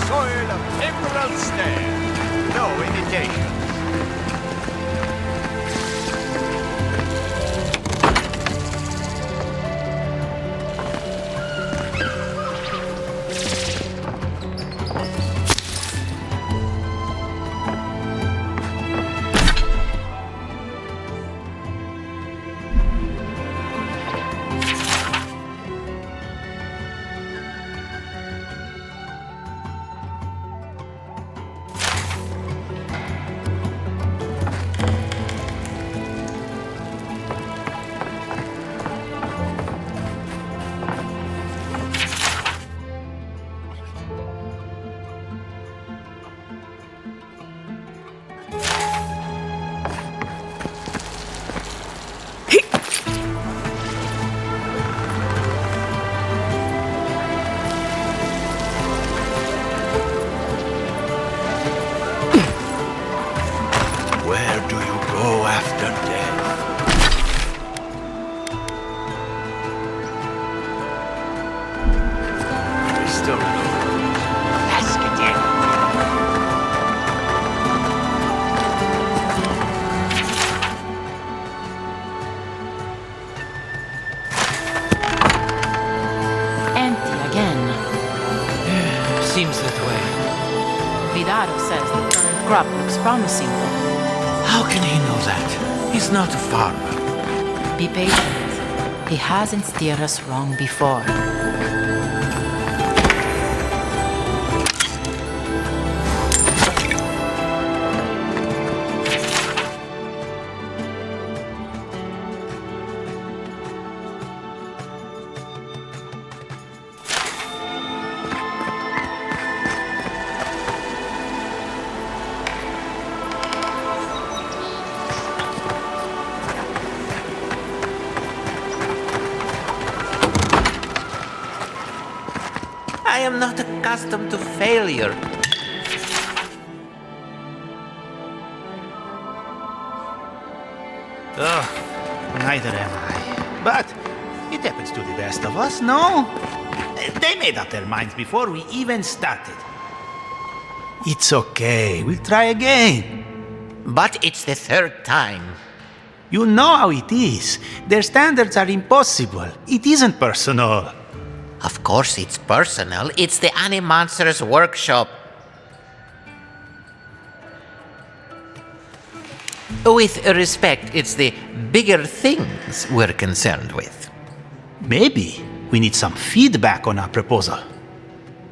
soil of Emerald Stand. No imitation. Seems that way. Vidaro says the current crop looks promising. How can he know that? He's not a farmer. Be patient. He hasn't steered us wrong before. I am not accustomed to failure. Ugh, neither am I. But it happens to the best of us, no? They made up their minds before we even started. It's okay, we'll try again. But it's the third time. You know how it is. Their standards are impossible. It isn't personal. Of course it's personal. It's the Animonsters workshop. With respect, it's the bigger things we're concerned with. Maybe we need some feedback on our proposal.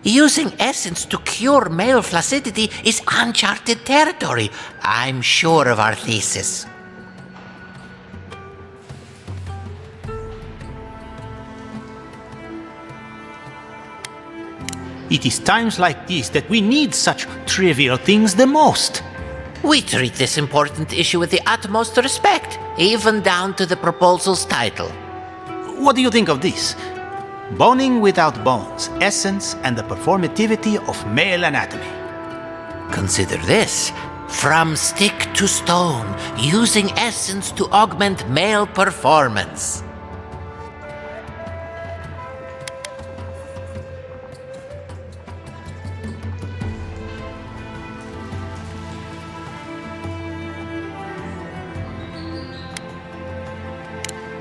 Using essence to cure male flaccidity is uncharted territory. I'm sure of our thesis. It is times like these that we need such trivial things the most. We treat this important issue with the utmost respect, even down to the proposal's title. What do you think of this? Boning without bones, essence and the performativity of male anatomy. Consider this. From stick to stone, using essence to augment male performance.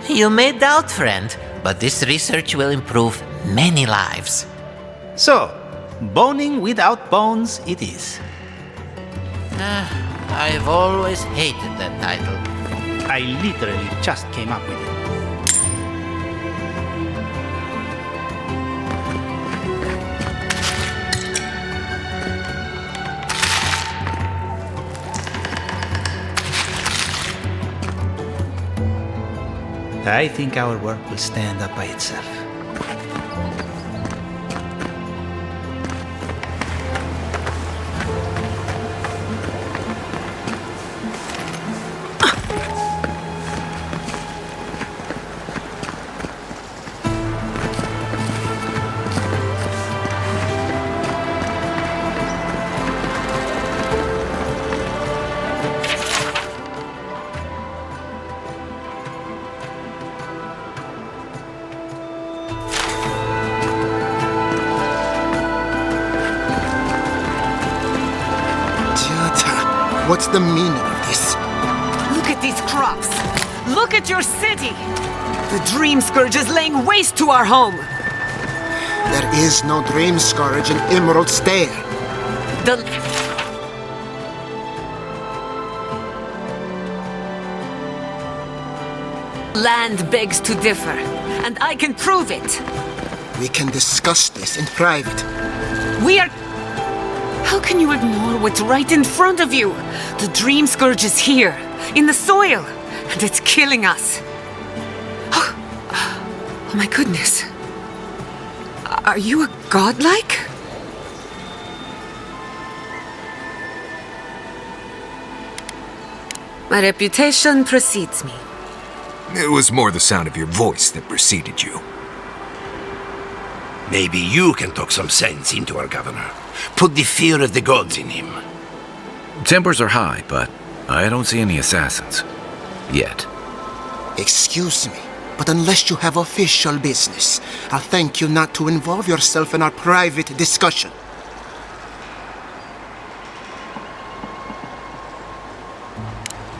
You may doubt, friend, but this research will improve many lives. So, boning without bones it is. I've always hated that title. I literally just came up with it. I think our work will stand up by itself. What's the meaning of this? Look at these crops. Look at your city. The Dream Scourge is laying waste to our home. There is no Dream Scourge in Emerald Stair. The land begs to differ, and I can prove it. We can discuss this in private. We are... How can you ignore what's right in front of you? The Dream Scourge is here, in the soil, and it's killing us. Oh my goodness. Are you a godlike? My reputation precedes me. It was more the sound of your voice that preceded you. Maybe you can talk some sense into our governor. Put the fear of the gods in him. Tempers are high, but I don't see any assassins. Yet. Excuse me, but unless you have official business, I'll thank you not to involve yourself in our private discussion.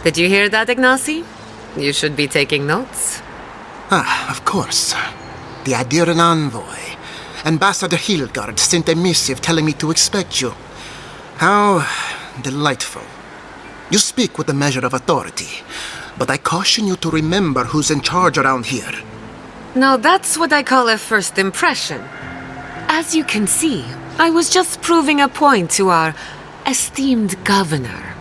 Did you hear that, Ignacy? You should be taking notes. Ah, of course. The Adiran envoy. Ambassador Hilgard sent a missive telling me to expect you. How delightful. You speak with a measure of authority, but I caution you to remember who's in charge around here. Now that's what I call a first impression. As you can see, I was just proving a point to our esteemed governor.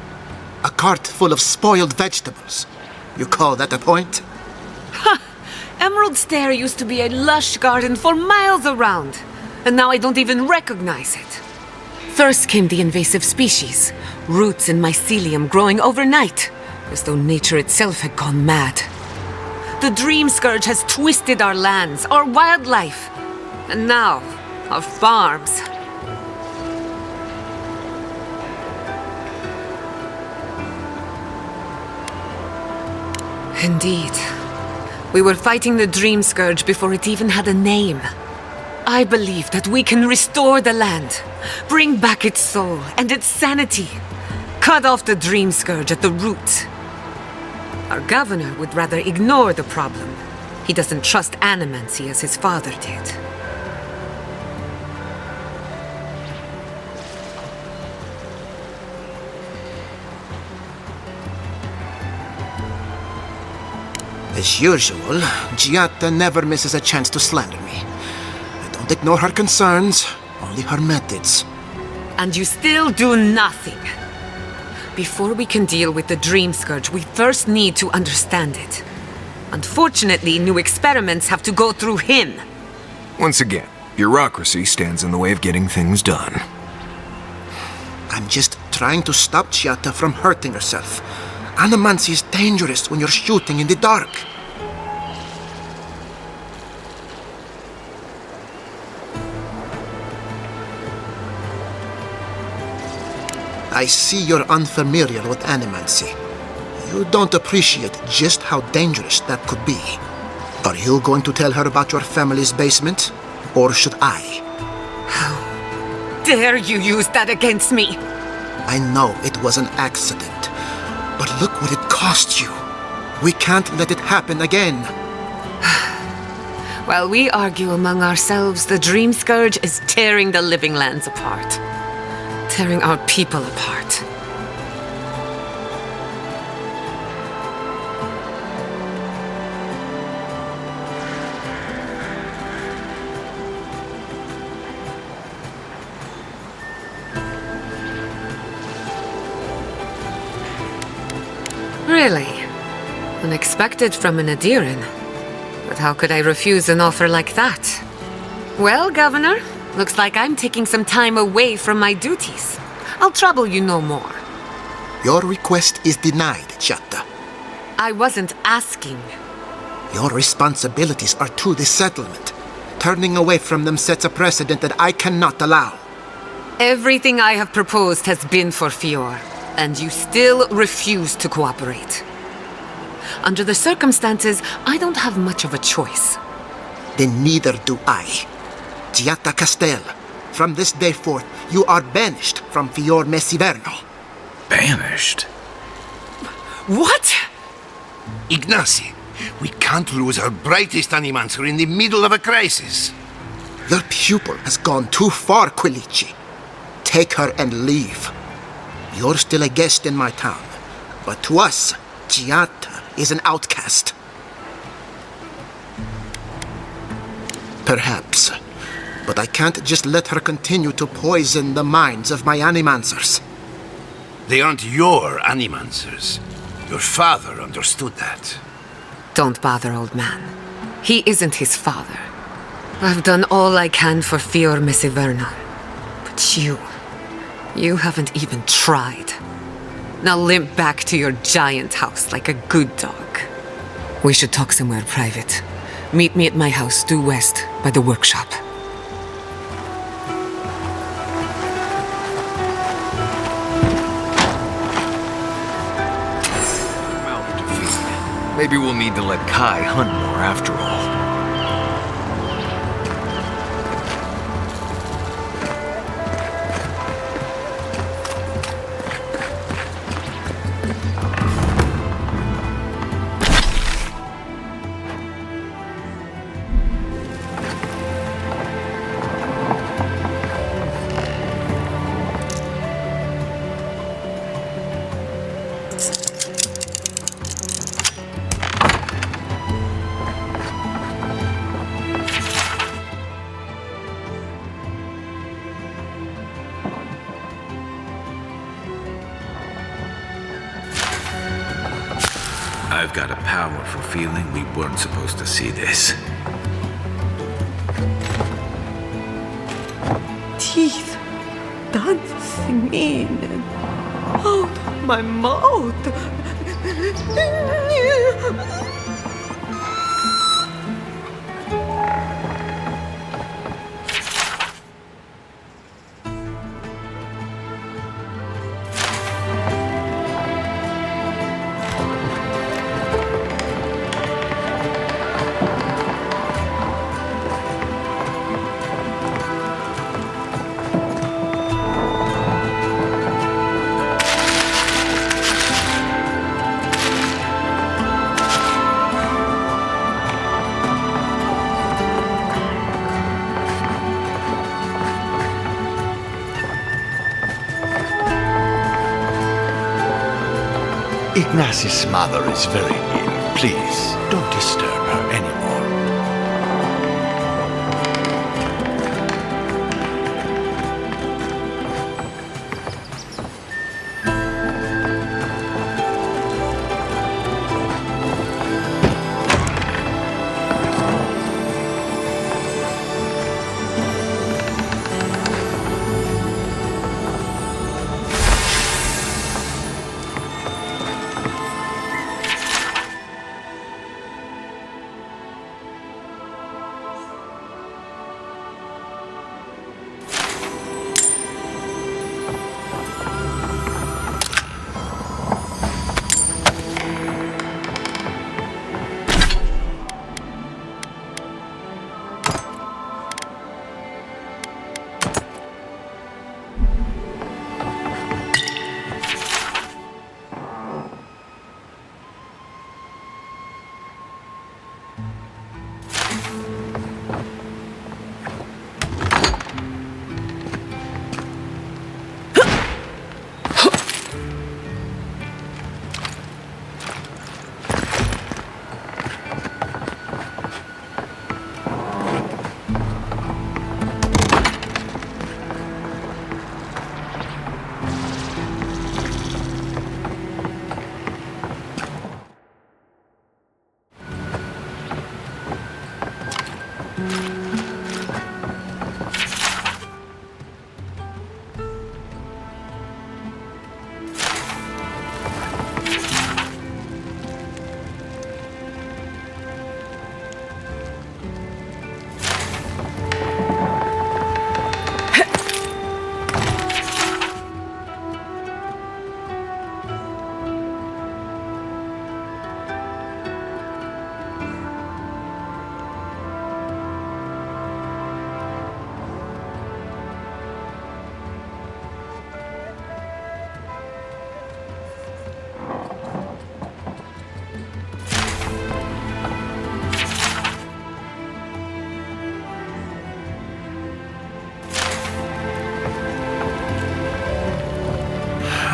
A cart full of spoiled vegetables. You call that a point? Emerald Stair used to be a lush garden for miles around, and now I don't even recognize it. First came the invasive species, roots and mycelium growing overnight, as though nature itself had gone mad. The Dream Scourge has twisted our lands, our wildlife, and now our farms. Indeed. We were fighting the Dream Scourge before it even had a name. I believe that we can restore the land, bring back its soul and its sanity, cut off the Dream Scourge at the root. Our governor would rather ignore the problem. He doesn't trust animancy as his father did. As usual, Giatta never misses a chance to slander me. I don't ignore her concerns, only her methods. And you still do nothing. Before we can deal with the Dream Scourge, we first need to understand it. Unfortunately, new experiments have to go through him. Once again, bureaucracy stands in the way of getting things done. I'm just trying to stop Giatta from hurting herself. Animancy is dangerous when you're shooting in the dark. I see you're unfamiliar with animancy. You don't appreciate just how dangerous that could be. Are you going to tell her about your family's basement? Or should I? How dare you use that against me? I know it was an accident. But look what it cost you. We can't let it happen again. While we argue among ourselves, the Dream Scourge is tearing the living lands apart. Tearing our people apart. Really? Unexpected from an Adiran. But how could I refuse an offer like that? Well, Governor, looks like I'm taking some time away from my duties. I'll trouble you no more. Your request is denied, Giatta. I wasn't asking. Your responsibilities are to the settlement. Turning away from them sets a precedent that I cannot allow. Everything I have proposed has been for Fior, and you still refuse to cooperate. Under the circumstances, I don't have much of a choice. Then neither do I. Giatta Castel, from this day forth, you are banished from Fior Messiverno. Banished? What? Ignacy, we can't lose our brightest animancer in the middle of a crisis. Your pupil has gone too far, Quilici. Take her and leave. You're still a guest in my town, but to us, Giata is an outcast. Perhaps, but I can't just let her continue to poison the minds of my animancers. They aren't your animancers. Your father understood that. Don't bother, old man. He isn't his father. I've done all I can for Fior Messivernal. But you haven't even tried. Now limp back to your giant house like a good dog. We should talk somewhere private. Meet me at my house due west by the workshop. Mouth to feed. Maybe we'll need to let Kai hunt more after all. I've got a powerful feeling we weren't supposed to see this. Teeth dancing in and out of my mouth. Ignacy's mother is very ill. Please, don't disturb her anymore.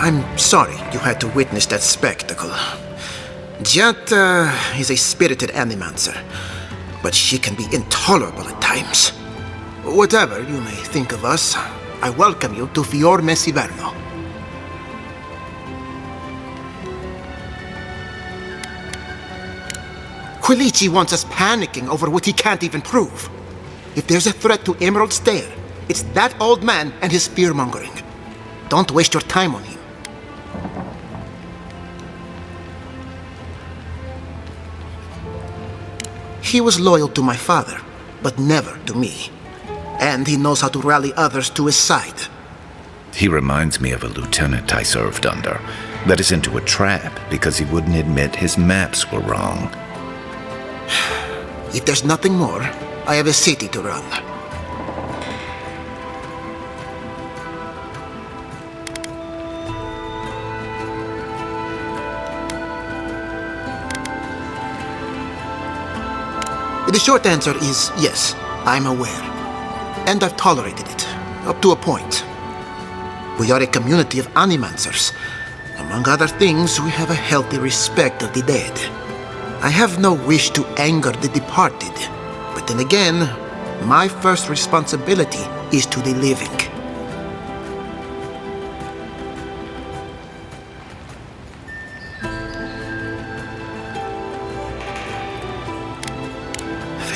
I'm sorry you had to witness that spectacle. Gianta is a spirited animancer, but she can be intolerable at times. Whatever you may think of us, I welcome you to Fior Mesiverno. Quilici wants us panicking over what he can't even prove. If there's a threat to Emerald Stair, it's that old man and his fear-mongering. Don't waste your time on him. He was loyal to my father, but never to me. And he knows how to rally others to his side. He reminds me of a lieutenant I served under. Led us into a trap because he wouldn't admit his maps were wrong. If there's nothing more, I have a city to run. The short answer is yes, I'm aware. And I've tolerated it, up to a point. We are a community of animancers. Among other things, we have a healthy respect of the dead. I have no wish to anger the departed, but then again, my first responsibility is to the living.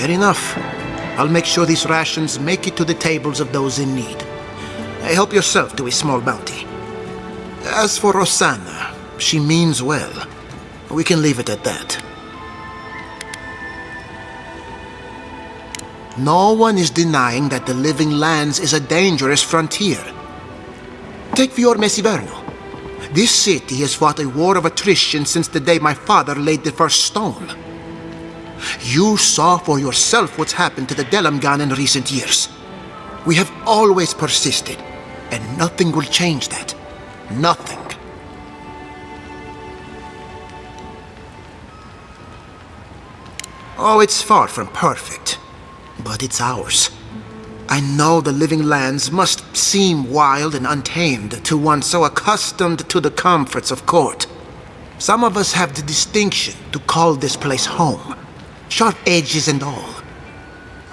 Fair enough. I'll make sure these rations make it to the tables of those in need. Help yourself to a small bounty. As for Rosanna, she means well. We can leave it at that. No one is denying that the Living Lands is a dangerous frontier. Take Fior Mesiverno. This city has fought a war of attrition since the day my father laid the first stone. You saw for yourself what's happened to the Delamgan in recent years. We have always persisted, and nothing will change that. Nothing. Oh, it's far from perfect, but it's ours. I know the Living Lands must seem wild and untamed to one so accustomed to the comforts of court. Some of us have the distinction to call this place home. Sharp edges and all.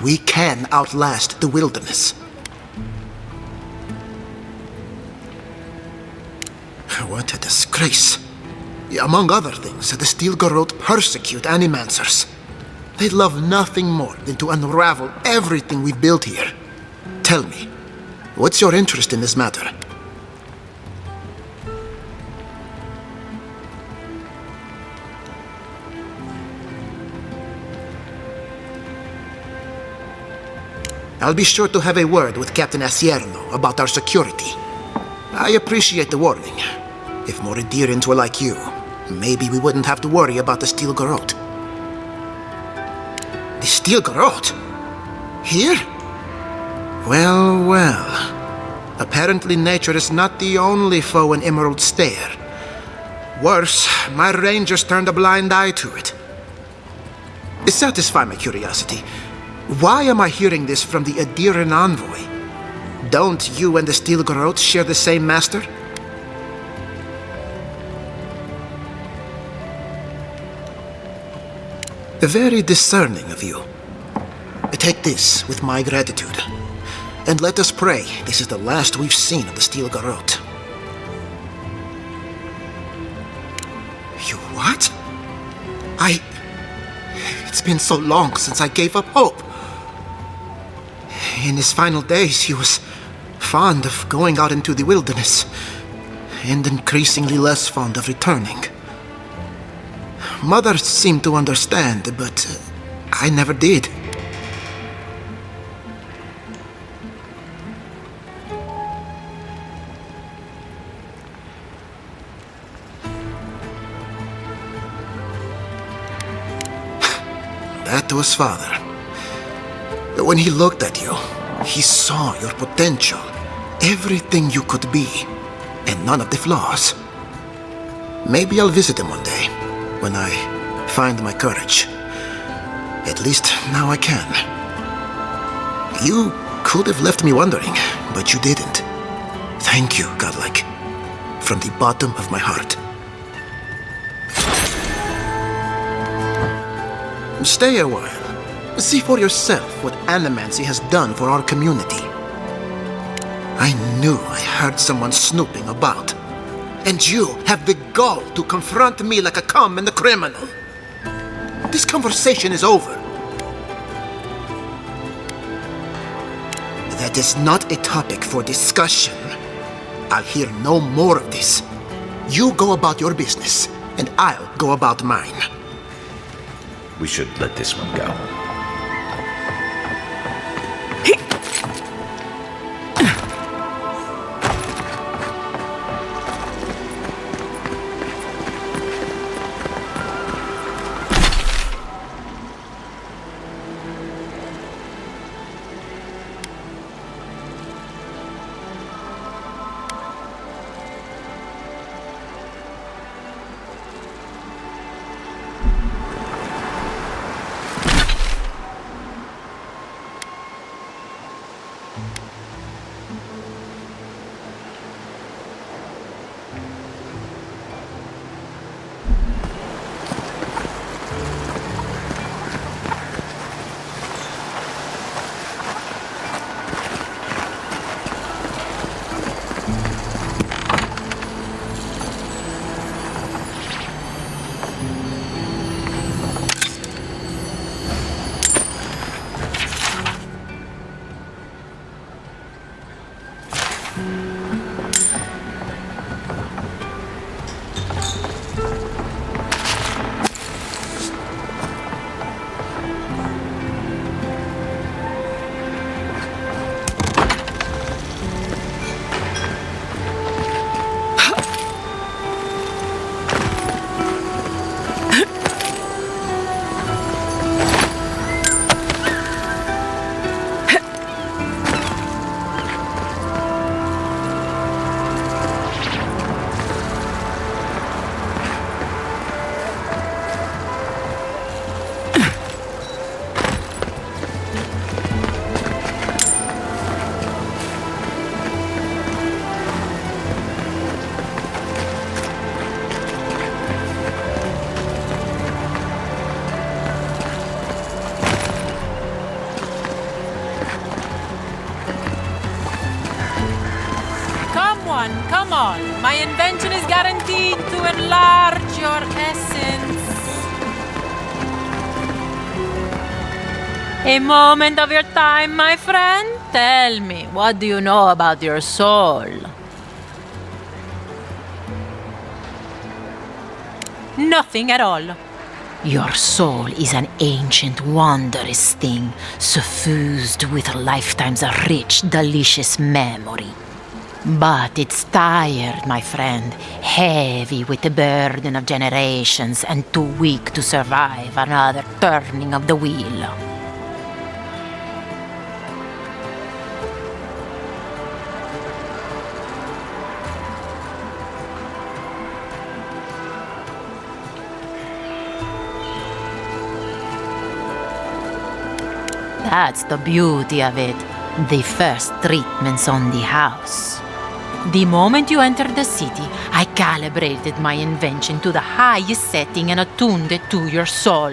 We can outlast the wilderness. What a disgrace. Among other things, the Steel Garrote persecute animancers. They love nothing more than to unravel everything we've built here. Tell me, what's your interest in this matter? I'll be sure to have a word with Captain Asierno about our security. I appreciate the warning. If more Adherents were like you, maybe we wouldn't have to worry about the Steel Garrote. The Steel Garrote? Here? Well, well. Apparently nature is not the only foe in Emerald Stair. Worse, my rangers turned a blind eye to it. Satisfy my curiosity. Why am I hearing this from the Adherent envoy? Don't you and the Steel Garrote share the same master? Very discerning of you. Take this with my gratitude. And let us pray this is the last we've seen of the Steel Garrote. You what? It's been so long since I gave up hope. In his final days, he was fond of going out into the wilderness, and increasingly less fond of returning. Mother seemed to understand, but I never did. That was Father. When he looked at you, he saw your potential, everything you could be, and none of the flaws. Maybe I'll visit him one day, when I find my courage. At least now I can. You could have left me wondering, but you didn't. Thank you, Godlike, from the bottom of my heart. Stay a while. See for yourself what animancy has done for our community. I knew I heard someone snooping about. And you have the gall to confront me like a common criminal. This conversation is over. That is not a topic for discussion. I'll hear no more of this. You go about your business, and I'll go about mine. We should let this one go. Come on. My invention is guaranteed to enlarge your essence. A moment of your time, my friend. Tell me, what do you know about your soul? Nothing at all. Your soul is an ancient, wondrous thing, suffused with lifetimes of rich, delicious memory. But it's tired, my friend, heavy with the burden of generations and too weak to survive another turning of the wheel. That's the beauty of it. The first treatments on the house. The moment you entered the city, I calibrated my invention to the highest setting and attuned it to your soul.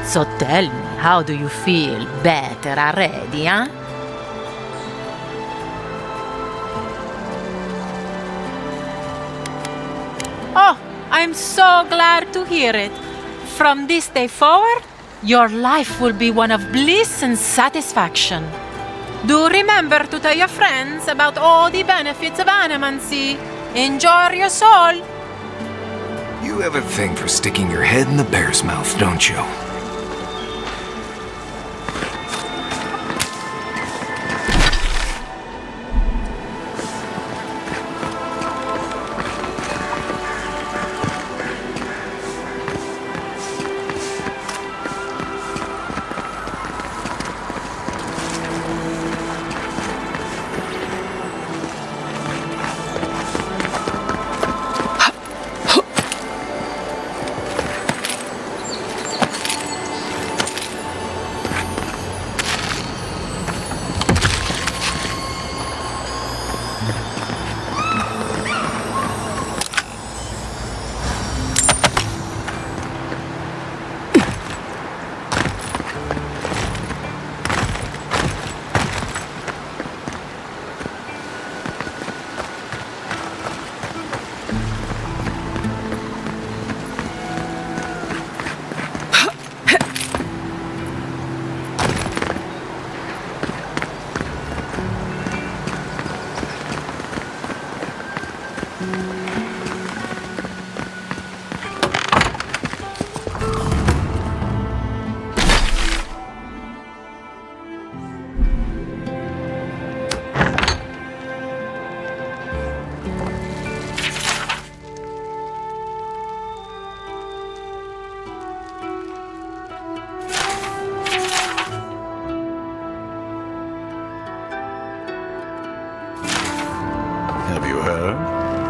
So tell me, how do you feel? Better already, huh? Oh, I'm so glad to hear it. From this day forward, your life will be one of bliss and satisfaction. Do remember to tell your friends about all the benefits of animancy. Enjoy your soul. You have a thing for sticking your head in the bear's mouth, don't you? Have you heard?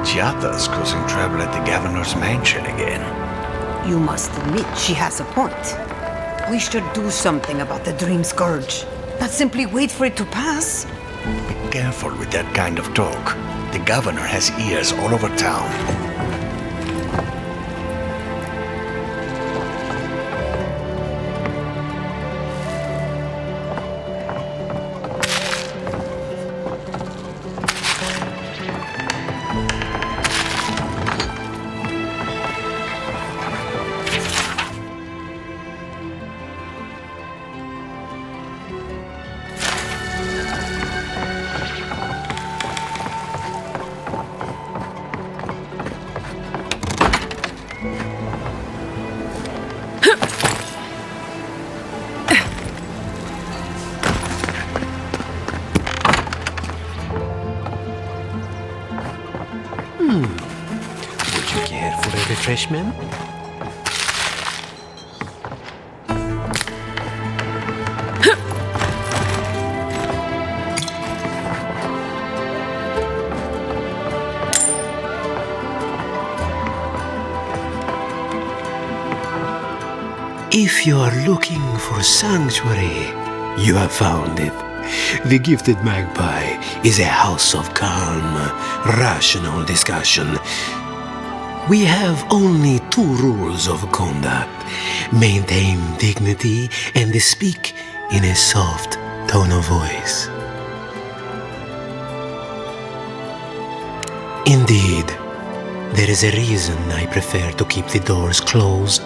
Chiata's causing trouble at the governor's mansion again. You must admit she has a point. We should do something about the Dream Scourge. Not simply wait for it to pass. Be careful with that kind of talk. The governor has ears all over town. Would you care for a refreshment? If you are looking for sanctuary, you have found it. The Gifted Magpie is a house of calm, rational discussion. We have only 2 rules of conduct: maintain dignity and speak in a soft tone of voice. Indeed, there is a reason I prefer to keep the doors closed.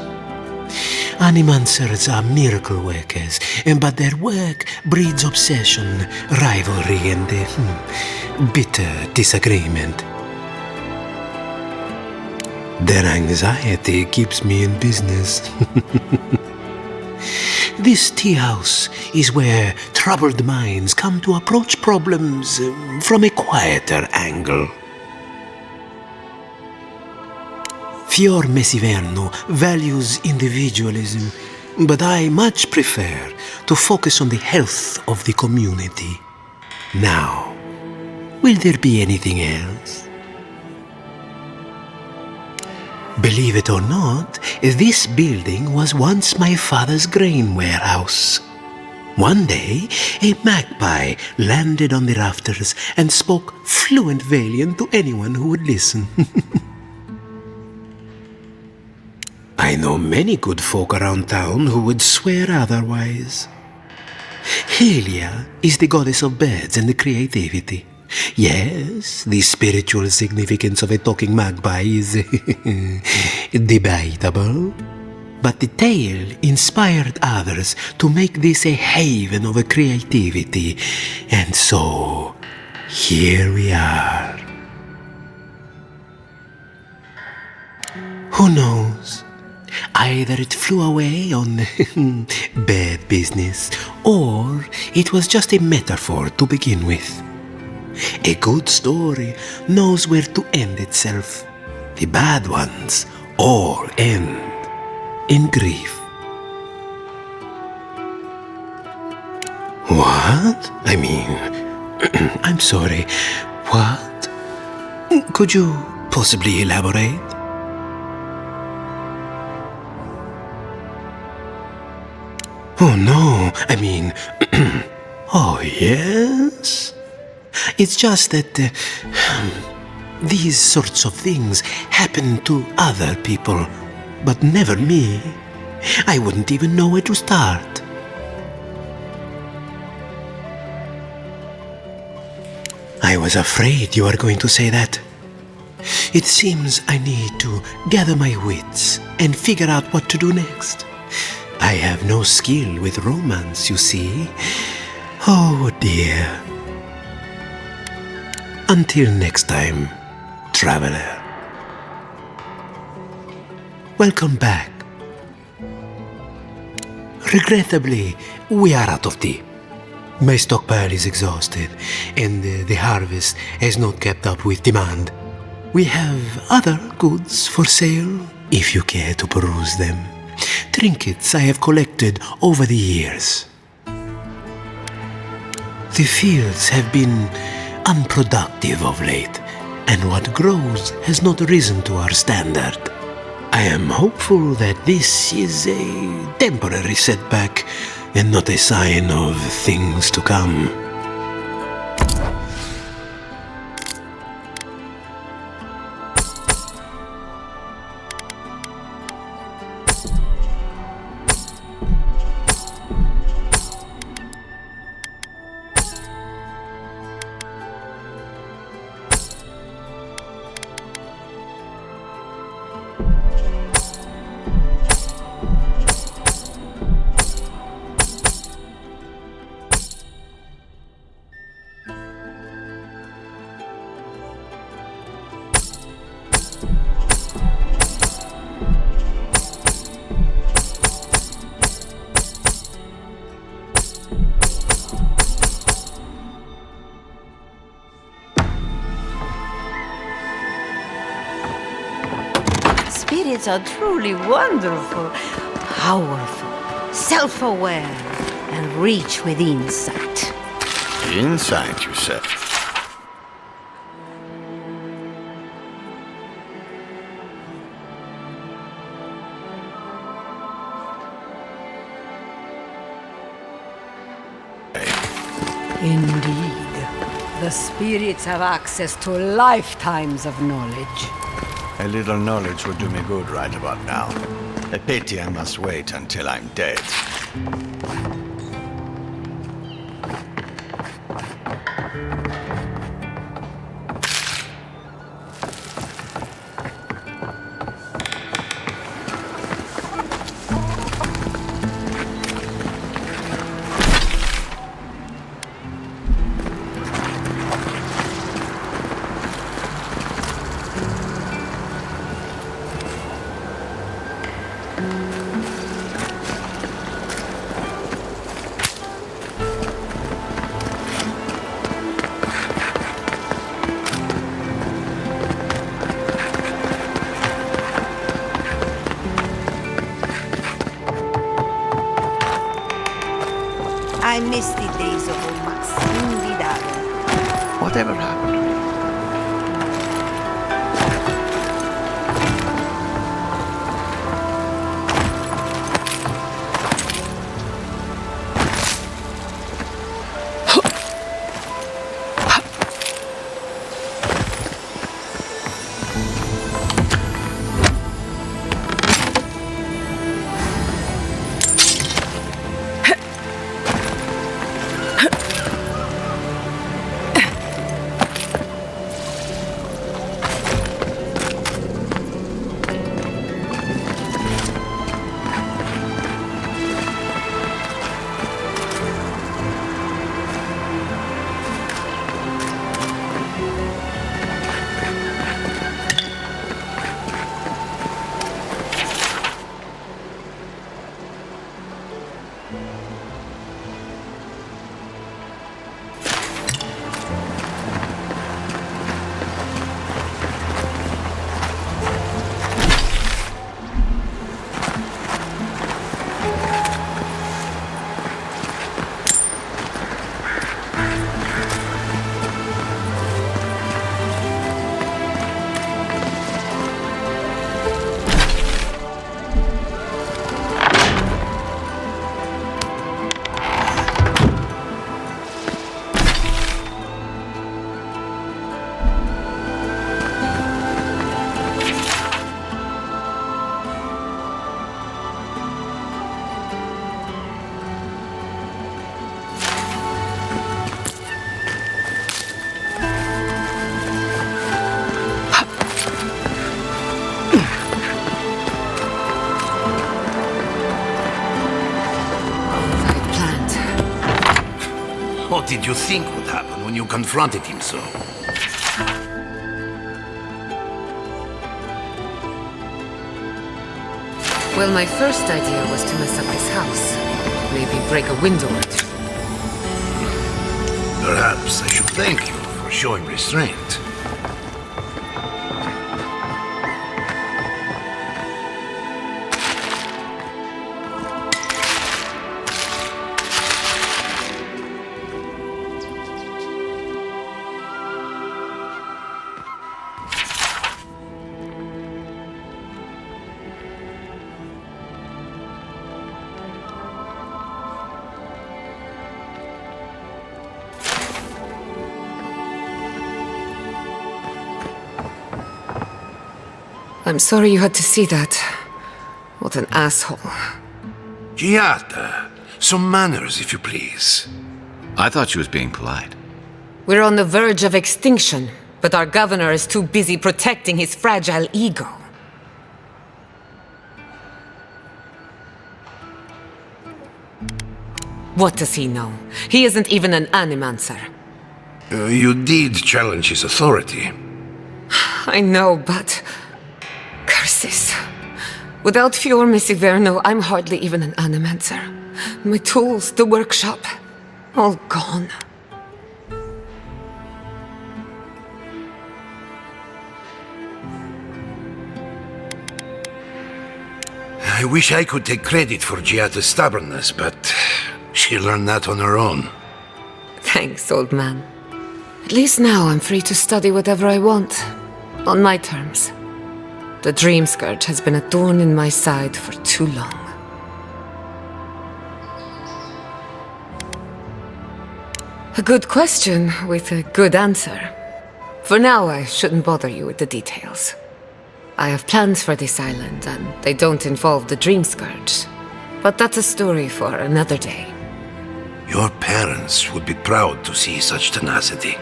Animancers are miracle workers, but their work breeds obsession, rivalry, and bitter disagreement. Their anxiety keeps me in business. This tea house is where troubled minds come to approach problems from a quieter angle. Fior Mesiverno values individualism, but I much prefer to focus on the health of the community. Now, will there be anything else? Believe it or not, this building was once my father's grain warehouse. One day, a magpie landed on the rafters and spoke fluent Valian to anyone who would listen. I know many good folk around town who would swear otherwise. Helia is the goddess of birds and creativity. Yes, the spiritual significance of a talking magpie is debatable. But the tale inspired others to make this a haven of creativity. And so, here we are. Who knows? Either it flew away on bad business, or it was just a metaphor to begin with. A good story knows where to end itself. The bad ones all end in grief. What? I mean, I'm sorry. What? Could you possibly elaborate? Oh no, I mean, oh yes? It's just that these sorts of things happen to other people, but never me. I wouldn't even know where to start. I was afraid you were going to say that. It seems I need to gather my wits and figure out what to do next. I have no skill with romance, you see. Oh dear. Until next time, traveler. Welcome back. Regrettably, we are out of tea. My stockpile is exhausted, and the harvest has not kept up with demand. We have other goods for sale, if you care to peruse them. Trinkets I have collected over the years. The fields have been unproductive of late, and what grows has not risen to our standard. I am hopeful that this is a temporary setback and not a sign of things to come. Spirits are truly wonderful, powerful, self-aware, and reach with insight. Insight, you said? Indeed. The spirits have access to lifetimes of knowledge. A little knowledge would do me good right about now. A pity I must wait until I'm dead. I miss the days of old Maxim Vidal. Whatever happened to him? What did you think would happen when you confronted him so? Well, my first idea was to mess up his house. Maybe break a window or two. Perhaps I should thank you for showing restraint. I'm sorry you had to see that. What an asshole. Giata, some manners, if you please. I thought she was being polite. We're on the verge of extinction, but our governor is too busy protecting his fragile ego. What does he know? He isn't even an animancer. You did challenge his authority. I know, but... curses. Without Fior Messiverno, I'm hardly even an animancer. My tools, the workshop, all gone. I wish I could take credit for Giata's stubbornness, but she learned that on her own. Thanks, old man. At least now I'm free to study whatever I want. On my terms. The Dream Scourge has been a thorn in my side for too long. A good question with a good answer. For now, I shouldn't bother you with the details. I have plans for this island, and they don't involve the Dream Scourge. But that's a story for another day. Your parents would be proud to see such tenacity.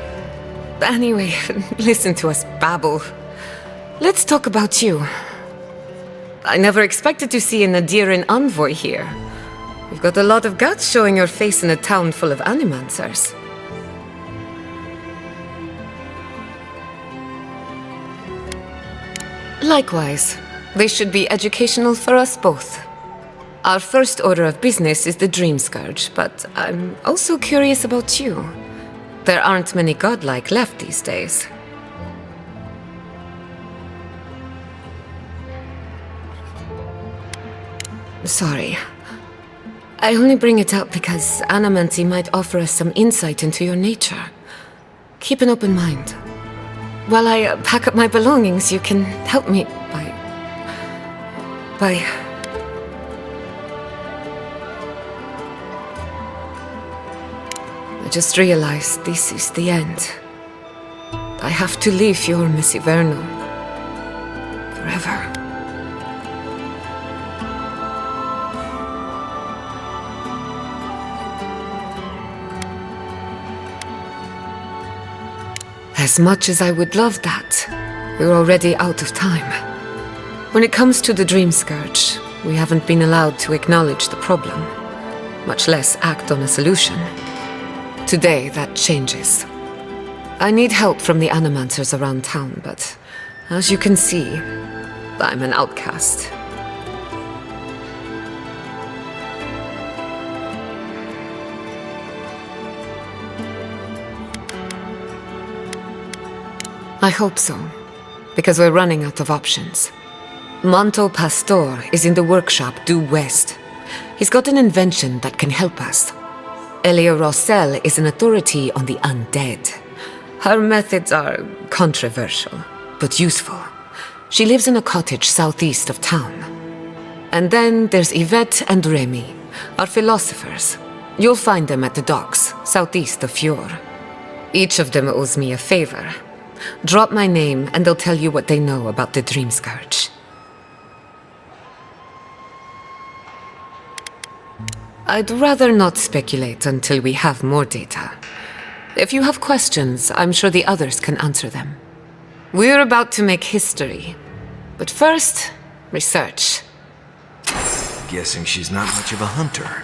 Anyway, listen to us babble. Let's talk about you. I never expected to see an Adiran envoy here. You've got a lot of guts showing your face in a town full of animancers. Likewise, they should be educational for us both. Our first order of business is the Dream Scourge, but I'm also curious about you. There aren't many godlike left these days. Sorry. I only bring it up because Anamancy might offer us some insight into your nature. Keep an open mind. While I pack up my belongings, you can help me by... I just realized this is the end. I have to leave Fior Messiverno. Forever. As much as I would love that, we're already out of time. When it comes to the Dream Scourge, we haven't been allowed to acknowledge the problem, much less act on a solution. Today, that changes. I need help from the animancers around town, but as you can see, I'm an outcast. I hope so, because we're running out of options. Manto Pastor is in the workshop due west. He's got an invention that can help us. Elia Rossell is an authority on the undead. Her methods are controversial, but useful. She lives in a cottage southeast of town. And then there's Yvette and Remy, our philosophers. You'll find them at the docks, southeast of Fior. Each of them owes me a favor. Drop my name and they'll tell you what they know about the Dream Scourge. I'd rather not speculate until we have more data. If you have questions, I'm sure the others can answer them. We're about to make history. But first, research. Guessing she's not much of a hunter.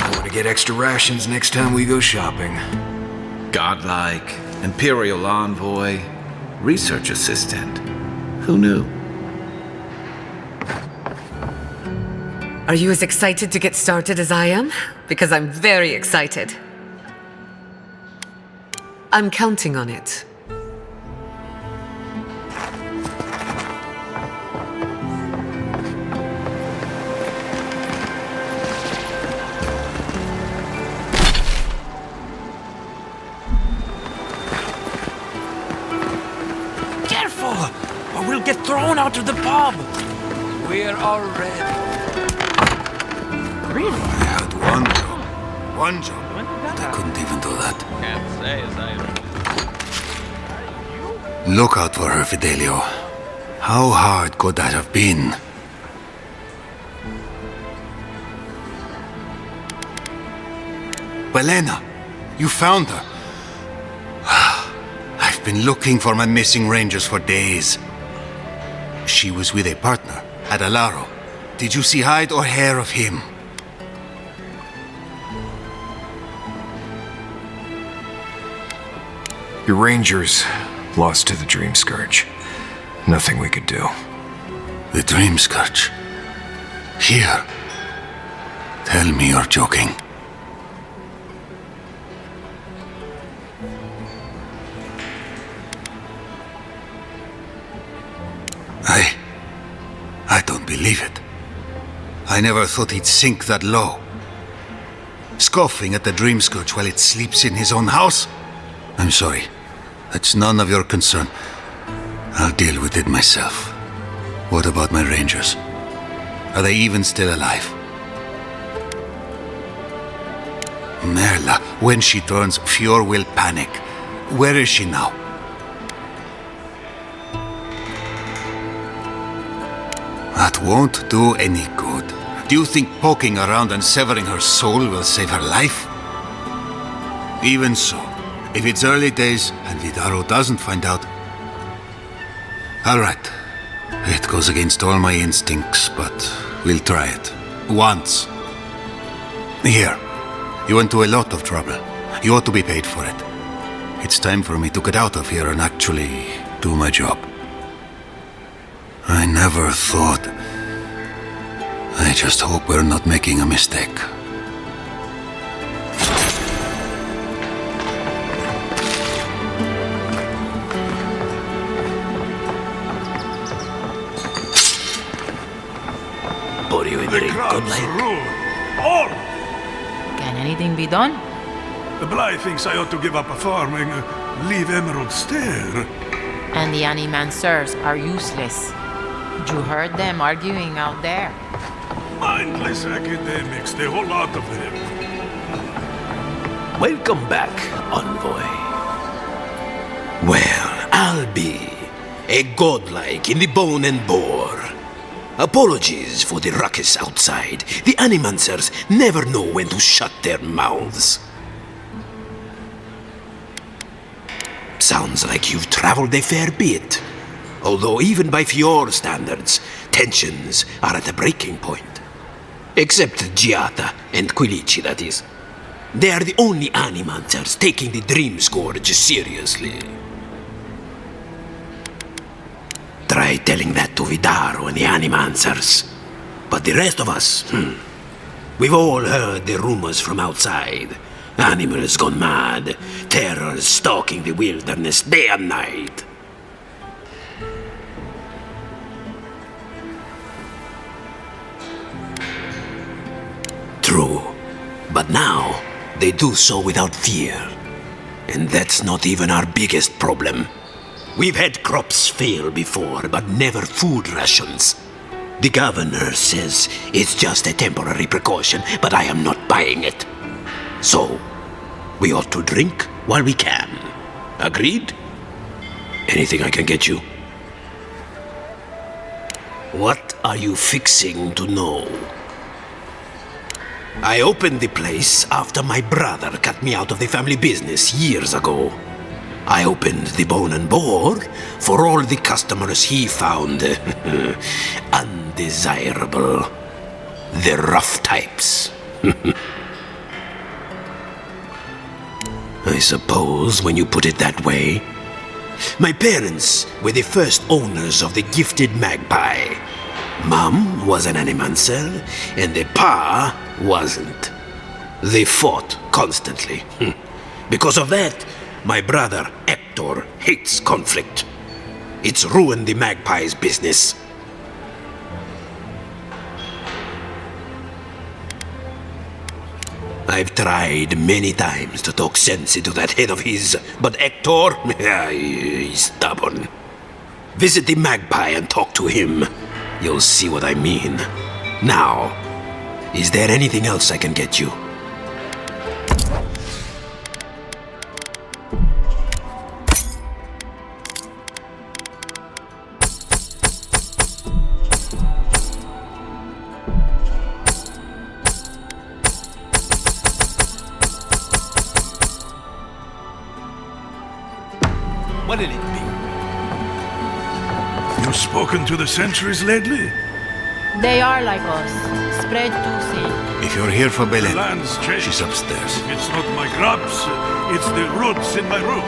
I want to get extra rations next time we go shopping. Godlike, Imperial Envoy, Research Assistant. Who knew? Are you as excited to get started as I am? Because I'm very excited. I'm counting on it. Careful, or we'll get thrown out of the pub. We're already. Really? I had one job, but I couldn't even do that. Can't say as I Look out for her, Fidelio. How hard could that have been? Belena, you found her. I've been looking for my missing rangers for days. She was with a partner at Alaro. Did you see hide or hair of him? Your rangers lost to the Dream Scourge. Nothing we could do. The Dream Scourge? Here? Tell me you're joking. I don't believe it. I never thought he'd sink that low. Scoffing at the Dream Scourge while it sleeps in his own house? I'm sorry. That's none of your concern. I'll deal with it myself. What about my rangers? Are they even still alive? Merla, when she turns, Fior will panic. Where is she now? That won't do any good. Do you think poking around and severing her soul will save her life? Even so, if it's early days and Vidaro doesn't find out... All right. It goes against all my instincts, but we'll try it. Once. Here. You went to a lot of trouble. You ought to be paid for it. It's time for me to get out of here and actually do my job. I never thought... I just hope we're not making a mistake. What do you think? Good luck. All! Can anything be done? The Bly thinks I ought to give up farming, leave Emerald Stair. And the animancers are useless. You heard them arguing out there. Mindless academics, the whole lot of them. Welcome back, envoy. Well, I'll be a godlike in the bone and bore. Apologies for the ruckus outside. The animancers never know when to shut their mouths. Sounds like you've traveled a fair bit. Although even by Fior standards, tensions are at a breaking point. Except Giata and Quilici, that is. They are the only animancers taking the Dream Scourge seriously. Try telling that to Vidaro and the animancers. But the rest of us, we've all heard the rumors from outside. Animals gone mad, terror stalking the wilderness day and night. True, but now they do so without fear. And that's not even our biggest problem. We've had crops fail before, but never food rations. The governor says it's just a temporary precaution, but I am not buying it. So, we ought to drink while we can. Agreed? Anything I can get you? What are you fixing to know? I opened the place after my brother cut me out of the family business years ago. I opened the Bone and Boar for all the customers he found undesirable. The rough types. I suppose when you put it that way. My parents were the first owners of the gifted magpie. Mom was an animancel, and the pa wasn't. They fought constantly. Because of that, my brother Hector hates conflict. It's ruined the magpie's business. I've tried many times to talk sense into that head of his, but Hector, he's stubborn. Visit the magpie and talk to him. You'll see what I mean. Now, is there anything else I can get you? What'll it be? You spoken to the sentries lately? They are like us, spread too thin. If you're here for Belen, Land's changed. she's upstairs. It's not my crops, it's the roots in my roof.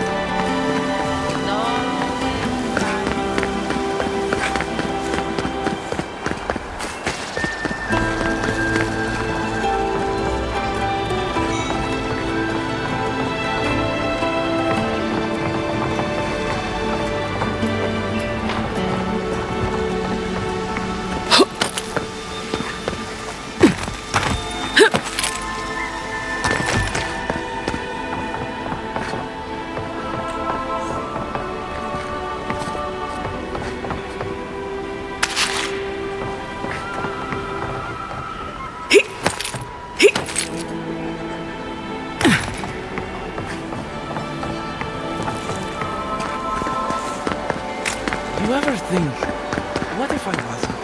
You ever think, what if I wasn't?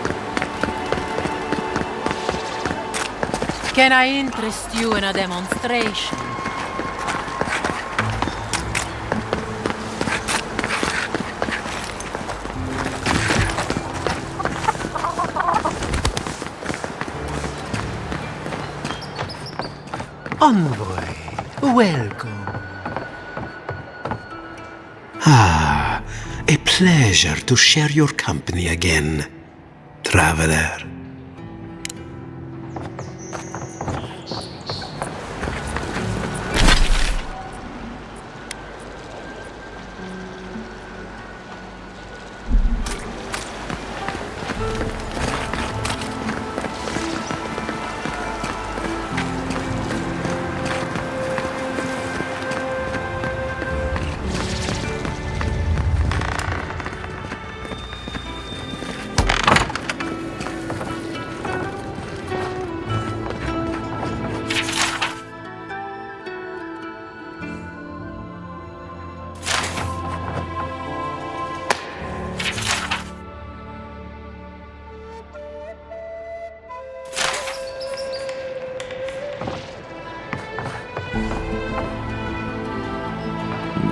Can I interest you in a demonstration? Envoy, welcome. Ah, a pleasure to share your company again, traveler.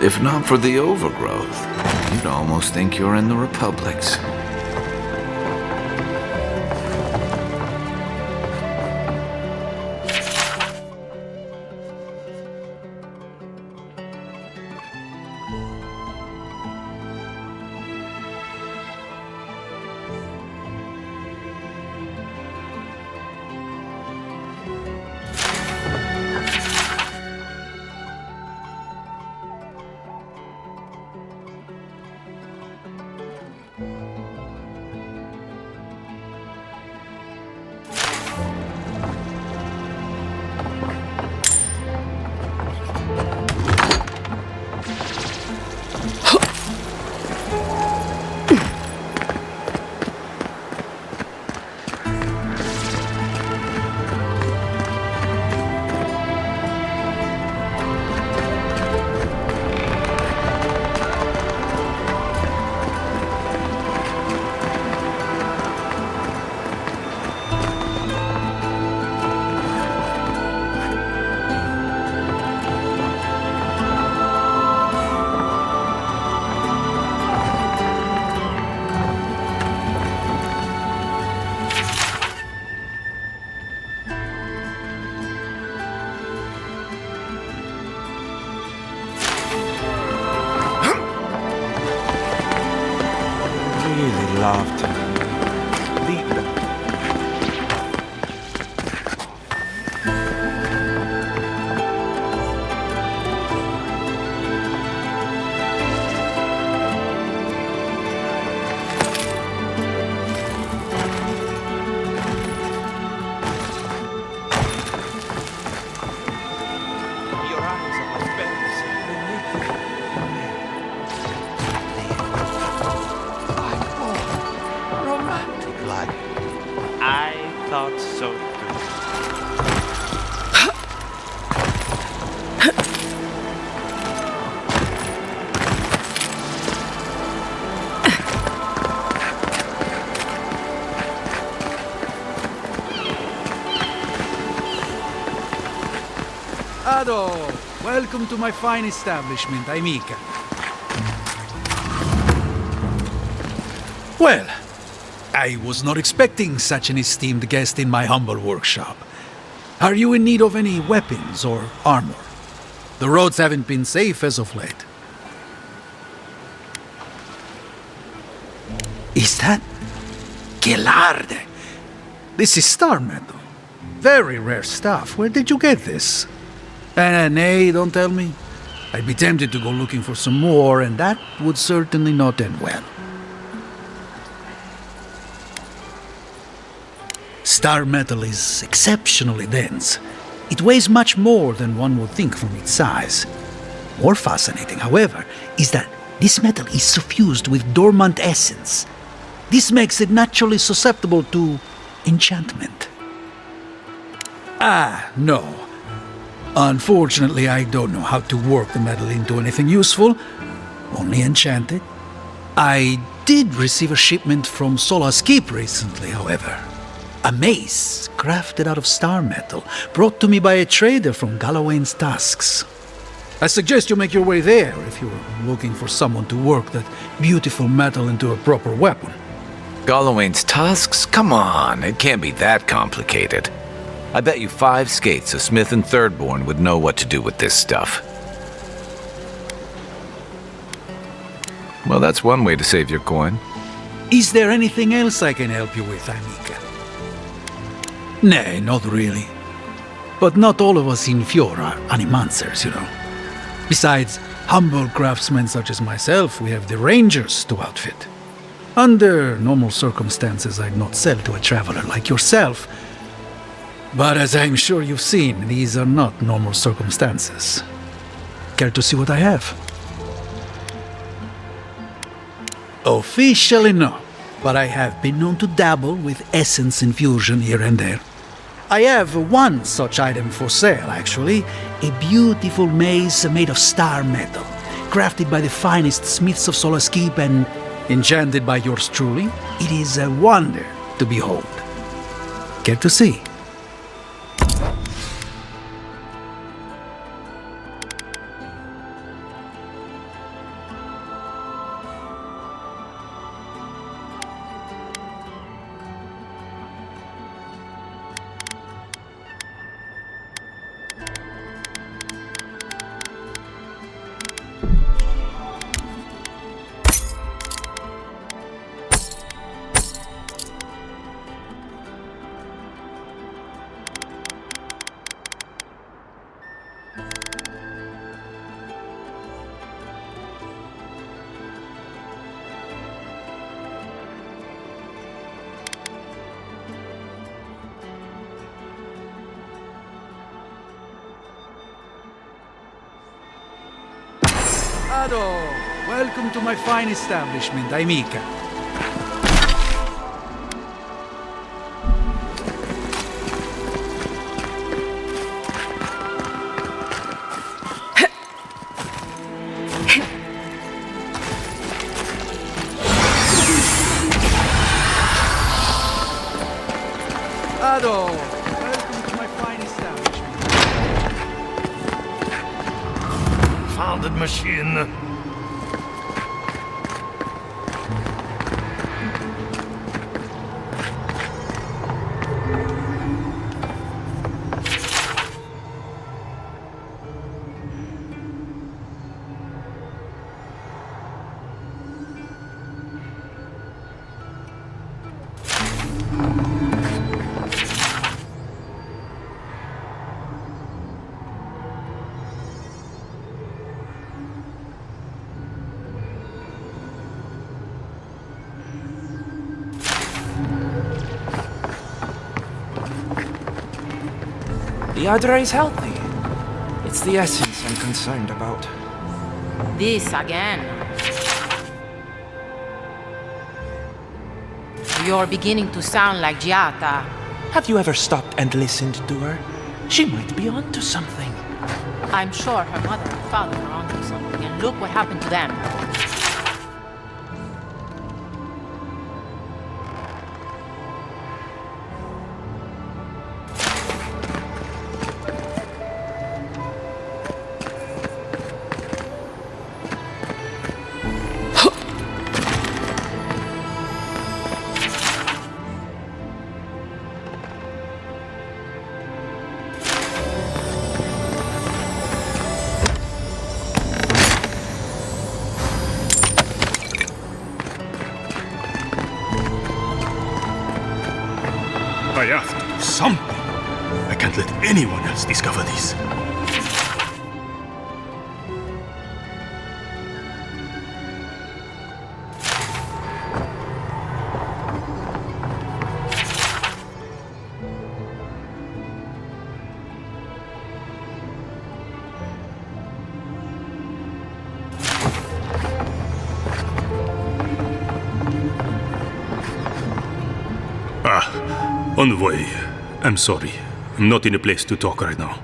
If not for the overgrowth, you'd almost think you're in the Republics. Really loved him. Deep down. Ado, welcome to my fine establishment, Amica. Well, I was not expecting such an esteemed guest in my humble workshop. Are you in need of any weapons or armor? The roads haven't been safe as of late. Is that Gelarde? This is star metal. Very rare stuff. Where did you get this? Nay, don't tell me. I'd be tempted to go looking for some more, and that would certainly not end well. Star metal is exceptionally dense. It weighs much more than one would think from its size. More fascinating, however, is that this metal is suffused with dormant essence. This makes it naturally susceptible to enchantment. No. Unfortunately, I don't know how to work the metal into anything useful. Only enchant it. I did receive a shipment from Solace Keep recently, however. A mace crafted out of star metal, brought to me by a trader from Gallowayne's Tusks. I suggest you make your way there if you're looking for someone to work that beautiful metal into a proper weapon. Gallowayne's Tusks? Come on, it can't be that complicated. I bet you 5 skates a Smith and Thirdborn would know what to do with this stuff. Well, that's one way to save your coin. Is there anything else I can help you with, Amica? Nay, not really. But not all of us in Fior are animancers, you know. Besides humble craftsmen such as myself, we have the rangers to outfit. Under normal circumstances, I'd not sell to a traveler like yourself. But as I'm sure you've seen, these are not normal circumstances. Care to see what I have? Officially no, but I have been known to dabble with essence infusion here and there. I have one such item for sale, actually. A beautiful mace made of star metal, crafted by the finest smiths of Solace Keep and enchanted by yours truly. It is a wonder to behold. Care to see? Ado, welcome to my fine establishment, Amica. Ado, welcome to my fine establishment. Founded machine. The Adra is healthy. It's the essence I'm concerned about. This again. You're beginning to sound like Giata. Have you ever stopped and listened to her? She might be onto something. I'm sure her mother and father are onto something, and look what happened to them. I have to do something. I can't let anyone else discover this. Envoy, I'm sorry. I'm not in a place to talk right now.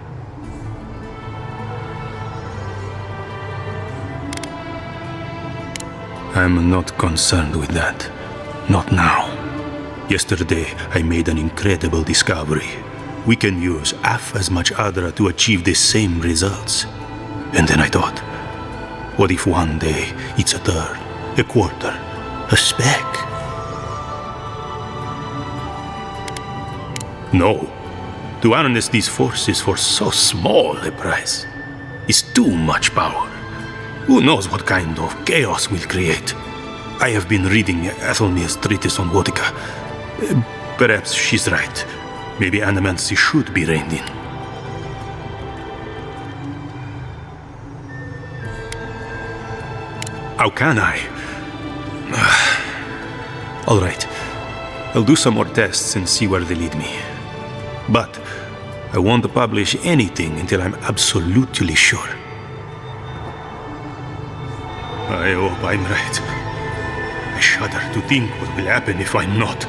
I'm not concerned with that. Not now. Yesterday, I made an incredible discovery. We can use half as much Adra to achieve the same results. And then I thought, what if one day it's a third, a quarter, a speck? No. To harness these forces for so small a price is too much power. Who knows what kind of chaos we'll create? I have been reading Athelmir's treatise on Wotica. Perhaps she's right. Maybe Animancy should be reined in. How can I? All right. I'll do some more tests and see where they lead me. But I won't publish anything until I'm absolutely sure. I hope I'm right. I shudder to think what will happen if I'm not.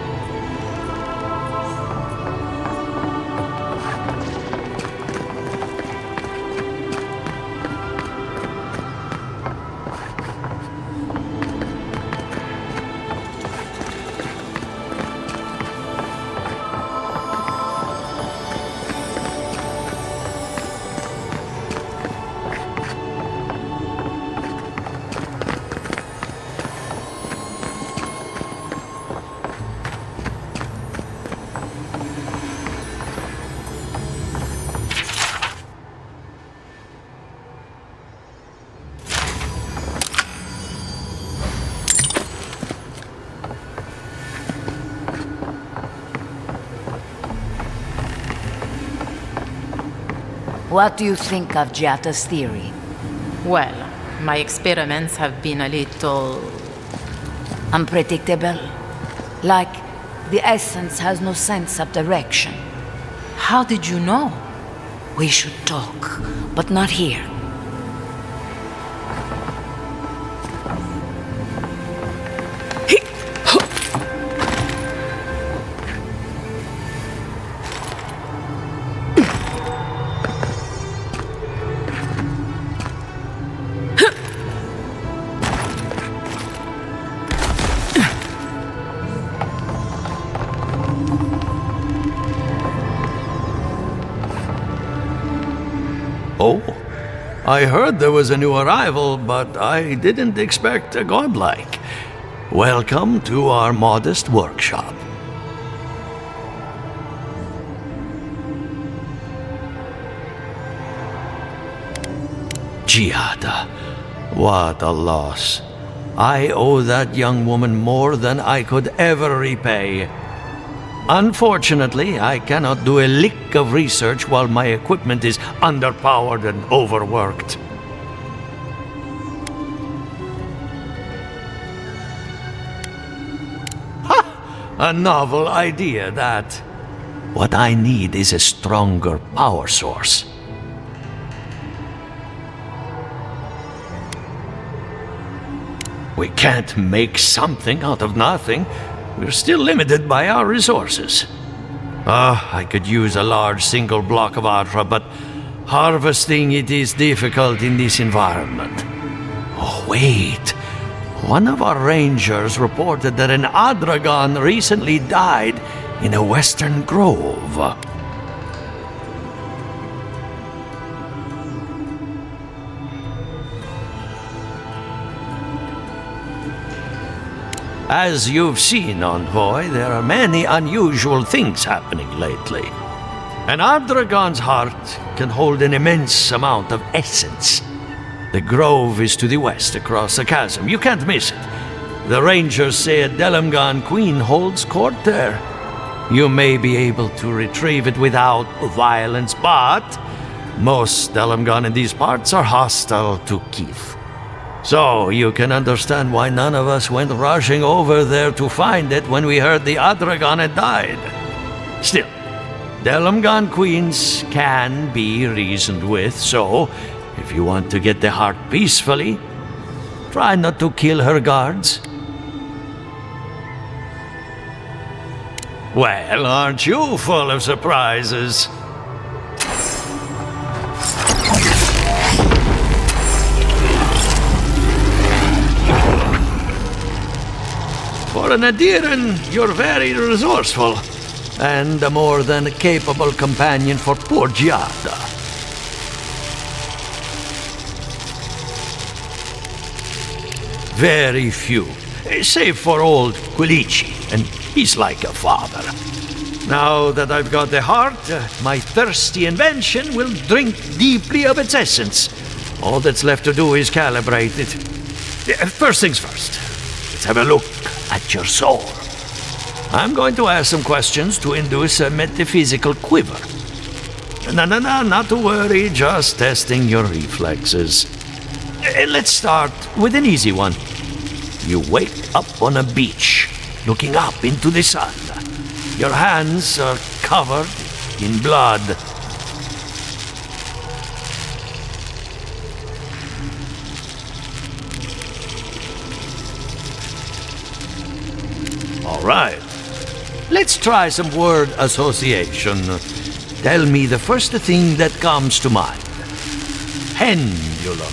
What do you think of Giata's theory? Well, my experiments have been a little... unpredictable? Like, the essence has no sense of direction. How did you know? We should talk, but not here. Oh, I heard there was a new arrival, but I didn't expect a godlike. Welcome to our modest workshop. Giada, what a loss. I owe that young woman more than I could ever repay. Unfortunately, I cannot do a lick of research while my equipment is underpowered and overworked. Ha! A novel idea, that. What I need is a stronger power source. We can't make something out of nothing. We're still limited by our resources. I could use a large single block of Adra, but harvesting it is difficult in this environment. Oh, wait. One of our rangers reported that an Adragon recently died in a western grove. As you've seen, Envoy, there are many unusual things happening lately. An Adragon's heart can hold an immense amount of essence. The grove is to the west, across the chasm. You can't miss it. The rangers say a Delamgan queen holds court there. You may be able to retrieve it without violence, but most Delmgon in these parts are hostile to Keith. So you can understand why none of us went rushing over there to find it when we heard the Adragon had died. Still, Delmgon queens can be reasoned with, so if you want to get the heart peacefully, try not to kill her guards. Well, aren't you full of surprises? For an Adiran, you're very resourceful, and a more than capable companion for poor Giada. Very few, save for old Quilici, and he's like a father. Now that I've got the heart, my thirsty invention will drink deeply of its essence. All that's left to do is calibrate it. First things first, let's have a look at your soul. I'm going to ask some questions to induce a metaphysical quiver. No, not to worry, just testing your reflexes. Let's start with an easy one. You wake up on a beach, looking up into the sun. Your hands are covered in blood. All right. Let's try some word association. Tell me the first thing that comes to mind. Pendulum.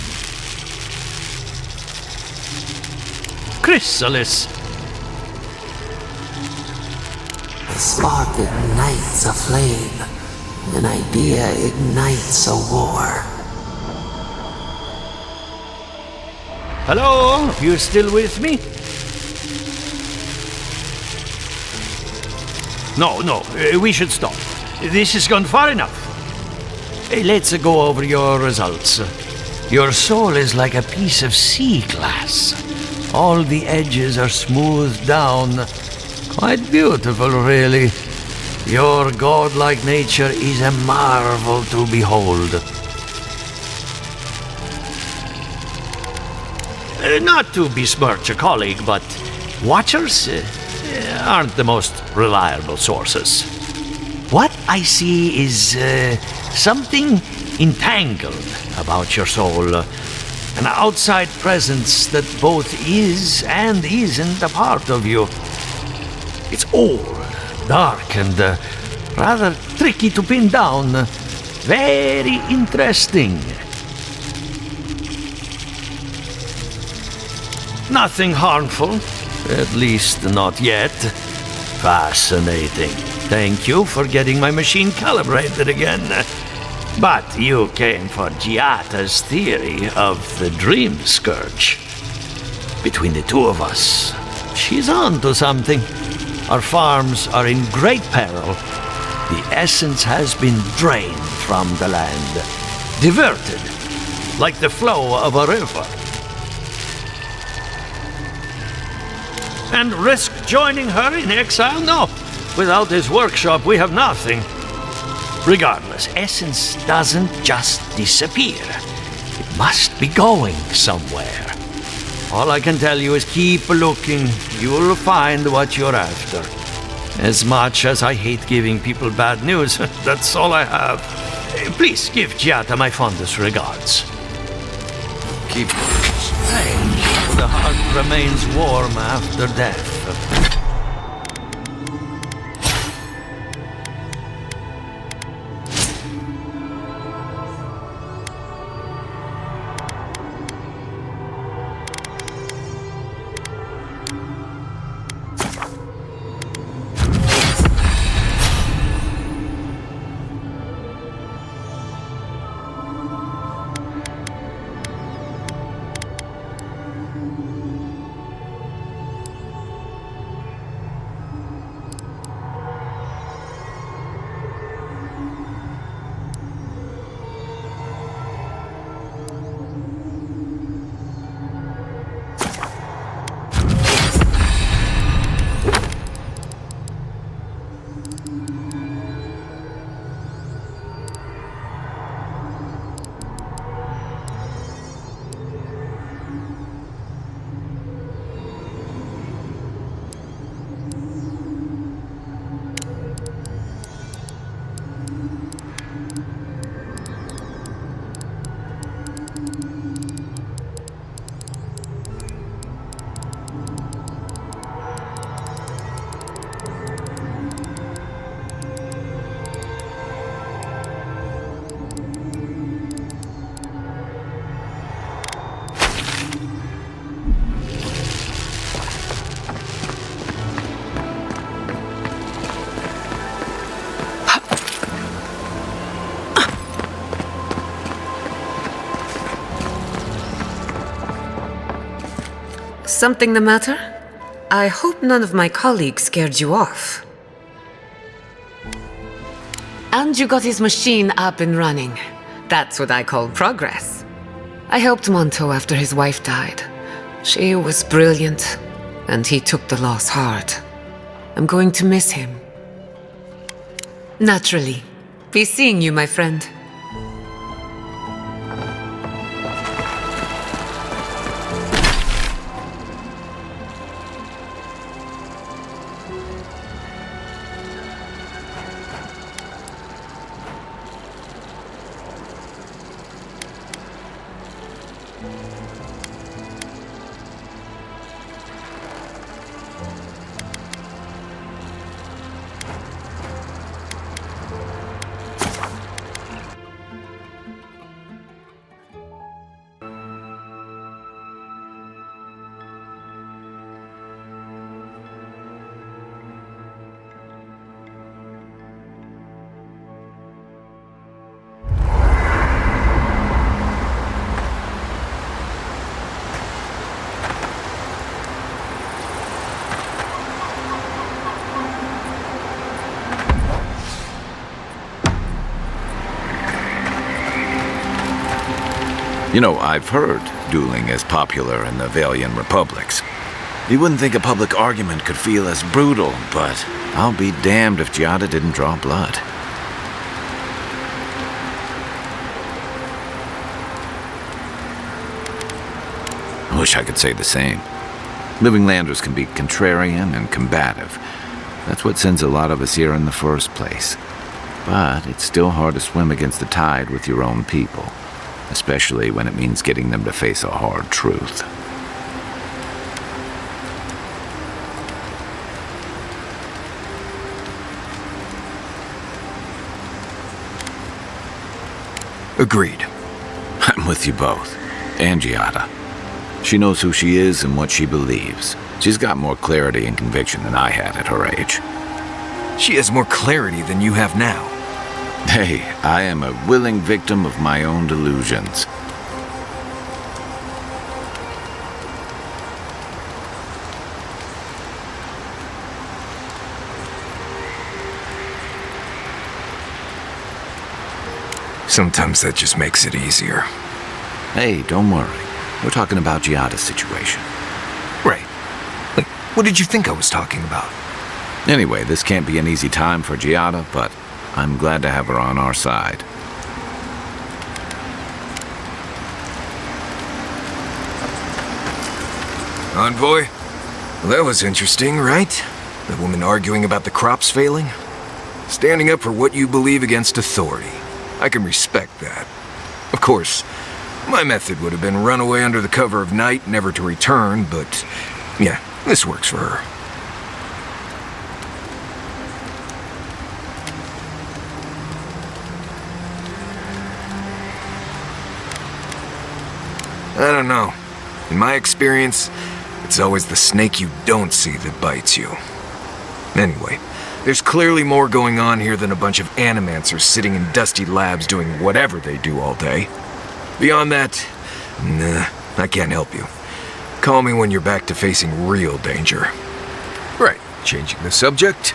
Chrysalis. A spark ignites a flame. An idea ignites a war. Hello? You still with me? No, we should stop. This has gone far enough. Let's go over your results. Your soul is like a piece of sea glass. All the edges are smoothed down. Quite beautiful, really. Your godlike nature is a marvel to behold. Not to besmirch a colleague, but watchers aren't the most reliable sources. What I see is something entangled about your soul. An outside presence that both is and isn't a part of you. It's old, dark, and rather tricky to pin down. Very interesting. Nothing harmful, at least not yet. Fascinating. Thank you for getting my machine calibrated again. But you came for Giata's theory of the Dream Scourge. Between the two of us, she's on to something. Our farms are in great peril. The essence has been drained from the land, diverted, like the flow of a river. And risk joining her in exile? No. Without this workshop, we have nothing. Regardless, essence doesn't just disappear. It must be going somewhere. All I can tell you is keep looking. You'll find what you're after. As much as I hate giving people bad news, that's all I have. Please give Giata my fondest regards. Keep praying. The heart remains warm after death. Something the matter? I hope none of my colleagues scared you off. And you got his machine up and running. That's what I call progress. I helped Monto after his wife died. She was brilliant, and he took the loss hard. I'm going to miss him. Naturally. Be seeing you, my friend. You know, I've heard dueling is popular in the Valian republics. You wouldn't think a public argument could feel as brutal, but I'll be damned if Giada didn't draw blood. I wish I could say the same. Living landers can be contrarian and combative. That's what sends a lot of us here in the first place. But it's still hard to swim against the tide with your own people. Especially when it means getting them to face a hard truth. Agreed. I'm with you both. And Giada. She knows who she is and what she believes. She's got more clarity and conviction than I had at her age. She has more clarity than you have now. Hey, I am a willing victim of my own delusions. Sometimes that just makes it easier. Hey, don't worry. We're talking about Giada's situation. Right. Like, what did you think I was talking about? Anyway, this can't be an easy time for Giada, but I'm glad to have her on our side. Envoy? Well, that was interesting, right? The woman arguing about the crops failing? Standing up for what you believe against authority. I can respect that. Of course, my method would have been run away under the cover of night, never to return, but yeah, this works for her. I don't know. In my experience, it's always the snake you don't see that bites you. Anyway, there's clearly more going on here than a bunch of animancers sitting in dusty labs doing whatever they do all day. Beyond that, nah, I can't help you. Call me when you're back to facing real danger. Right, changing the subject.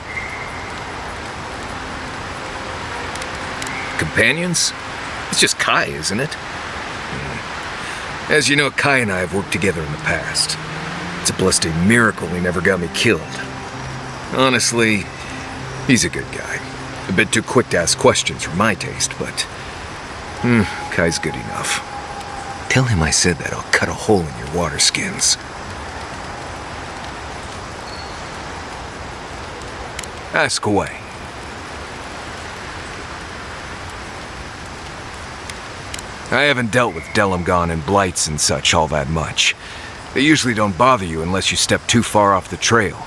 Companions? It's just Kai, isn't it? As you know, Kai and I have worked together in the past. It's a blessed miracle he never got me killed. Honestly, he's a good guy. A bit too quick to ask questions for my taste, but Kai's good enough. Tell him I said that I'll cut a hole in your water skins. Ask away. I haven't dealt with Delamgon and blights and such all that much. They usually don't bother you unless you step too far off the trail.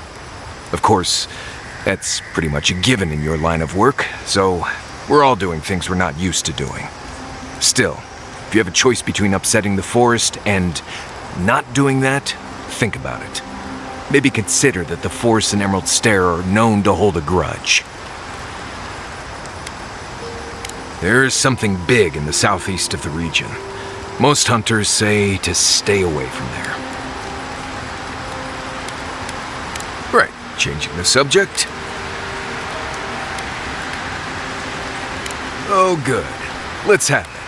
Of course, that's pretty much a given in your line of work, so we're all doing things we're not used to doing. Still, if you have a choice between upsetting the forest and not doing that, think about it. Maybe consider that the Forest and Emerald Stair are known to hold a grudge. There's something big in the southeast of the region. Most hunters say to stay away from there. Changing the subject. Oh, good. Let's have it.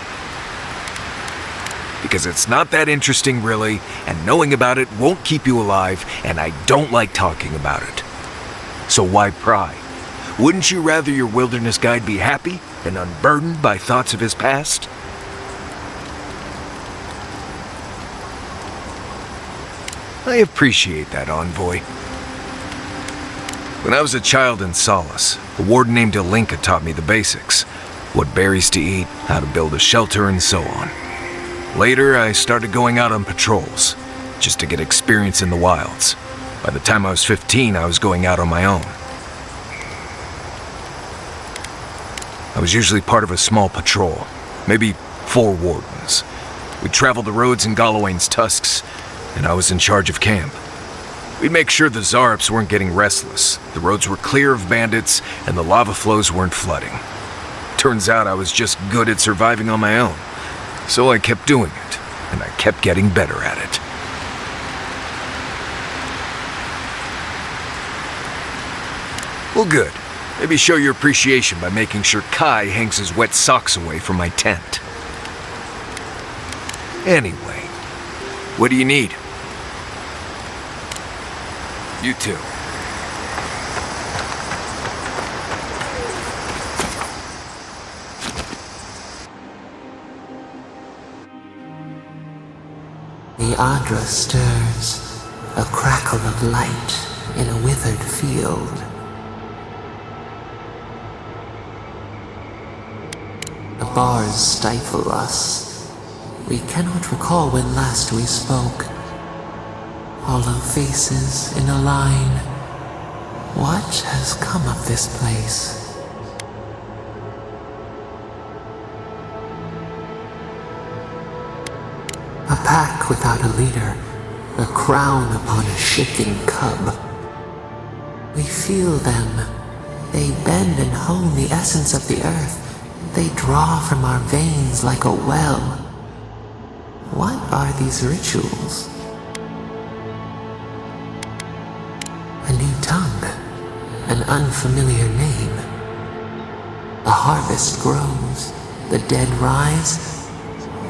Because it's not that interesting, really, and knowing about it won't keep you alive, and I don't like talking about it. So why pry? Wouldn't you rather your wilderness guide be happy and unburdened by thoughts of his past? I appreciate that, envoy. When I was a child in Solace, a warden named Ilinka taught me the basics. What berries to eat, how to build a shelter, and so on. Later, I started going out on patrols, just to get experience in the wilds. By the time I was 15, I was going out on my own. I was usually part of a small patrol, maybe 4 wardens. We'd travel the roads in Galawain's tusks, and I was in charge of camp. We'd make sure the Zarps weren't getting restless, the roads were clear of bandits, and the lava flows weren't flooding. Turns out I was just good at surviving on my own. So I kept doing it, and I kept getting better at it. Well, good. Maybe show your appreciation by making sure Kai hangs his wet socks away from my tent. Anyway, what do you need? You too. The Adra stirs, a crackle of light in a withered field. The bars stifle us. We cannot recall when last we spoke. Hollow faces in a line. What has come of this place? A pack without a leader, a crown upon a shaking cub. We feel them. They bend and hone the essence of the earth. They draw from our veins like a well. What are these rituals? A new tongue, an unfamiliar name. A harvest grows, the dead rise.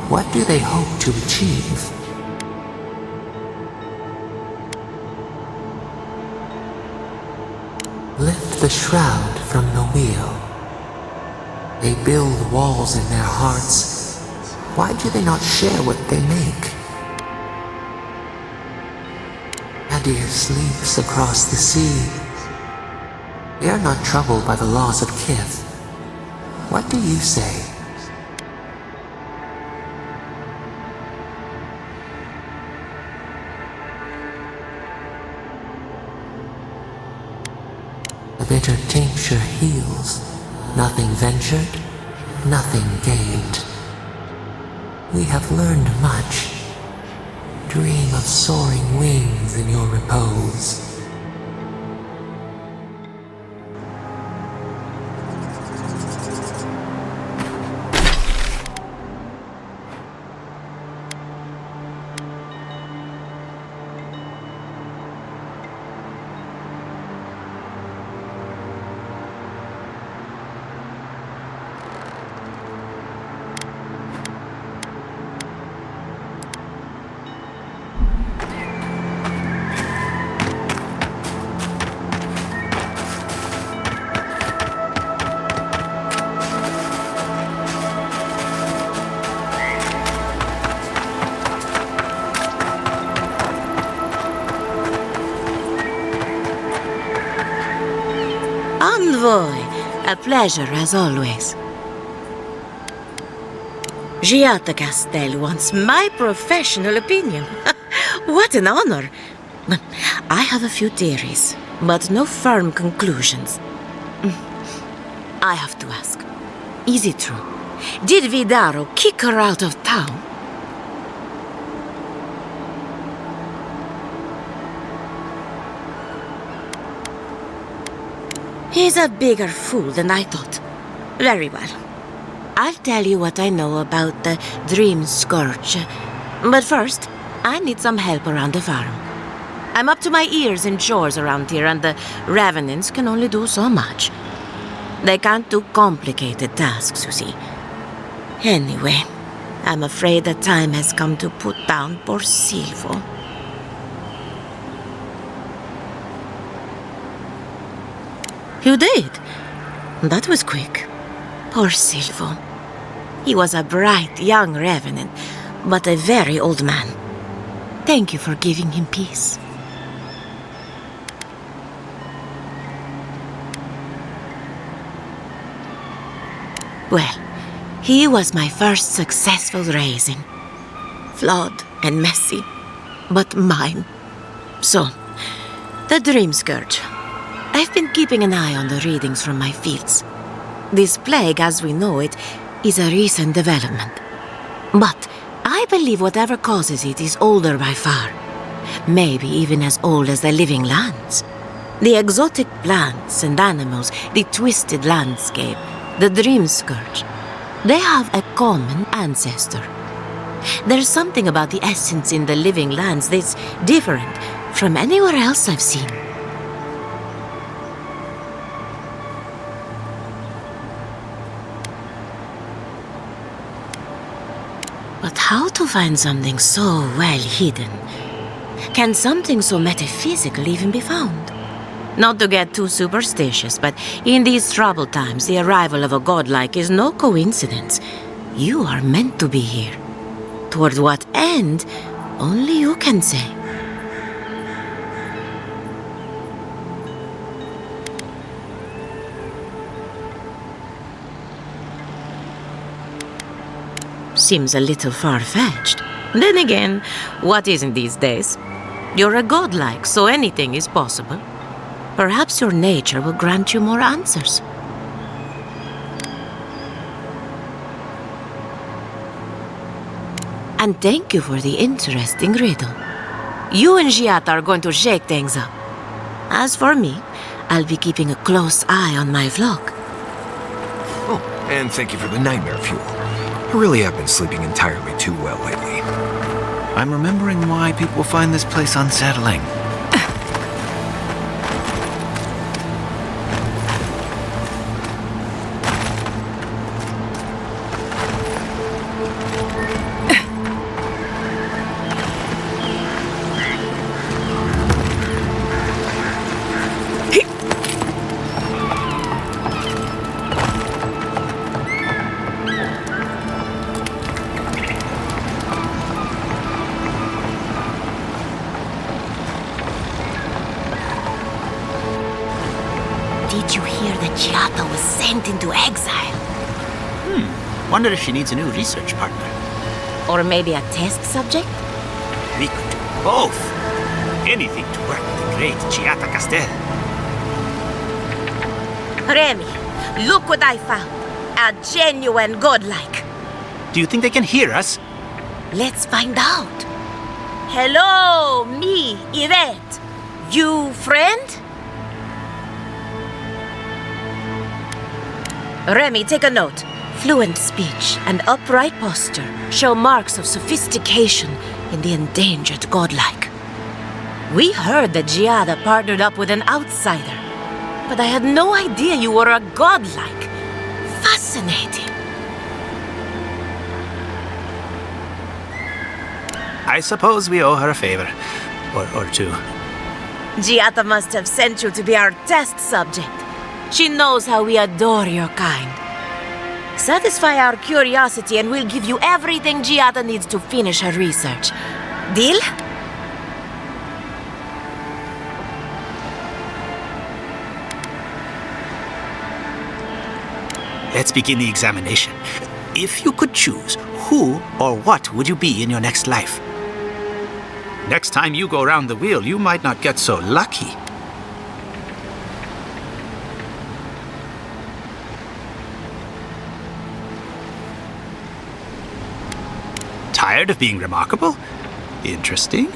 What do they hope to achieve? Lift the shroud from the wheel. They build walls in their hearts. Why do they not share what they make? Adir sleeps across the sea. They are not troubled by the loss of kith. What do you say? A bitter tincture heals. Nothing ventured, nothing gained. We have learned much. Dream of soaring wings in your repose. Envoy, a pleasure as always. Giata Castel wants my professional opinion. What an honor. I have a few theories, but no firm conclusions. I have to ask, is it true? Did Vidaro kick her out of town? He's a bigger fool than I thought. Very well. I'll tell you what I know about the Dream Scourge. But first, I need some help around the farm. I'm up to my ears in chores around here, and the Revenants can only do so much. They can't do complicated tasks, you see. Anyway, I'm afraid the time has come to put down poor Silvo. You did? That was quick. Poor Silvo. He was a bright young Revenant, but a very old man. Thank you for giving him peace. Well, he was my first successful raising. Flawed and messy, but mine. So, the Dream Scourge. I've been keeping an eye on the readings from my fields. This plague, as we know it, is a recent development. But I believe whatever causes it is older by far. Maybe even as old as the living lands. The exotic plants and animals, the twisted landscape, the Dream Scourge. They have a common ancestor. There's something about the essence in the living lands that's different from anywhere else I've seen. But how to find something so well hidden? Can something so metaphysical even be found? Not to get too superstitious, but in these troubled times, the arrival of a godlike is no coincidence. You are meant to be here. Toward what end, only you can say. Seems a little far-fetched. Then again, what isn't these days? You're a godlike, so anything is possible. Perhaps your nature will grant you more answers. And thank you for the interesting riddle. You and Giata are going to shake things up. As for me, I'll be keeping a close eye on my flock. Oh, and thank you for the nightmare fuel. I really have been sleeping entirely too well lately. I'm remembering why people find this place unsettling. Did you hear that Giata was sent into exile? Wonder if she needs a new research partner. Or maybe a test subject? We could do both. Anything to work with the great Giata Castel. Remy, look what I found. A genuine godlike. Do you think they can hear us? Let's find out. Hello, me, Yvette. You friend? Remy, take a note. Fluent speech and upright posture show marks of sophistication in the endangered godlike. We heard that Giada partnered up with an outsider, but I had no idea you were a godlike. Fascinating. I suppose we owe her a favor. Or two. Giata must have sent you to be our test subject. She knows how we adore your kind. Satisfy our curiosity and we'll give you everything Giata needs to finish her research. Deal? Let's begin the examination. If you could choose, who or what would you be in your next life? Next time you go around the wheel, you might not get so lucky. Tired of being remarkable? Interesting.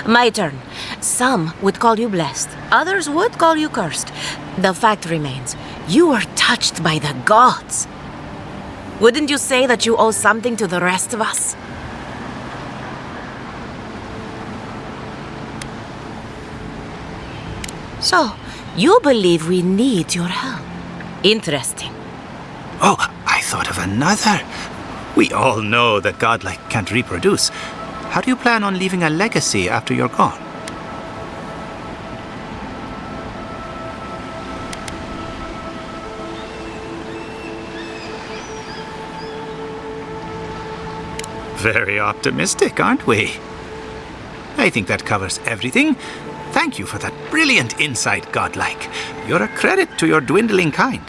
My turn. Some would call you blessed. Others would call you cursed. The fact remains, you are touched by the gods. Wouldn't you say that you owe something to the rest of us? So, you believe we need your help. Interesting. Oh, I thought of another. We all know that godlike can't reproduce. How do you plan on leaving a legacy after you're gone? Very optimistic, aren't we? I think that covers everything. Thank you for that brilliant insight, godlike. You're a credit to your dwindling kind.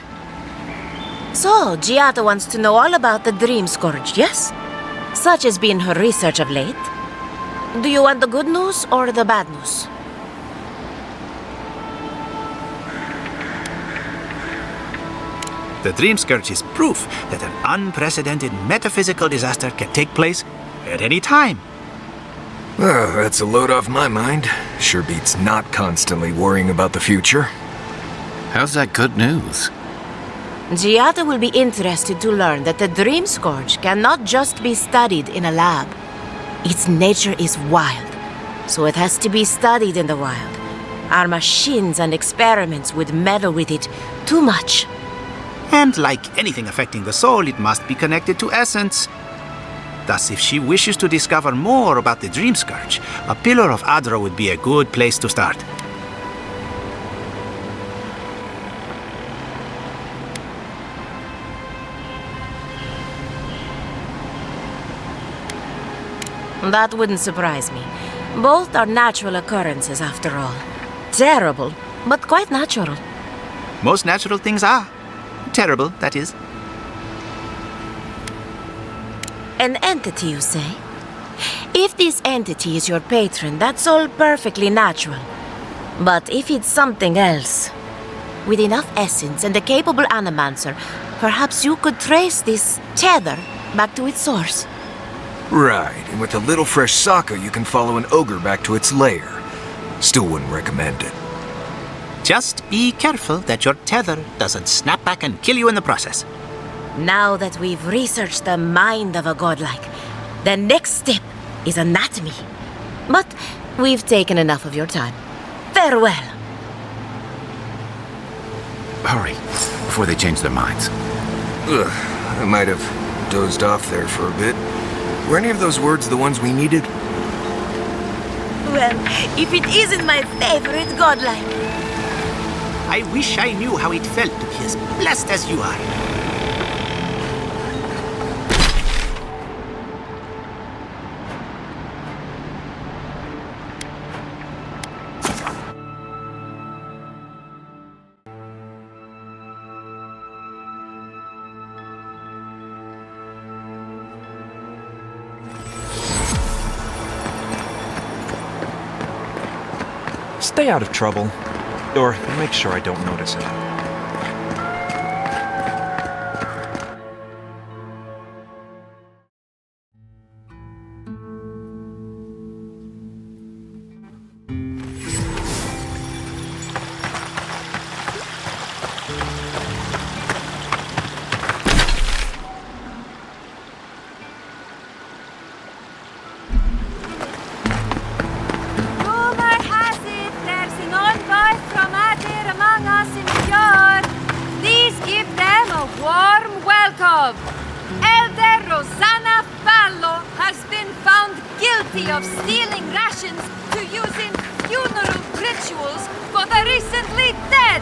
So, Giada wants to know all about the Dream Scourge, yes? Such has been her research of late. Do you want the good news or the bad news? The Dream Scourge is proof that an unprecedented metaphysical disaster can take place at any time. Oh, that's a load off my mind. Sure beats not constantly worrying about the future. How's that good news? Giada will be interested to learn that the Dream Scourge cannot just be studied in a lab. Its nature is wild, so it has to be studied in the wild. Our machines and experiments would meddle with it too much. And like anything affecting the soul, it must be connected to essence. Thus, if she wishes to discover more about the Dream Scourge, a Pillar of Adra would be a good place to start. That wouldn't surprise me. Both are natural occurrences, after all. Terrible, but quite natural. Most natural things are. Terrible, that is. An entity, you say? If this entity is your patron, that's all perfectly natural. But if it's something else, with enough essence and a capable animancer, perhaps you could trace this tether back to its source. Right, and with a little fresh sake, you can follow an ogre back to its lair. Still wouldn't recommend it. Just be careful that your tether doesn't snap back and kill you in the process. Now that we've researched the mind of a godlike, the next step is anatomy. But we've taken enough of your time. Farewell. Hurry, before they change their minds. Ugh, I might have dozed off there for a bit. Were any of those words the ones we needed? Well, if it isn't my favorite godlike. I wish I knew how it felt to be as blessed as you are. Stay out of trouble. Or make sure I don't notice it. Of stealing rations to use in funeral rituals for the recently dead!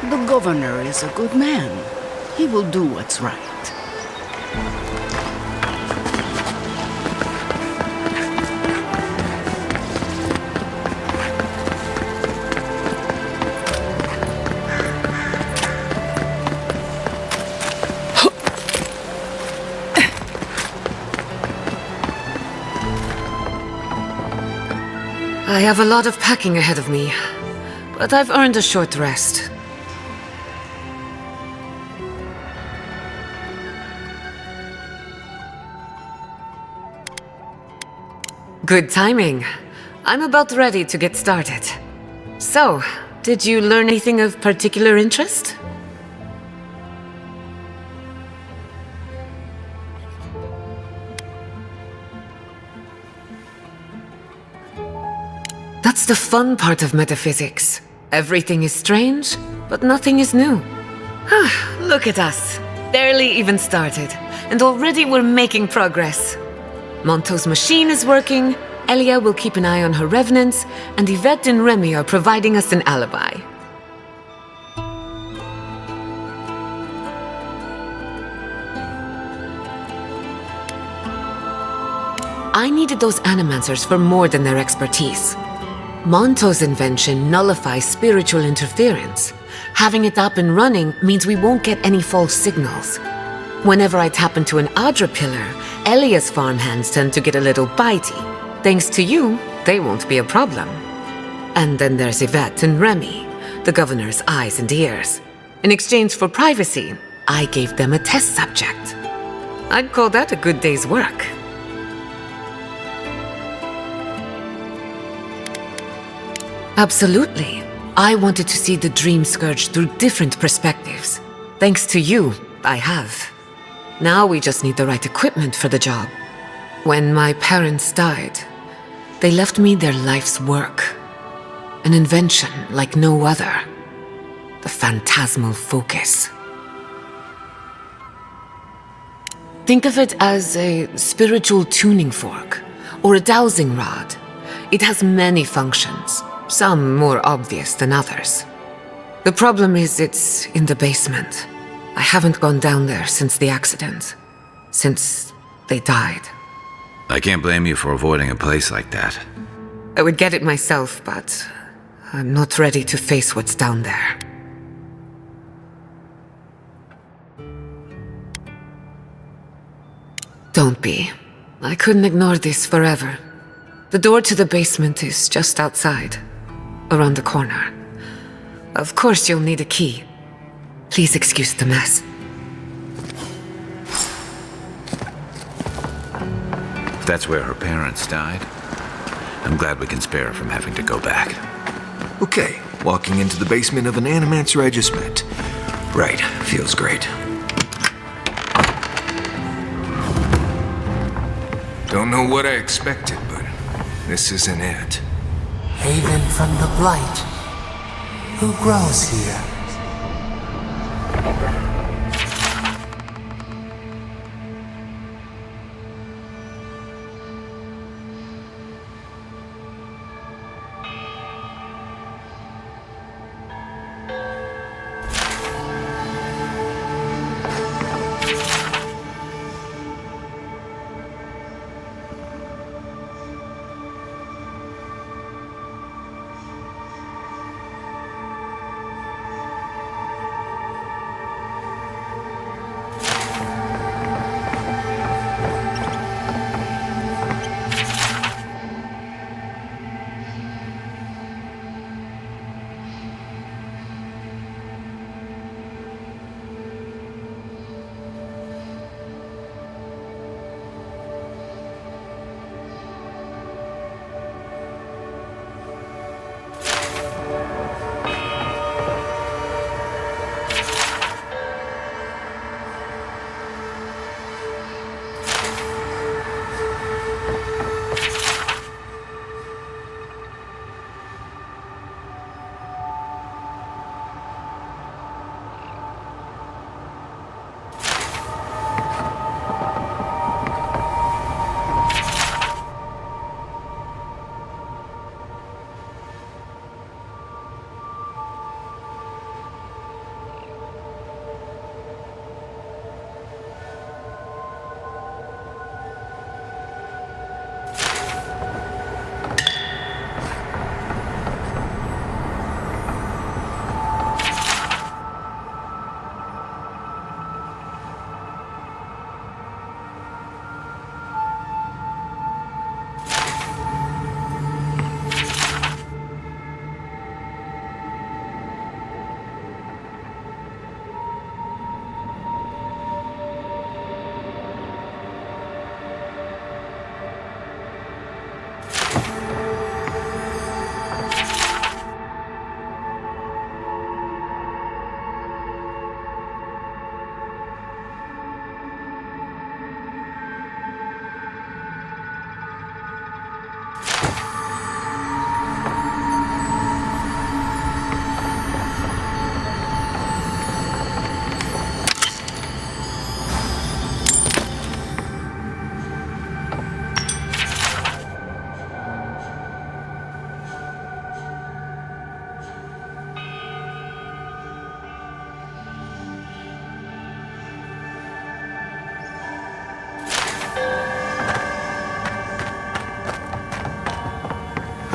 The governor is a good man. He will do what's right. I have a lot of packing ahead of me. but I've earned a short rest. Good timing. I'm about ready to get started. So, did you learn anything of particular interest? That's the fun part of metaphysics. Everything is strange, but nothing is new. Look at us. Barely even started, and already we're making progress. Monto's machine is working, Elia will keep an eye on her revenants, and Yvette and Remy are providing us an alibi. I needed those animancers for more than their expertise. Monto's invention nullifies spiritual interference. Having it up and running means we won't get any false signals. Whenever I tap into an Adra pillar, Elia's farmhands tend to get a little bitey. Thanks to you, they won't be a problem. And then there's Yvette and Remy, the governor's eyes and ears. In exchange for privacy, I gave them a test subject. I'd call that a good day's work. Absolutely. I wanted to see the Dream Scourge through different perspectives. Thanks to you, I have. Now we just need the right equipment for the job. When my parents died, they left me their life's work. An invention like no other. The phantasmal focus. Think of it as a spiritual tuning fork, or a dowsing rod. It has many functions, some more obvious than others. The problem is it's in the basement. I haven't gone down there since the accident. Since they died. I can't blame you for avoiding a place like that. I would get it myself, but I'm not ready to face what's down there. Don't be. I couldn't ignore this forever. The door to the basement is just outside, around the corner. Of course you'll need a key. Please excuse the mess. If that's where her parents died, I'm glad we can spare her from having to go back. Okay, walking into the basement of an Animancer I just met. Right, feels great. Don't know what I expected, but this isn't it. Haven from the Blight. Who grows here?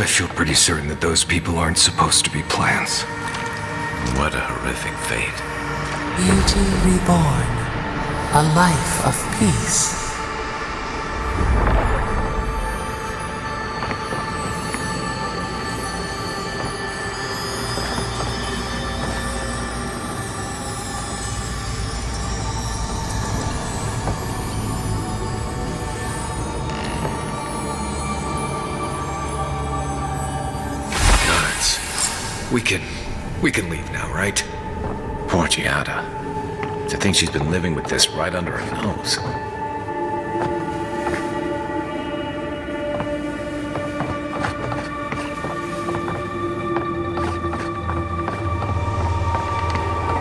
I feel pretty certain that those people aren't supposed to be plants. What a horrific fate. Beauty reborn. A life of peace. We can leave now, right? Poor Giada. To think she's been living with this right under her nose.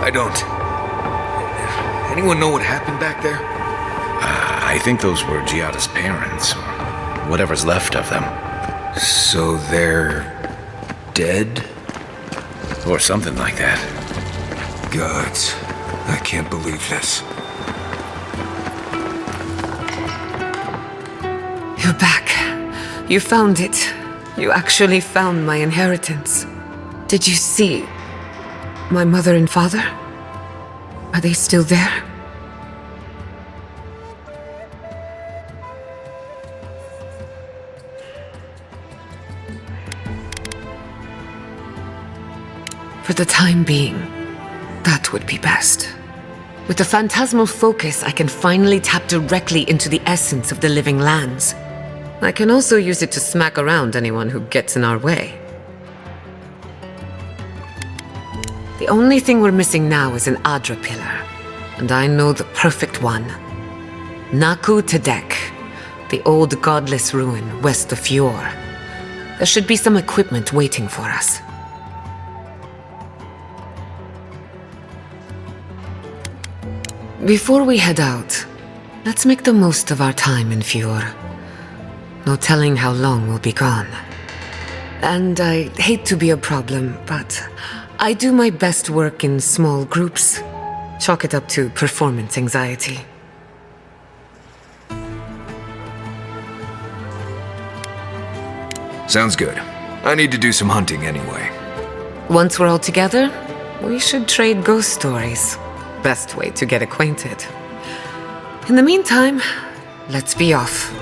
I don't. Anyone know what happened back there? I think those were Giada's parents, or whatever's left of them. So they're dead? Or something like that. Gods, I can't believe this. You're back. You found it. You actually found my inheritance. Did you see my mother and father? Are they still there? For the time being, that would be best. With the phantasmal focus, I can finally tap directly into the essence of the living lands. I can also use it to smack around anyone who gets in our way. The only thing we're missing now is an Adra pillar, and I know the perfect one. Naku Tedek, the old godless ruin west of Fjord. There should be some equipment waiting for us. Before we head out, let's make the most of our time in Fjord. No telling how long we'll be gone. And I hate to be a problem, but I do my best work in small groups. Chalk it up to performance anxiety. Sounds good. I need to do some hunting anyway. Once we're all together, we should trade ghost stories. Best way to get acquainted. In the meantime, let's be off.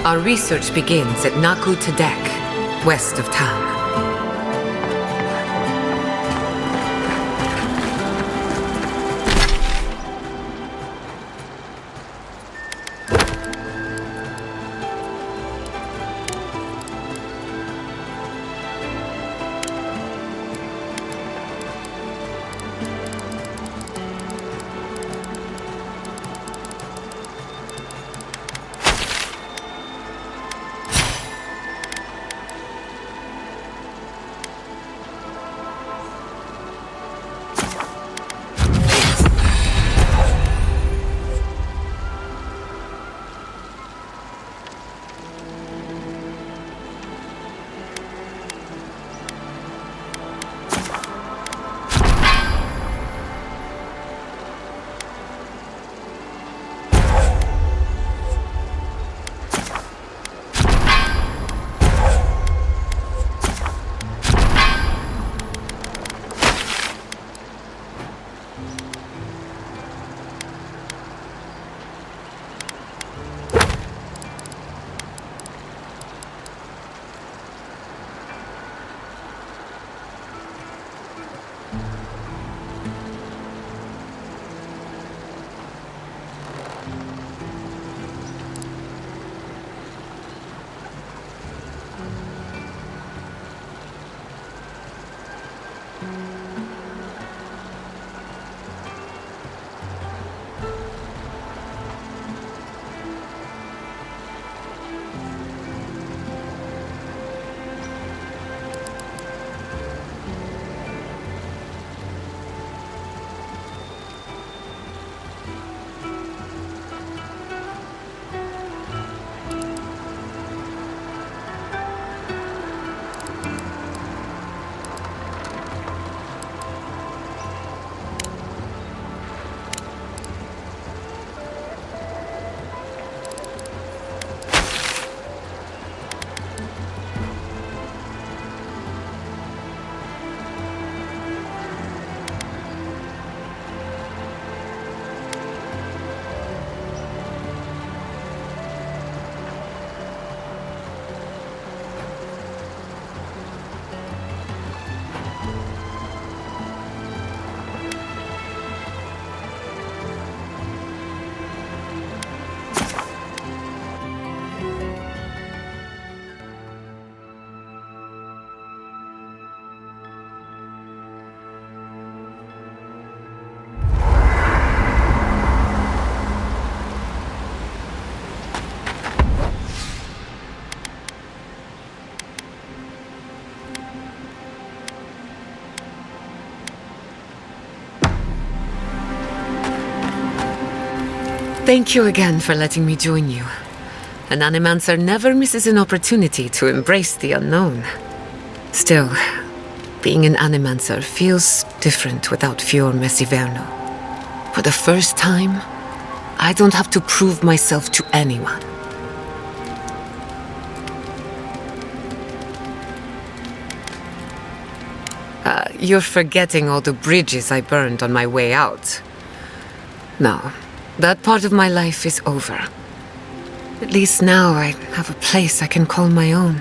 Our research begins at Naku Tedek, west of town. Thank you again for letting me join you. An animancer never misses an opportunity to embrace the unknown. Still, being an animancer feels different without Fior Messiverno. For the first time, I don't have to prove myself to anyone. You're forgetting all the bridges I burned on my way out. No, that part of my life is over. At least now I have a place I can call my own.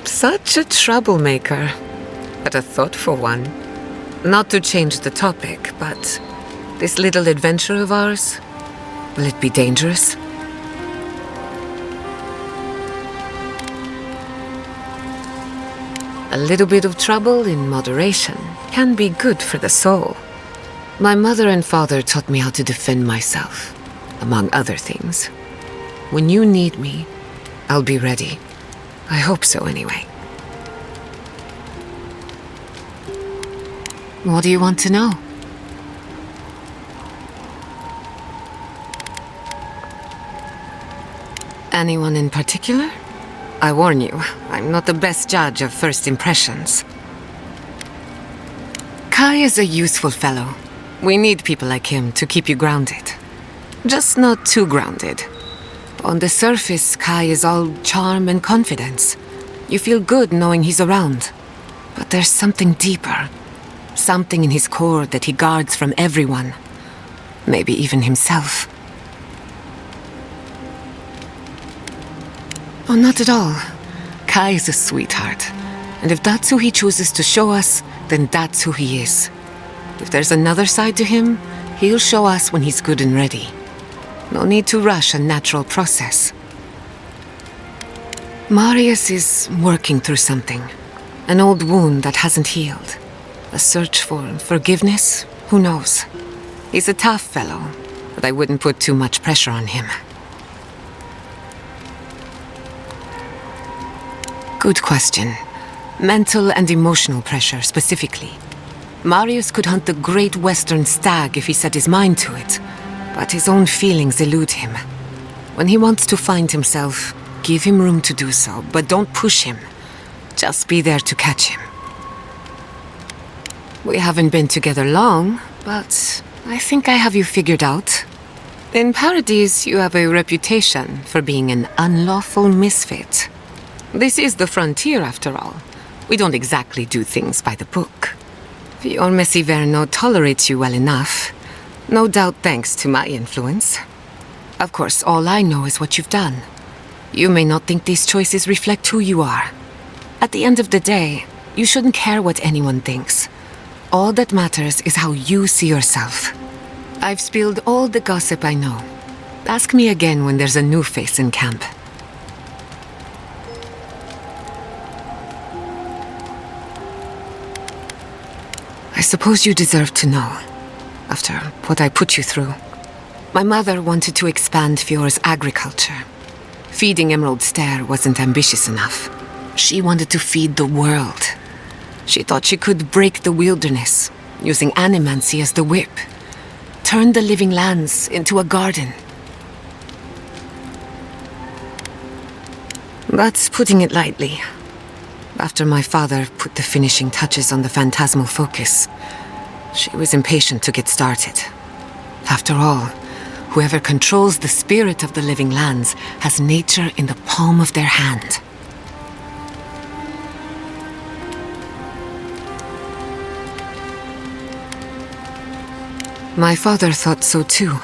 Such a troublemaker, but a thoughtful one. Not to change the topic, but this little adventure of ours, will it be dangerous? A little bit of trouble in moderation can be good for the soul. My mother and father taught me how to defend myself, among other things. When you need me, I'll be ready. I hope so, anyway. What do you want to know? Anyone in particular? I warn you, I'm not the best judge of first impressions. Kai is a useful fellow. We need people like him to keep you grounded. Just not too grounded. On the surface, Kai is all charm and confidence. You feel good knowing he's around. But there's something deeper. Something in his core that he guards from everyone. Maybe even himself. Oh, not at all. Kai is a sweetheart. And if that's who he chooses to show us, then that's who he is. If there's another side to him, he'll show us when he's good and ready. No need to rush a natural process. Marius is working through something. An old wound that hasn't healed. A search for forgiveness? Who knows? He's a tough fellow, but I wouldn't put too much pressure on him. Good question. Mental and emotional pressure, specifically. Marius could hunt the great western stag if he set his mind to it, but his own feelings elude him. When he wants to find himself, give him room to do so, but don't push him. Just be there to catch him. We haven't been together long, but I think I have you figured out. In Paradise, you have a reputation for being an unlawful misfit. This is the frontier, after all. We don't exactly do things by the book. Fior Messiverno tolerates you well enough. No doubt thanks to my influence. Of course, all I know is what you've done. You may not think these choices reflect who you are. At the end of the day, you shouldn't care what anyone thinks. All that matters is how you see yourself. I've spilled all the gossip I know. Ask me again when there's a new face in camp. I suppose you deserve to know, after what I put you through. My mother wanted to expand Fior's agriculture. Feeding Emerald Stair wasn't ambitious enough. She wanted to feed the world. She thought she could break the wilderness, using animancy as the whip. Turn the living lands into a garden. That's putting it lightly. After my father put the finishing touches on the phantasmal focus, she was impatient to get started. After all, whoever controls the spirit of the living lands has nature in the palm of their hand. My father thought so too.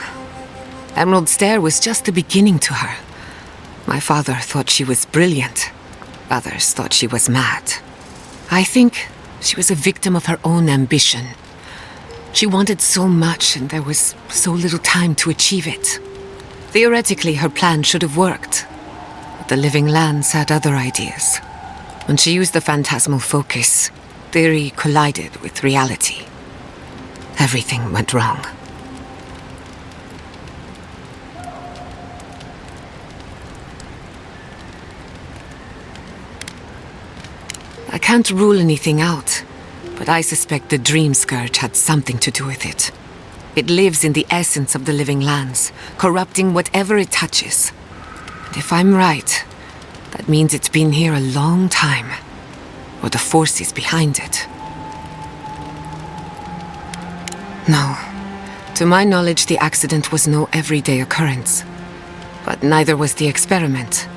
Emerald Stair was just the beginning to her. My father thought she was brilliant. Others thought she was mad. I think she was a victim of her own ambition. She wanted so much, and there was so little time to achieve it. Theoretically, her plan should have worked. But the living lands had other ideas. When she used the phantasmal focus, theory collided with reality. Everything went wrong. I can't rule anything out, but I suspect the Dream Scourge had something to do with it. It lives in the essence of the living lands, corrupting whatever it touches. And if I'm right, that means it's been here a long time, or the forces behind it. No. To my knowledge, the accident was no everyday occurrence. But neither was the experiment.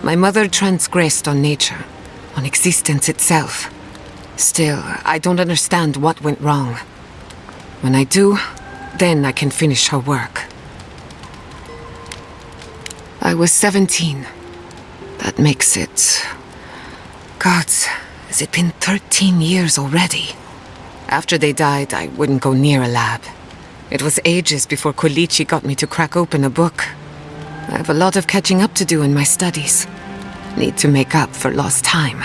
My mother transgressed on nature, on existence itself. Still, I don't understand what went wrong. When I do, then I can finish her work. I was 17. That makes it... Gods, has it been 13 years already? After they died, I wouldn't go near a lab. It was ages before Quilici got me to crack open a book. I have a lot of catching up to do in my studies. Need to make up for lost time.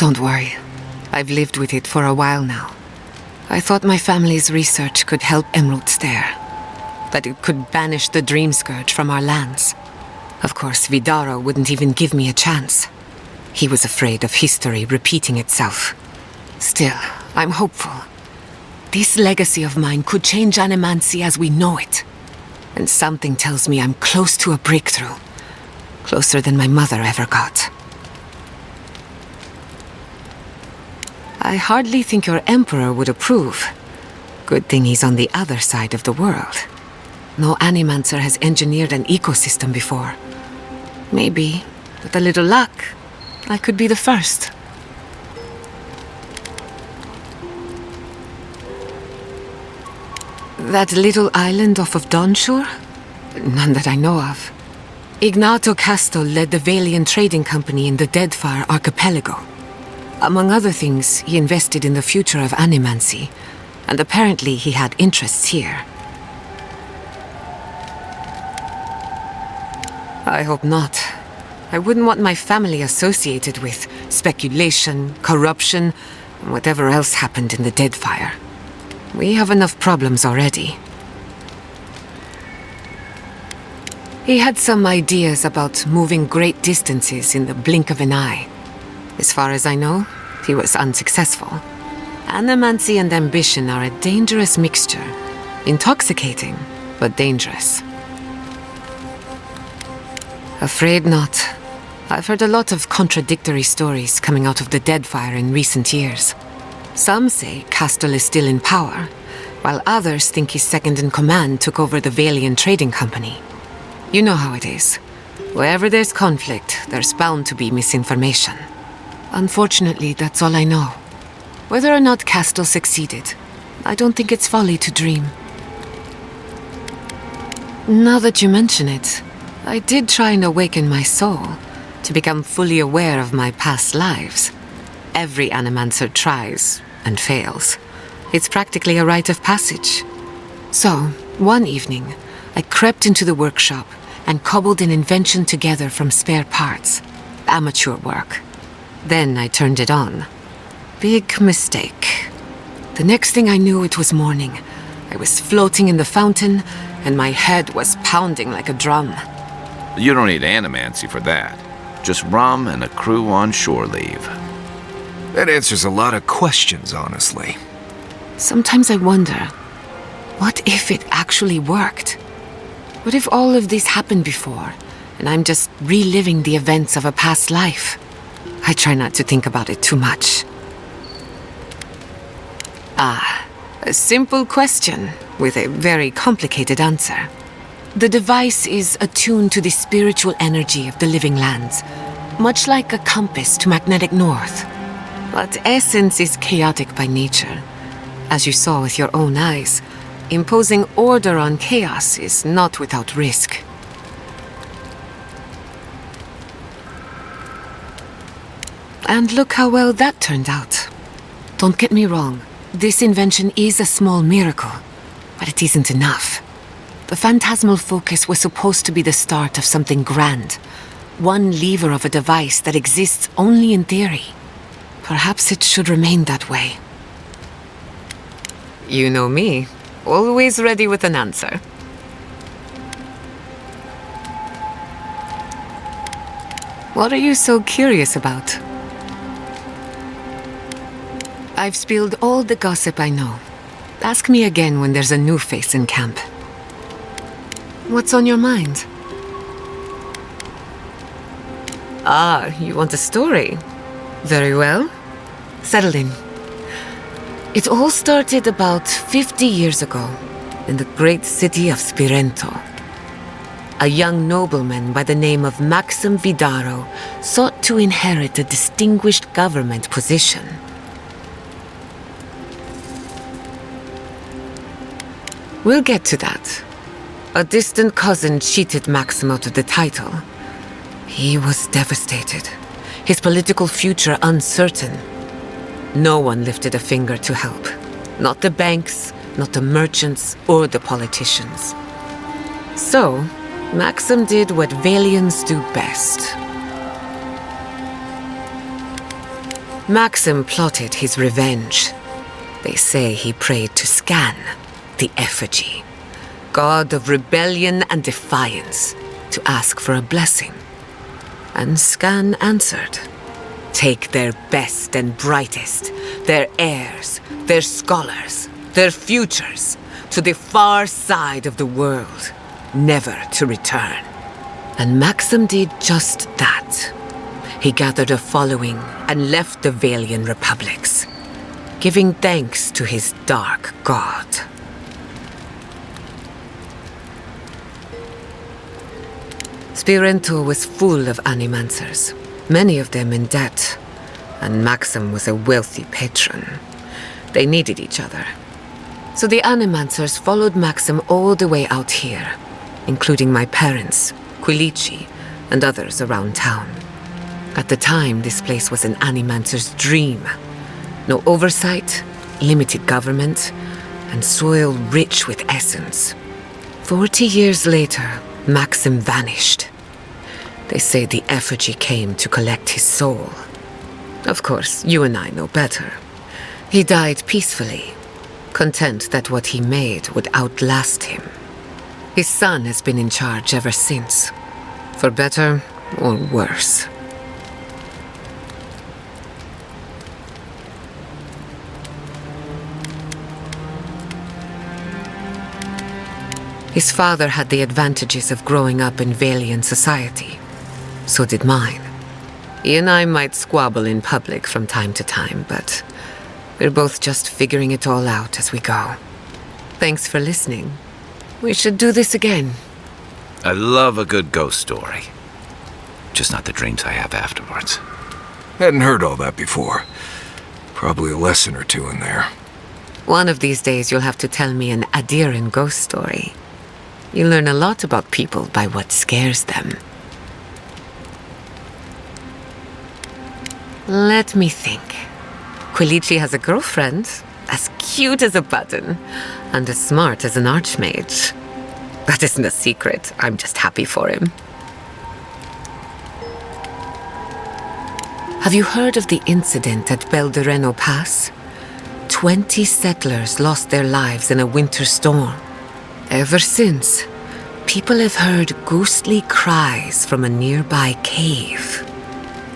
Don't worry. I've lived with it for a while now. I thought my family's research could help Emerald Stare. That it could banish the Dream Scourge from our lands. Of course, Vidaro wouldn't even give me a chance. He was afraid of history repeating itself. Still, I'm hopeful. This legacy of mine could change Animancy as we know it. And something tells me I'm close to a breakthrough. Closer than my mother ever got. I hardly think your Emperor would approve. Good thing he's on the other side of the world. No Animancer has engineered an ecosystem before. Maybe, with a little luck, I could be the first. That little island off of Dawnshore? None that I know of. Ignato Castor led the Valian trading company in the Deadfire Archipelago. Among other things, he invested in the future of Animancy, and apparently he had interests here. I hope not. I wouldn't want my family associated with speculation, corruption, and whatever else happened in the Deadfire. We have enough problems already. He had some ideas about moving great distances in the blink of an eye. As far as I know, he was unsuccessful. Animancy and ambition are a dangerous mixture. Intoxicating, but dangerous. Afraid not. I've heard a lot of contradictory stories coming out of the Deadfire in recent years. Some say Castle is still in power, while others think his second-in-command took over the Valian trading company. You know how it is. Wherever there's conflict, there's bound to be misinformation. Unfortunately, that's all I know. Whether or not Castle succeeded, I don't think it's folly to dream. Now that you mention it, I did try and awaken my soul, to become fully aware of my past lives. Every Animancer tries, and fails. It's practically a rite of passage. So, one evening, I crept into the workshop and cobbled an invention together from spare parts. Amateur work. Then I turned it on. Big mistake. The next thing I knew, it was morning. I was floating in the fountain, and my head was pounding like a drum. You don't need Animancy for that. Just rum and a crew on shore leave. That answers a lot of questions, honestly. Sometimes I wonder, what if it actually worked? What if all of this happened before, and I'm just reliving the events of a past life? I try not to think about it too much. Ah, a simple question with a very complicated answer. The device is attuned to the spiritual energy of the living lands, much like a compass to magnetic north. But essence is chaotic by nature. As you saw with your own eyes, imposing order on chaos is not without risk. And look how well that turned out. Don't get me wrong, this invention is a small miracle, but it isn't enough. The phantasmal focus was supposed to be the start of something grand. One lever of a device that exists only in theory. Perhaps it should remain that way. You know me, always ready with an answer. What are you so curious about? I've spilled all the gossip I know. Ask me again when there's a new face in camp. What's on your mind? Ah, you want a story? Very well. Settle in. It all started about 50 years ago, in the great city of Spirento. A young nobleman by the name of Maxim Vidaro sought to inherit a distinguished government position. We'll get to that. A distant cousin cheated Maxim out of the title. He was devastated, his political future uncertain. No one lifted a finger to help. Not the banks, not the merchants, or the politicians. So, Maxim did what Valians do best. Maxim plotted his revenge. They say he prayed to Scan, the effigy, god of rebellion and defiance, to ask for a blessing. And Scan answered. Take their best and brightest, their heirs, their scholars, their futures, to the far side of the world, never to return. And Maxim did just that. He gathered a following and left the Valian republics, giving thanks to his dark god. Spirento was full of animancers, many of them in debt, and Maxim was a wealthy patron. They needed each other. So the animancers followed Maxim all the way out here, including my parents, Quilici, and others around town. At the time, this place was an animancer's dream. No oversight, limited government, and soil rich with essence. 40 years later, Maxim vanished. They say the effigy came to collect his soul. Of course, you and I know better. He died peacefully, content that what he made would outlast him. His son has been in charge ever since, for better or worse. His father had the advantages of growing up in Valian society. So did mine. He and I might squabble in public from time to time, but we're both just figuring it all out as we go. Thanks for listening. We should do this again. I love a good ghost story. Just not the dreams I have afterwards. Hadn't heard all that before. Probably a lesson or two in there. One of these days you'll have to tell me an Adiran ghost story. You learn a lot about people by what scares them. Let me think. Quilici has a girlfriend, as cute as a button, and as smart as an archmage. That isn't a secret. I'm just happy for him. Have you heard of the incident at Beldereno Pass? 20 settlers lost their lives in a winter storm. Ever since, people have heard ghostly cries from a nearby cave.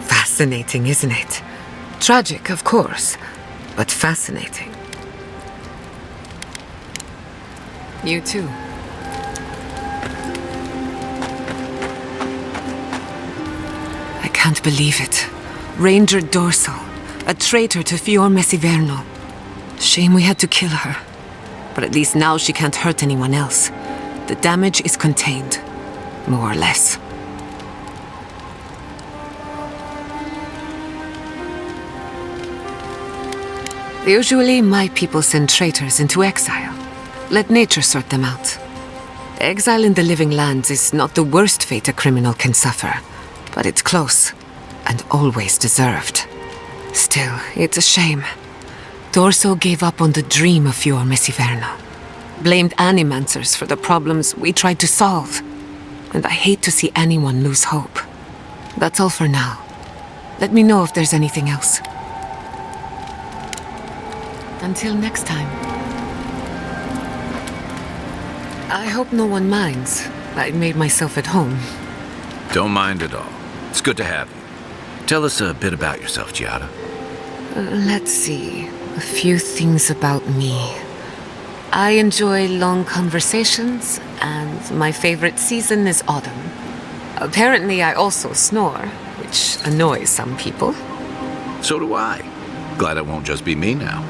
Fascinating, isn't it? Tragic, of course, but fascinating. You too. I can't believe it. Ranger Dorsal, a traitor to Fior Messiverno. Shame we had to kill her. But at least now she can't hurt anyone else. The damage is contained, more or less. Usually, my people send traitors into exile. Let nature sort them out. Exile in the living lands is not the worst fate a criminal can suffer, but it's close, and always deserved. Still, it's a shame. Dorso gave up on the dream of Fior Messiverno. Blamed animancers for the problems we tried to solve. And I hate to see anyone lose hope. That's all for now. Let me know if there's anything else. Until next time. I hope no one minds. I made myself at home. Don't mind at all. It's good to have you. Tell us a bit about yourself, Giada. Let's see. A few things about me. I enjoy long conversations, and my favorite season is autumn. Apparently, I also snore, which annoys some people. So do I. Glad it won't just be me now.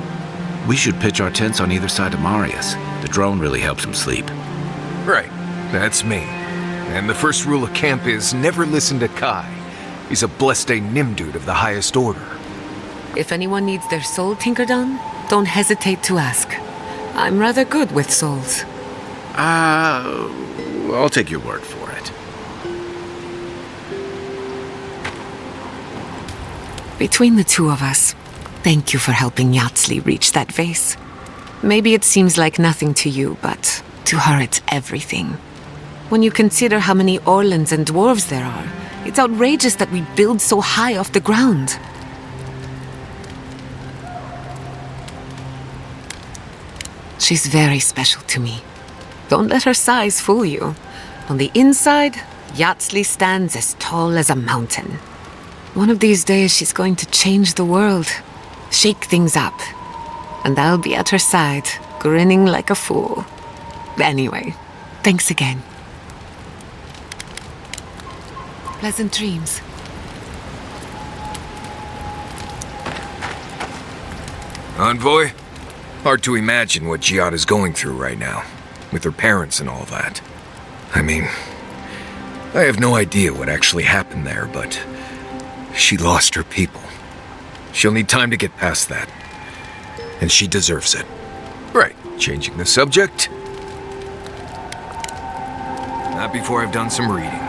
We should pitch our tents on either side of Marius. The drone really helps him sleep. Right, that's me. And the first rule of camp is never listen to Kai. He's a blessed Nimdude of the highest order. If anyone needs their soul tinkered on, don't hesitate to ask. I'm rather good with souls. I'll take your word for it. Between the two of us, thank you for helping Yatsli reach that vase. Maybe it seems like nothing to you, but to her it's everything. When you consider how many Orlans and dwarves there are, it's outrageous that we build so high off the ground. She's very special to me. Don't let her size fool you. On the inside, Yatsli stands as tall as a mountain. One of these days, she's going to change the world, shake things up. And I'll be at her side, grinning like a fool. Anyway, thanks again. Pleasant dreams. Envoy? Hard to imagine what Giada's going through right now, with her parents and all that. I mean, I have no idea what actually happened there, but she lost her people. She'll need time to get past that. And she deserves it. Right, changing the subject? Not before I've done some reading.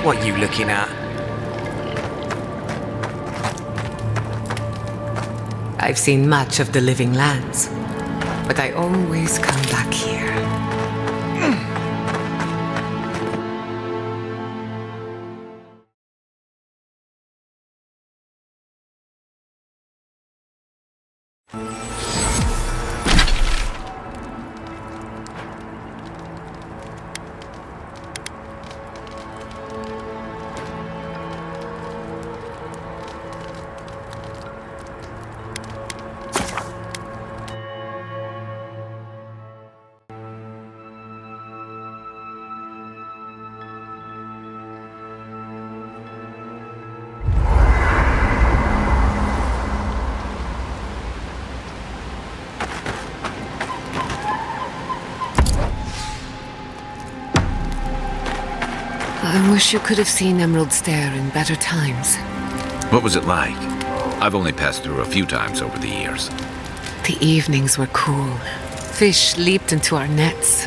What are you looking at? I've seen much of the living lands, but I always come back here. I wish you could have seen Emerald Stair in better times. What was it like? I've only passed through a few times over the years. The evenings were cool. Fish leaped into our nets.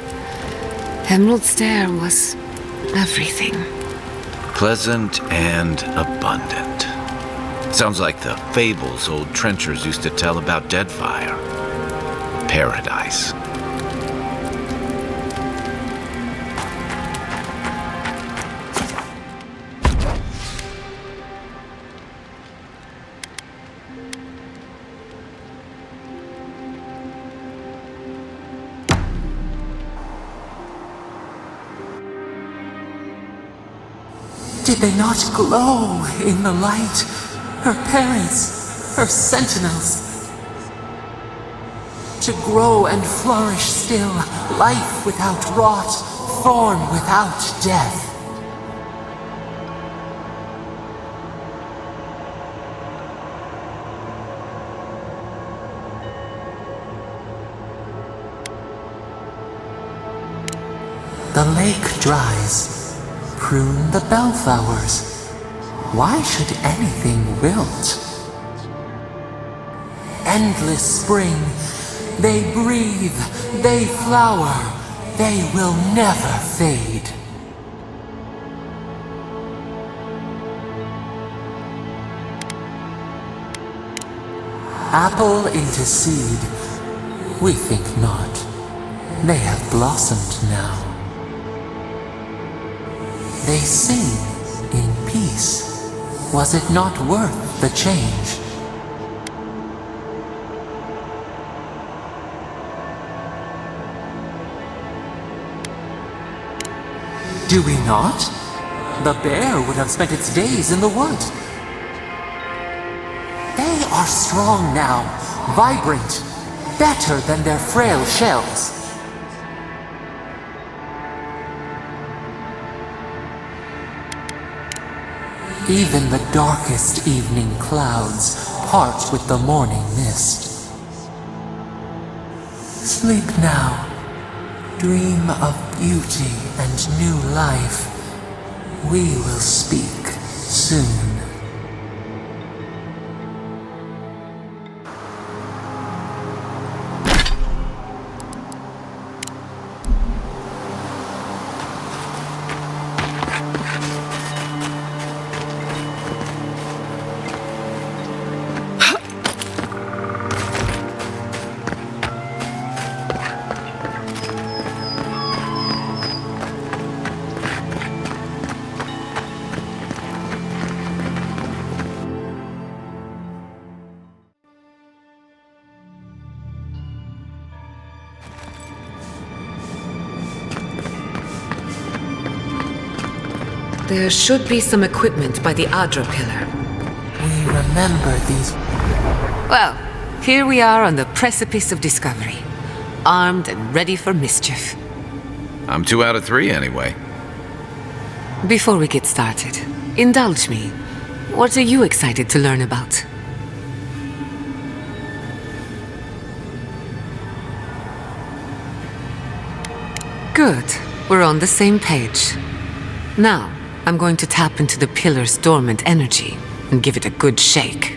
Emerald Stair was everything. Pleasant and abundant. Sounds like the fables old trenchers used to tell about Deadfire. Paradise. Did they not glow in the light? Her parents, her sentinels. To grow and flourish still, life without rot, form without death. The lake dries. Prune the bellflowers. Why should anything wilt? Endless spring. They breathe. They flower. They will never fade. Apple into seed. We think not. They have blossomed now. They sing in peace. Was it not worth the change? Do we not? The bear would have spent its days in the wood. They are strong now, vibrant, better than their frail shells. Even the darkest evening clouds part with the morning mist. Sleep now. Dream of beauty and new life. We will speak soon. There should be some equipment by the Adra pillar. We remember these... Well, here we are on the precipice of discovery. Armed and ready for mischief. I'm 2 out of 3 anyway. Before we get started, indulge me. What are you excited to learn about? Good. We're on the same page. Now, I'm going to tap into the pillar's dormant energy and give it a good shake.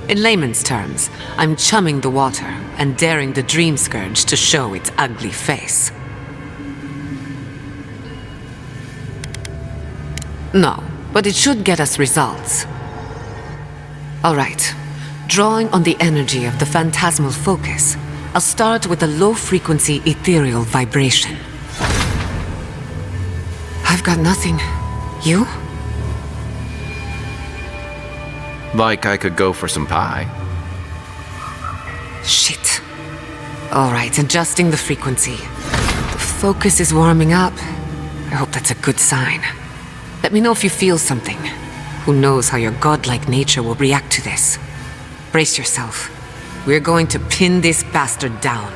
In layman's terms, I'm chumming the water and daring the Dream Scourge to show its ugly face. No, but it should get us results. All right. Drawing on the energy of the phantasmal focus, I'll start with a low-frequency ethereal vibration. I've got nothing. You? Like I could go for some pie. Shit. All right, adjusting the frequency. The focus is warming up. I hope that's a good sign. Let me know if you feel something. Who knows how your godlike nature will react to this. Brace yourself. We're going to pin this bastard down.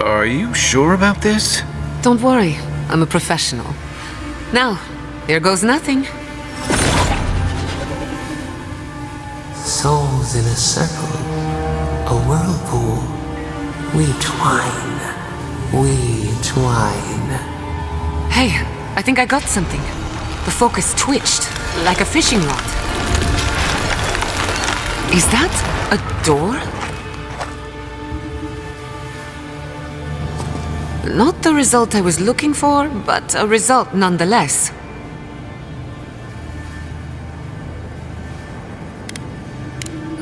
Are you sure about this? Don't worry, I'm a professional. Now, here goes nothing. Souls in a circle, a whirlpool. We twine, we twine. Hey, I think I got something. The focus twitched, like a fishing rod. Is that a door? Not the result I was looking for, but a result nonetheless.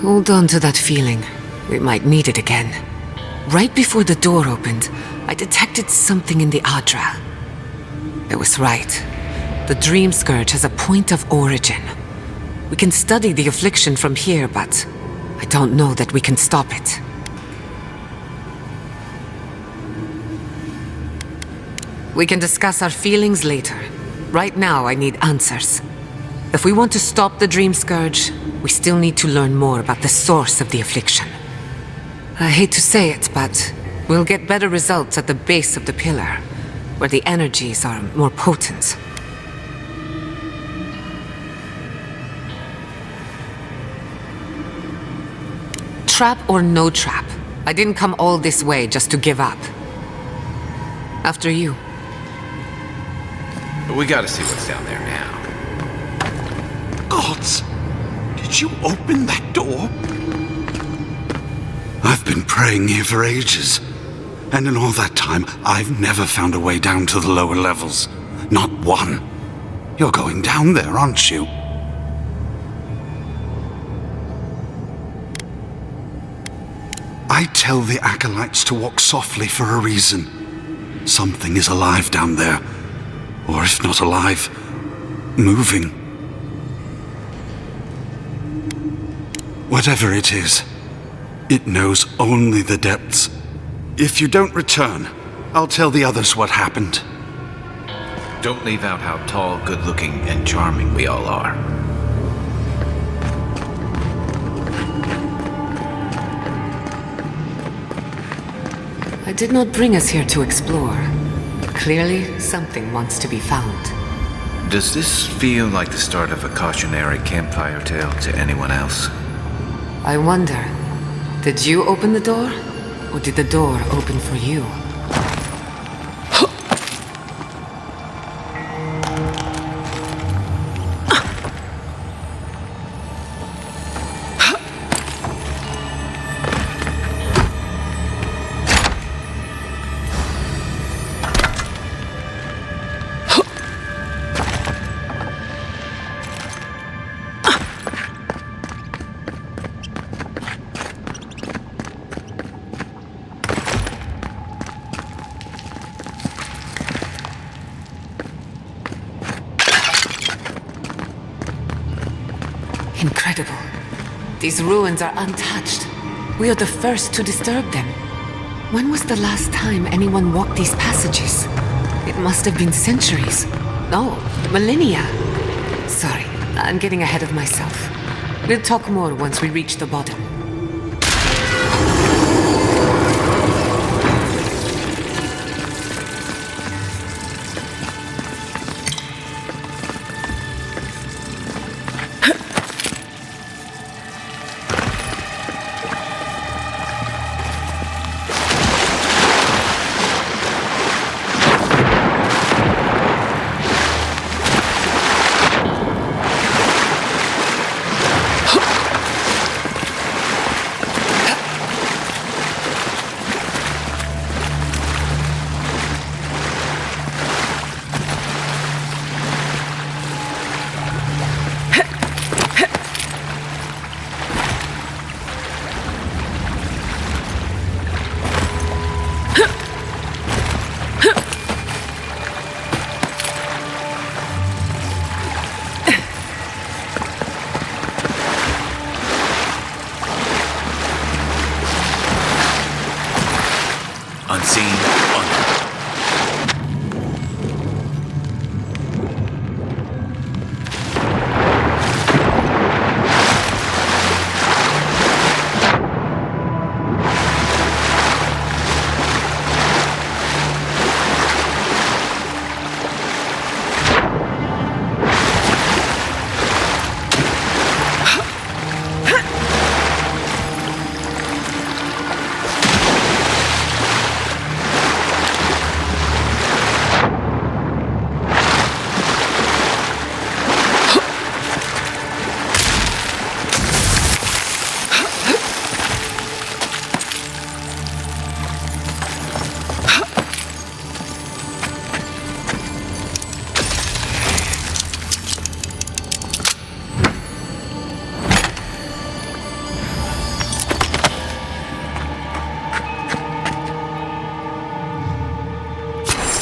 Hold on to that feeling. We might need it again. Right before the door opened, I detected something in the Adra. I was right. The Dream Scourge has a point of origin. We can study the affliction from here, but I don't know that we can stop it. We can discuss our feelings later. Right now, I need answers. If we want to stop the Dream Scourge, we still need to learn more about the source of the affliction. I hate to say it, but we'll get better results at the base of the pillar, where the energies are more potent. Trap or no trap, I didn't come all this way just to give up. After you. We gotta see what's down there now. Gods! Did you open that door? I've been praying here for ages. And in all that time, I've never found a way down to the lower levels. Not one. You're going down there, aren't you? I tell the acolytes to walk softly for a reason. Something is alive down there. Or if not alive, moving. Whatever it is, it knows only the depths. If you don't return, I'll tell the others what happened. Don't leave out how tall, good-looking, and charming we all are. I did not bring us here to explore. Clearly, something wants to be found. Does this feel like the start of a cautionary campfire tale to anyone else? I wonder, did you open the door? Or did the door open for you? Incredible. These ruins are untouched. We are the first to disturb them. When was the last time anyone walked these passages? It must have been centuries. No, millennia. Sorry, I'm getting ahead of myself. We'll talk more once we reach the bottom.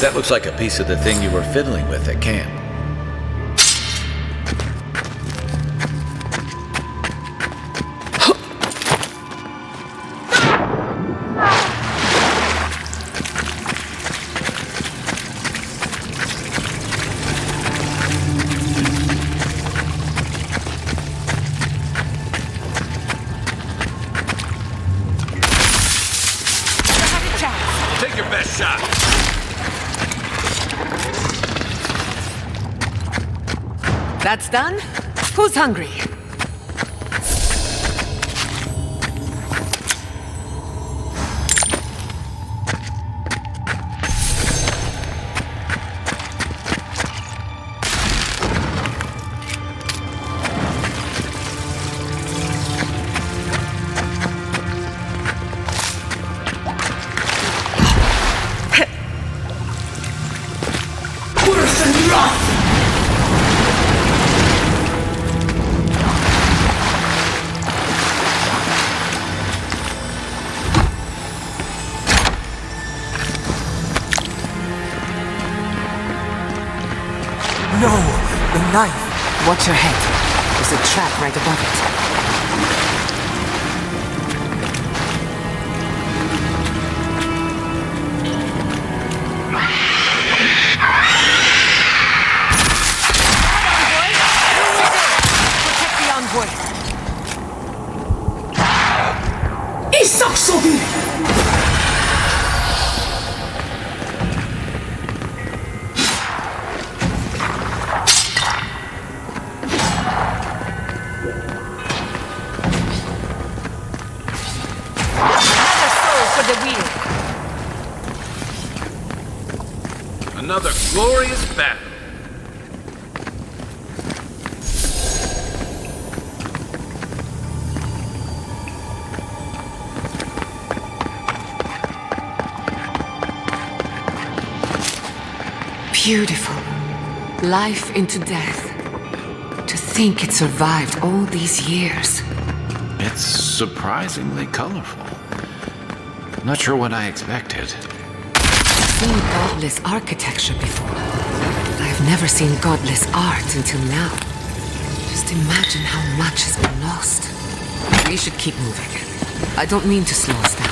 That looks like a piece of the thing you were fiddling with at camp. Take your best shot. That's done? Who's hungry? No! The knife! Watch your head. There's a trap right above it. Protect the envoy. Another glorious battle. Beautiful. Life into death. To think it survived all these years. It's surprisingly colorful. Not sure what I expected. I've seen godless architecture before. I've never seen godless art until now. Just imagine how much has been lost. We should keep moving. I don't mean to slow us down.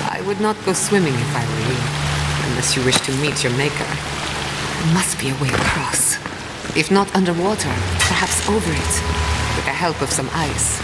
I would not go swimming if I were you, unless you wish to meet your maker. There must be a way across. If not underwater, perhaps over it, with the help of some ice.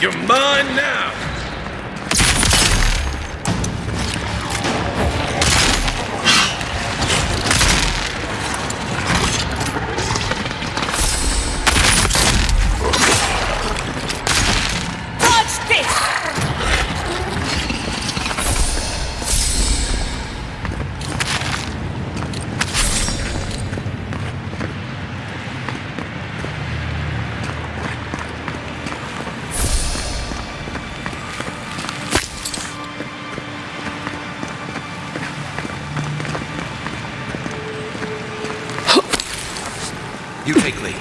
You're mine now! Watch this! You take lead.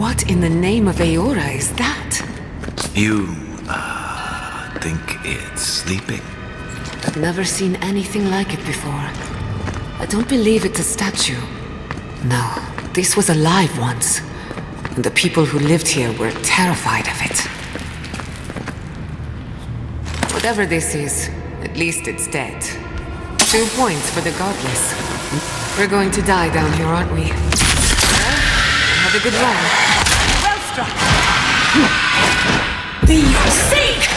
What in the name of Aora is that? You, think it's sleeping? I've never seen anything like it before. I don't believe it's a statue. No, this was alive once. And the people who lived here were terrified of it. Whatever this is, at least it's dead. 2 points for the godless. We're going to die down here, aren't we? Well, have a good run. Well struck. Be your sake!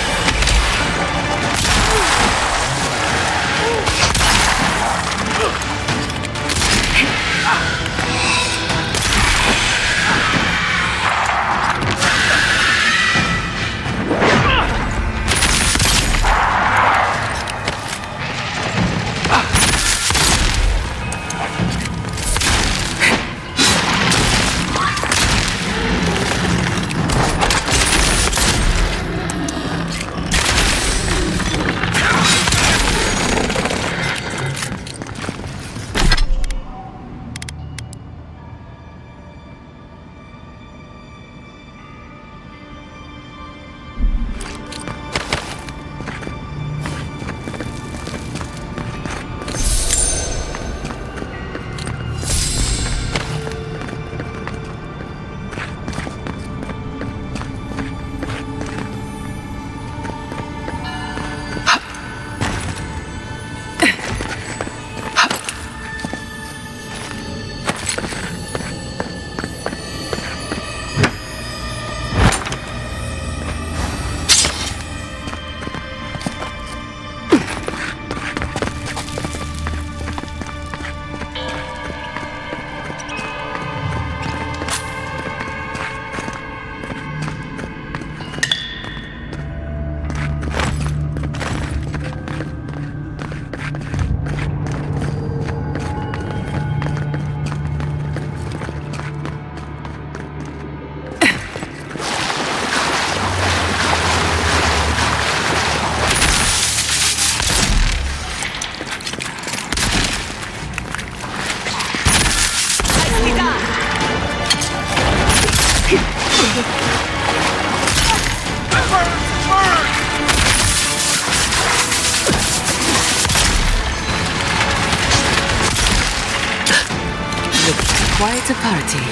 quite a party.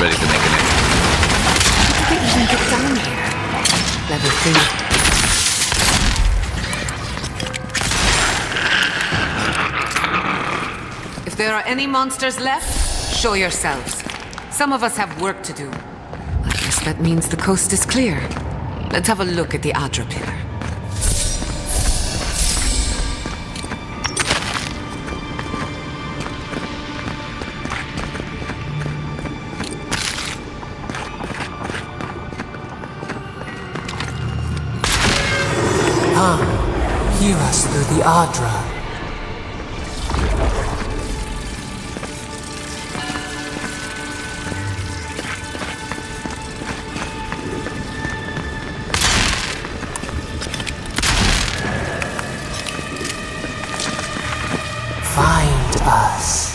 Ready to make an end. How did they even get down here? Level 3. If there are any monsters left, show yourselves. Some of us have work to do. I guess that means the coast is clear. Let's have a look at the Adra pillar. Come, hear us through the Adra. Find us.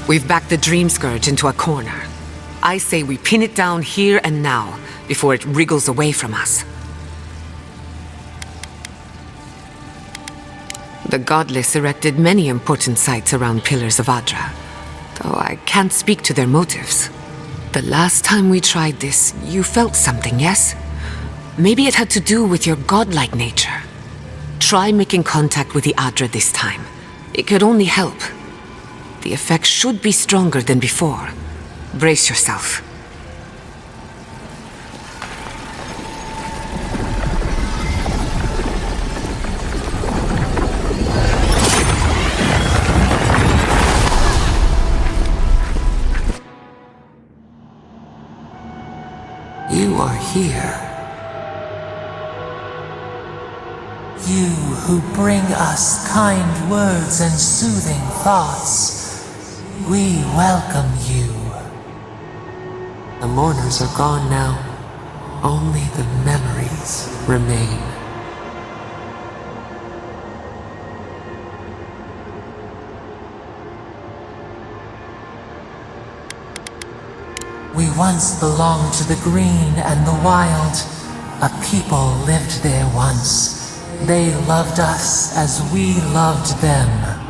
We've backed the Dream Scourge into a corner. I say we pin it down here and now, before it wriggles away from us. The Godless erected many important sites around Pillars of Adra, though I can't speak to their motives. The last time we tried this, you felt something, yes? Maybe it had to do with your godlike nature. Try making contact with the Adra this time. It could only help. The effect should be stronger than before. Brace yourself. You are here. You who bring us kind words and soothing thoughts. We welcome you. The mourners are gone now. Only the memories remain. We once belonged to the green and the wild. A people lived there once. They loved us as we loved them.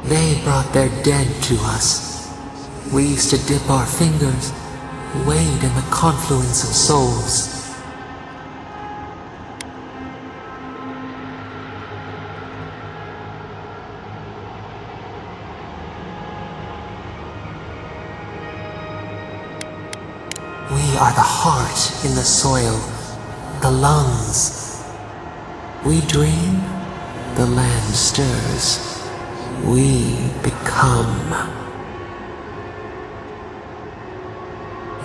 They brought their dead to us. We used to dip our fingers, wade in the confluence of souls. We are the heart in the soil, the lungs. We dream, the land stirs. We become.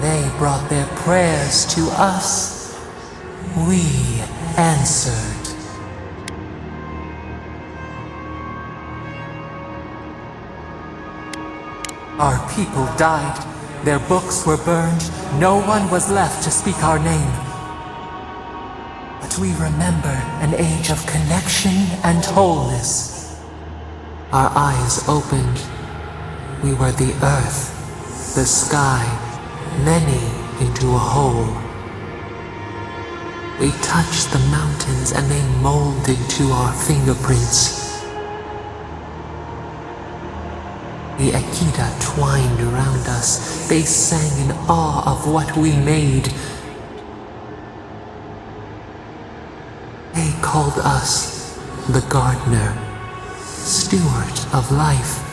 They brought their prayers to us. We answered. Our people died. Their books were burned. No one was left to speak our name. But we remember an age of connection and wholeness. Our eyes opened. We were the earth, the sky, many into a whole. We touched the mountains and they molded to our fingerprints. The Akita twined around us. They sang in awe of what we made. They called us the gardener, steward of life.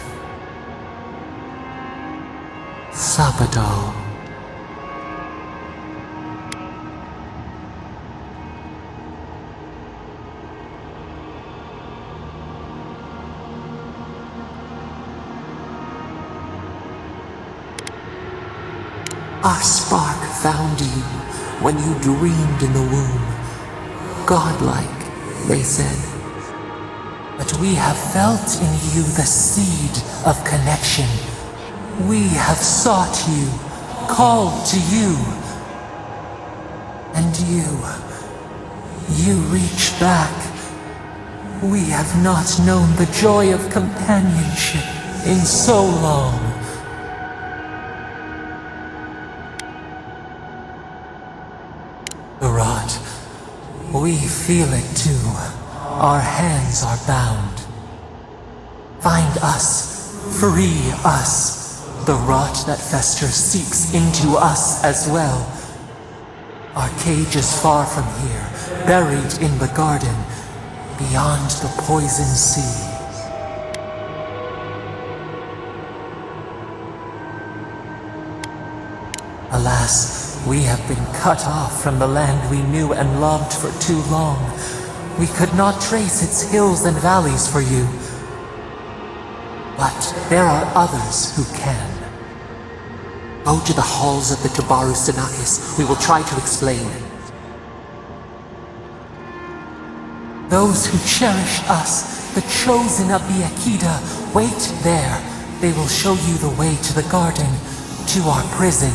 Sabadal. Our spark found you when you dreamed in the womb. Godlike, they said. But we have felt in you the seed of connection. We have sought you, called to you. And you reach back. We have not known the joy of companionship in so long. Barat, we feel it too. Our hands are bound. Find us, free us. The rot that festers seeps into us as well. Our cage is far from here, buried in the garden, beyond the poison sea. Alas, we have been cut off from the land we knew and loved for too long. We could not trace its hills and valleys for you. But there are others who can. Go to the halls of the Tabaru Sinakis. We will try to explain. Those who cherish us, the chosen of the Akita, wait there. They will show you the way to the garden, to our prison.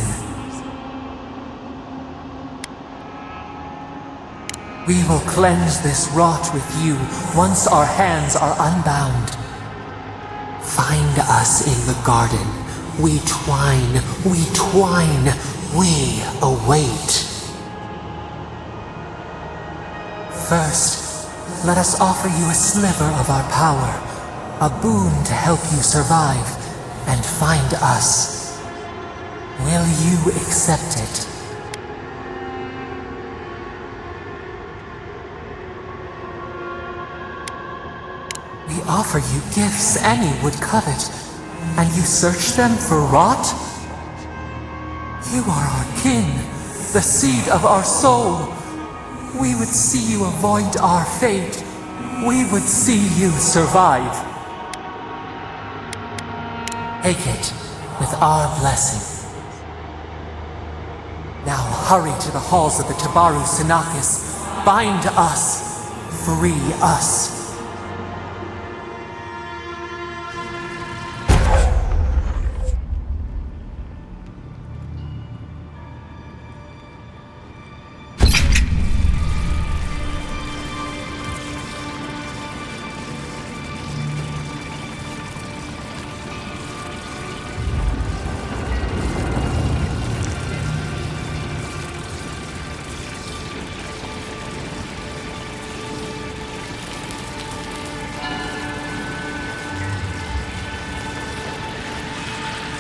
We will cleanse this rot with you once our hands are unbound. Find us in the garden. We twine, we await. First, let us offer you a sliver of our power, a boon to help you survive and find us. Will you accept it? We offer you gifts any would covet, and you search them for rot? You are our kin, the seed of our soul. We would see you avoid our fate. We would see you survive. Take it with our blessing. Now hurry to the halls of the Tabaru Sinakis. Bind us. Free us.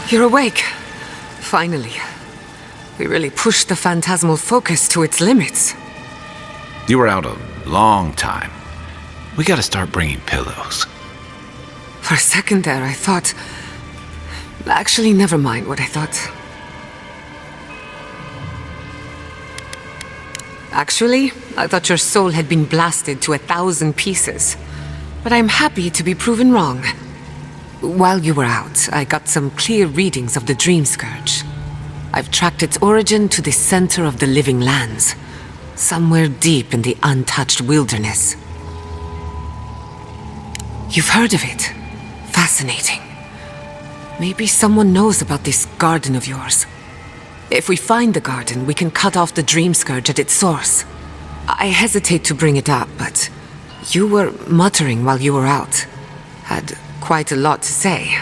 You're awake. Finally. We really pushed the phantasmal focus to its limits. You were out a long time. We gotta start bringing pillows. For a second there, I thought... Actually, never mind what I thought. Actually, I thought your soul had been blasted to 1,000 pieces. But I'm happy to be proven wrong. While you were out, I got some clear readings of the Dream Scourge. I've tracked its origin to the center of the living lands, somewhere deep in the untouched wilderness. You've heard of it. Fascinating. Maybe someone knows about this garden of yours. If we find the garden, we can cut off the Dream Scourge at its source. I hesitate to bring it up, but you were muttering while you were out. Had quite a lot to say.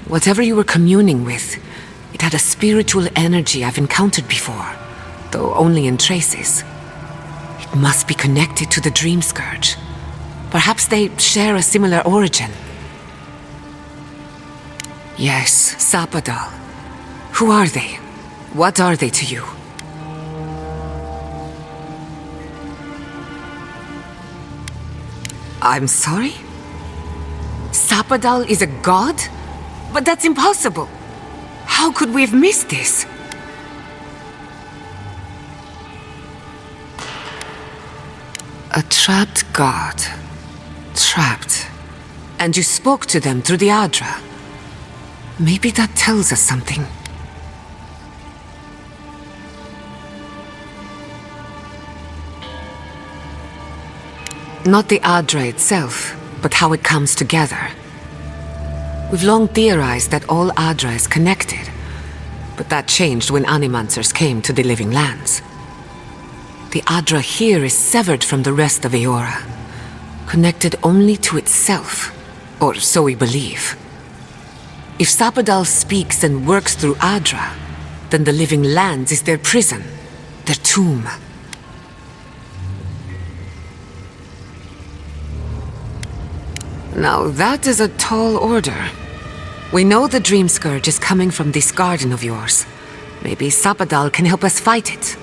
Whatever you were communing with, it had a spiritual energy I've encountered before, though only in traces. It must be connected to the Dream Scourge. Perhaps they share a similar origin. Yes, Sapadal. Who are they? What are they to you? I'm sorry? Sapadal is a god? But that's impossible! How could we have missed this? A trapped god. Trapped. And you spoke to them through the Adra. Maybe that tells us something. Not the Adra itself, but how it comes together. We've long theorized that all Adra is connected, but that changed when Animancers came to the Living Lands. The Adra here is severed from the rest of Eora, connected only to itself, or so we believe. If Sapadal speaks and works through Adra, then the Living Lands is their prison, their tomb. Now that is a tall order. We know the Dream Scourge is coming from this garden of yours. Maybe Sapadal can help us fight it.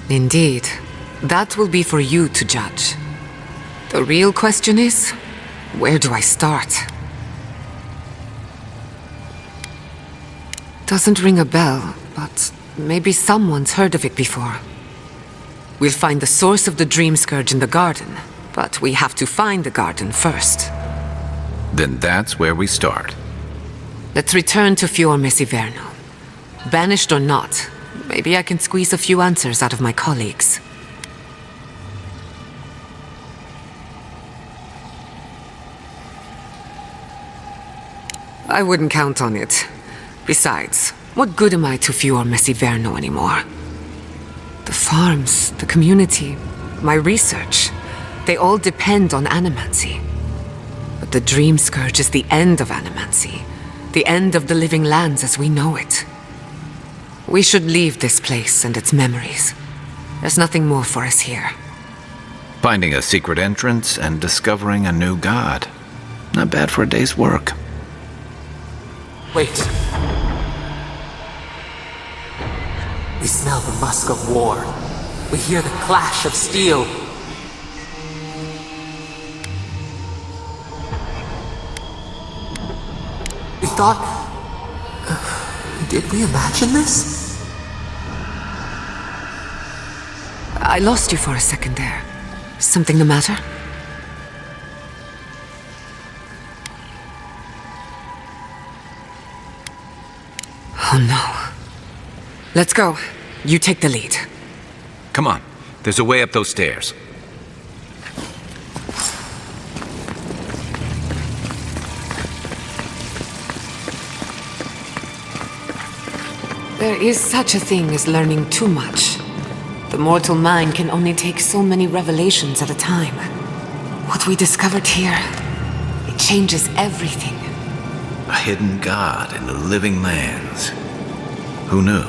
Indeed. That will be for you to judge. The real question is, where do I start? Doesn't ring a bell, but maybe someone's heard of it before. We'll find the source of the Dream Scourge in the garden, but we have to find the garden first. Then that's where we start. Let's return to Fior Mesiverno. Banished or not, maybe I can squeeze a few answers out of my colleagues. I wouldn't count on it. Besides, what good am I to Fior Mesiverno anymore? The farms, the community, my research, they all depend on animancy. But the Dream Scourge is the end of animancy, the end of the Living Lands as we know it. We should leave this place and its memories. There's nothing more for us here. Finding a secret entrance and discovering a new god. Not bad for a day's work. Wait. We smell the musk of war. We hear the clash of steel. We thought... did we imagine this? I lost you for a second there. Something the matter? Oh no. Let's go. You take the lead. Come on. There's a way up those stairs. There is such a thing as learning too much. The mortal mind can only take so many revelations at a time. What we discovered here, it changes everything. A hidden god in the Living Lands. Who knew?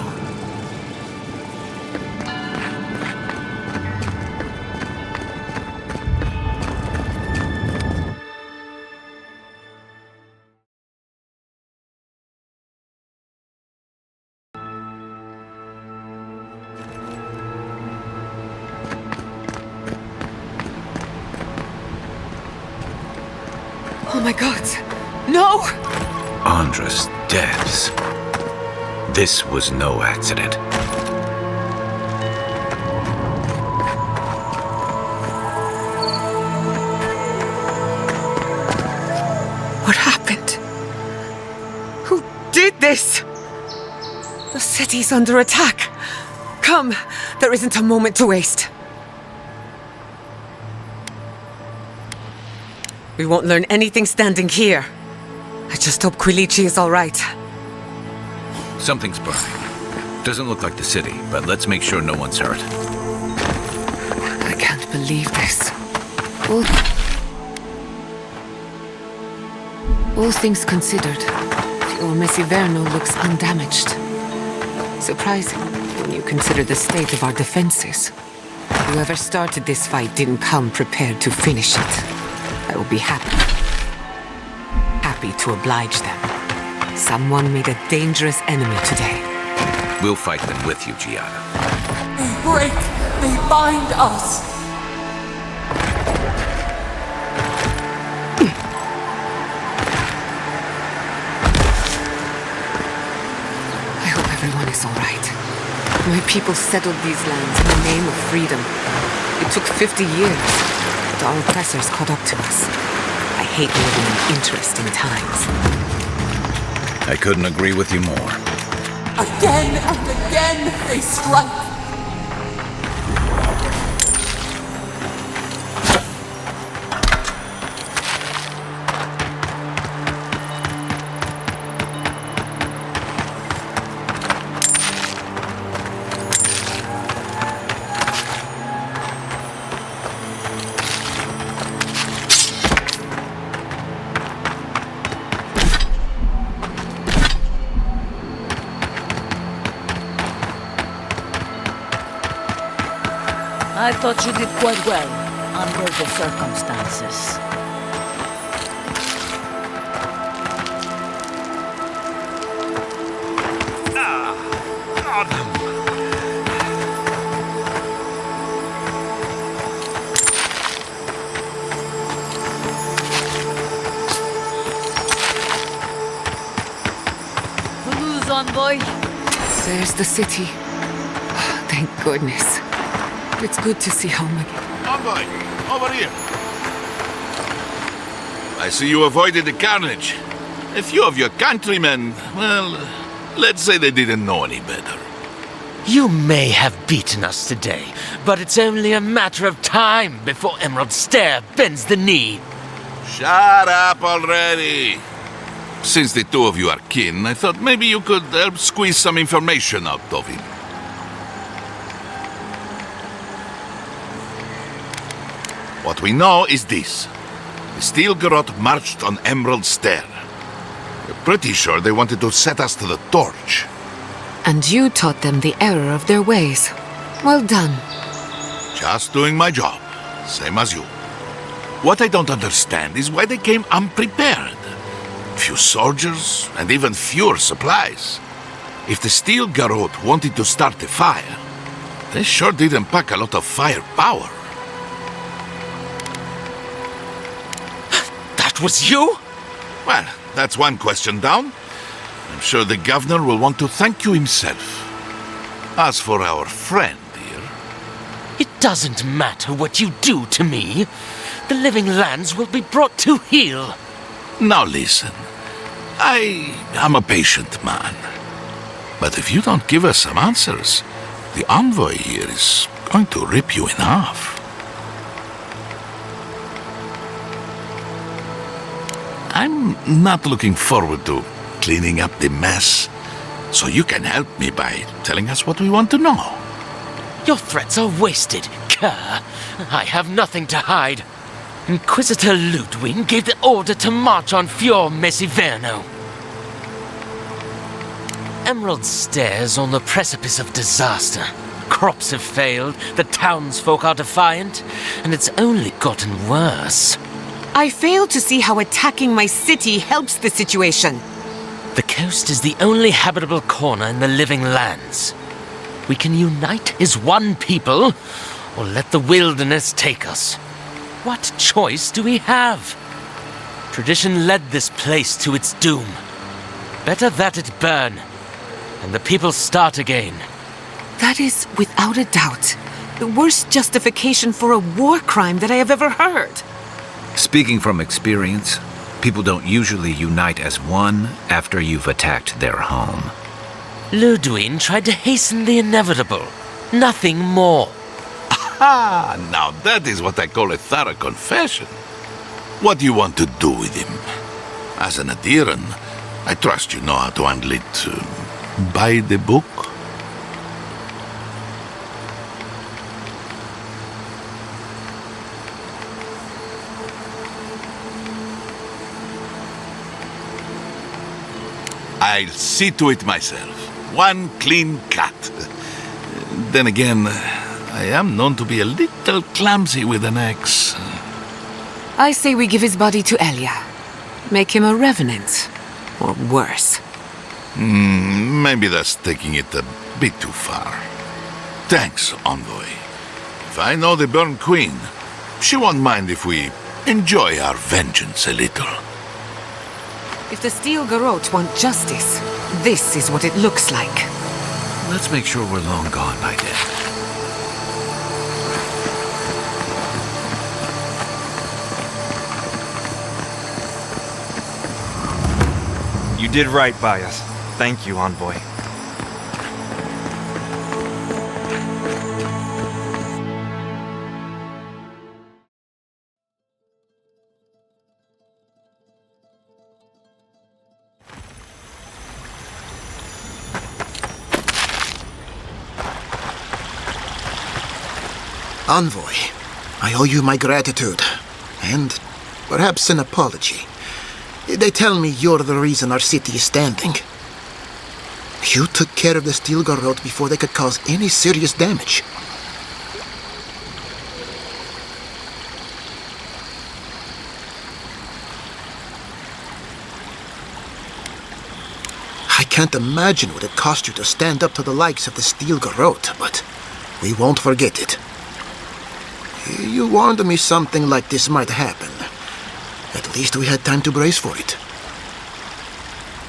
Oh my god! No! Andra's depths. This was no accident. What happened? Who did this? The city's under attack. Come, there isn't a moment to waste. We won't learn anything standing here. I just hope Quilici is all right. Something's burning. Doesn't look like the city, but let's make sure no one's hurt. I can't believe this. All things considered, your Messiverno looks undamaged. Surprising when you consider the state of our defenses. Whoever started this fight didn't come prepared to finish it. I will be happy to oblige them. Someone made a dangerous enemy today. We'll fight them with you, Giada. They break, they bind us. I hope everyone is all right. My people settled these lands in the name of freedom. It took 50 years, but our oppressors caught up to us. I hate living in interesting times. I couldn't agree with you more. Again and again they strike. I thought you did quite well, under the circumstances. Who's envoy? There's the city. Thank goodness. It's good to see home again. Envoy, over here. I see you avoided the carnage. A few of your countrymen, well, let's say they didn't know any better. You may have beaten us today, but it's only a matter of time before Emerald Stair bends the knee. Shut up already. Since the two of you are kin, I thought maybe you could help squeeze some information out of him. What we know is this. The Steel Garrote marched on Emerald Stair. We're pretty sure they wanted to set us to the torch. And you taught them the error of their ways. Well done. Just doing my job, same as you. What I don't understand is why they came unprepared. Few soldiers, and even fewer supplies. If the Steel Garrote wanted to start a fire, they sure didn't pack a lot of firepower. That was you? Well, that's one question down. I'm sure the governor will want to thank you himself. As for our friend here... It doesn't matter what you do to me. The living lands will be brought to heel. Now listen. I am a patient man. But if you don't give us some answers, the envoy here is going to rip you in half. I'm not looking forward to cleaning up the mess, so you can help me by telling us what we want to know. Your threats are wasted, cur. I have nothing to hide. Inquisitor Ludwig gave the order to march on Fior Messiverno. Emerald Stair's on the precipice of disaster. Crops have failed, the townsfolk are defiant, and it's only gotten worse. I fail to see how attacking my city helps the situation. The coast is the only habitable corner in the living lands. We can unite as one people, or let the wilderness take us. What choice do we have? Tradition led this place to its doom. Better that it burn, and the people start again. That is, without a doubt, the worst justification for a war crime that I have ever heard. Speaking from experience, people don't usually unite as one after you've attacked their home. Ludwig tried to hasten the inevitable. Nothing more. Ah, now that is what I call a thorough confession. What do you want to do with him? As an adherent, I trust you know how to handle it by the book. I'll see to it myself. One clean cut. Then again, I am known to be a little clumsy with an axe. I say we give his body to Elia. Make him a revenant. Or worse. Maybe that's taking it a bit too far. Thanks, Envoy. If I know the Burn Queen, she won't mind if we enjoy our vengeance a little. If the Steel Garrote want justice, this is what it looks like. Let's make sure we're long gone by then. You did right by us. Thank you, Envoy. Envoy, I owe you my gratitude, and perhaps an apology. They tell me you're the reason our city is standing. You took care of the Steel Garrote before they could cause any serious damage. I can't imagine what it cost you to stand up to the likes of the Steel Garrote, but we won't forget it. You warned me something like this might happen. At least we had time to brace for it.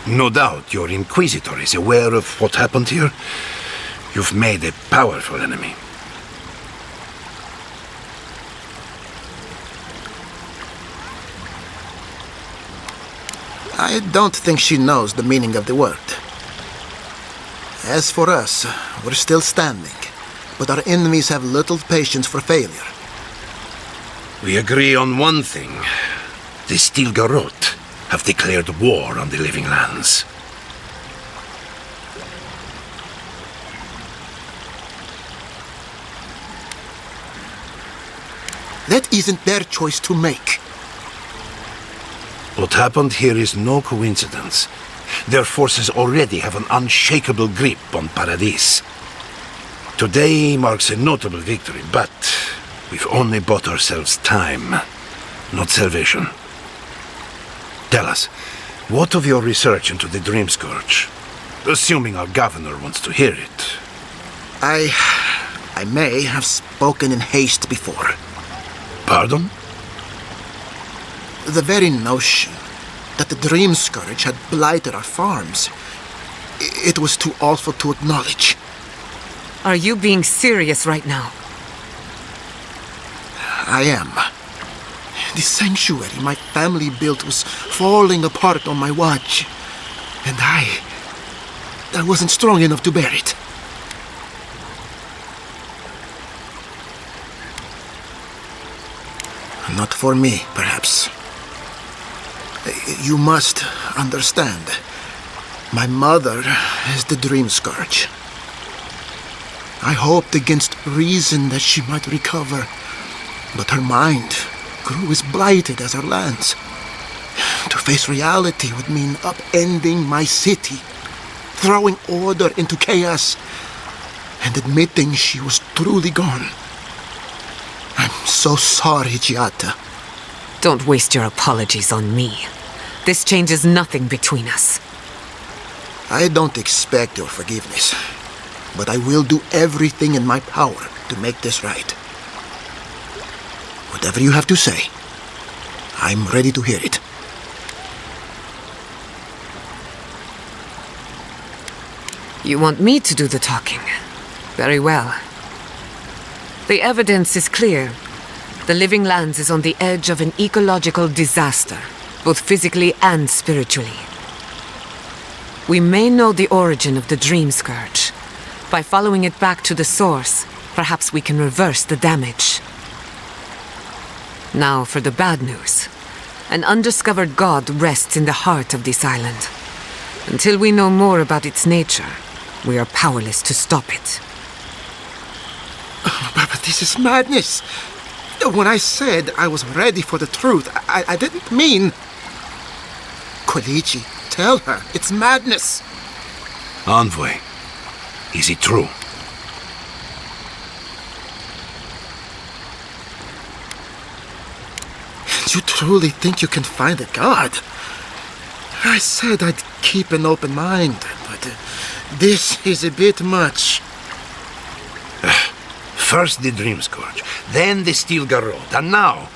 No doubt your Inquisitor is aware of what happened here. You've made a powerful enemy. I don't think she knows the meaning of the word. As for us, we're still standing, but our enemies have little patience for failure. We agree on one thing. The Steel Garrote have declared war on the Living Lands. That isn't their choice to make. What happened here is no coincidence. Their forces already have an unshakable grip on Paradis. Today marks a notable victory, but we've only bought ourselves time, not salvation. Tell us, what of your research into the Dream Scourge? Assuming our governor wants to hear it. I may have spoken in haste before. Pardon? The very notion that the Dream Scourge had blighted our farms, it was too awful to acknowledge. Are you being serious right now? I am. The sanctuary my family built was falling apart on my watch, and I wasn't strong enough to bear it. Not for me, perhaps. You must understand. My mother is the Dream Scourge. I hoped against reason that she might recover, but her mind grew as blighted as our lands. To face reality would mean upending my city, throwing order into chaos, and admitting she was truly gone. I'm so sorry, Giata. Don't waste your apologies on me. This changes nothing between us. I don't expect your forgiveness, but I will do everything in my power to make this right. Whatever you have to say, I'm ready to hear it. You want me to do the talking? Very well. The evidence is clear. The Living Lands is on the edge of an ecological disaster, both physically and spiritually. We may know the origin of the Dream Scourge. By following it back to the source, perhaps we can reverse the damage. Now for the bad news. An undiscovered god rests in the heart of this island. Until we know more about its nature, we are powerless to stop it. But this is madness. When I said I was ready for the truth, I didn't mean... Quilici, tell her. It's madness. Envoy, is it true? You truly think you can find a god? I said I'd keep an open mind, but this is a bit much. First the Dream Scourge, then the Steel Garrote, and now,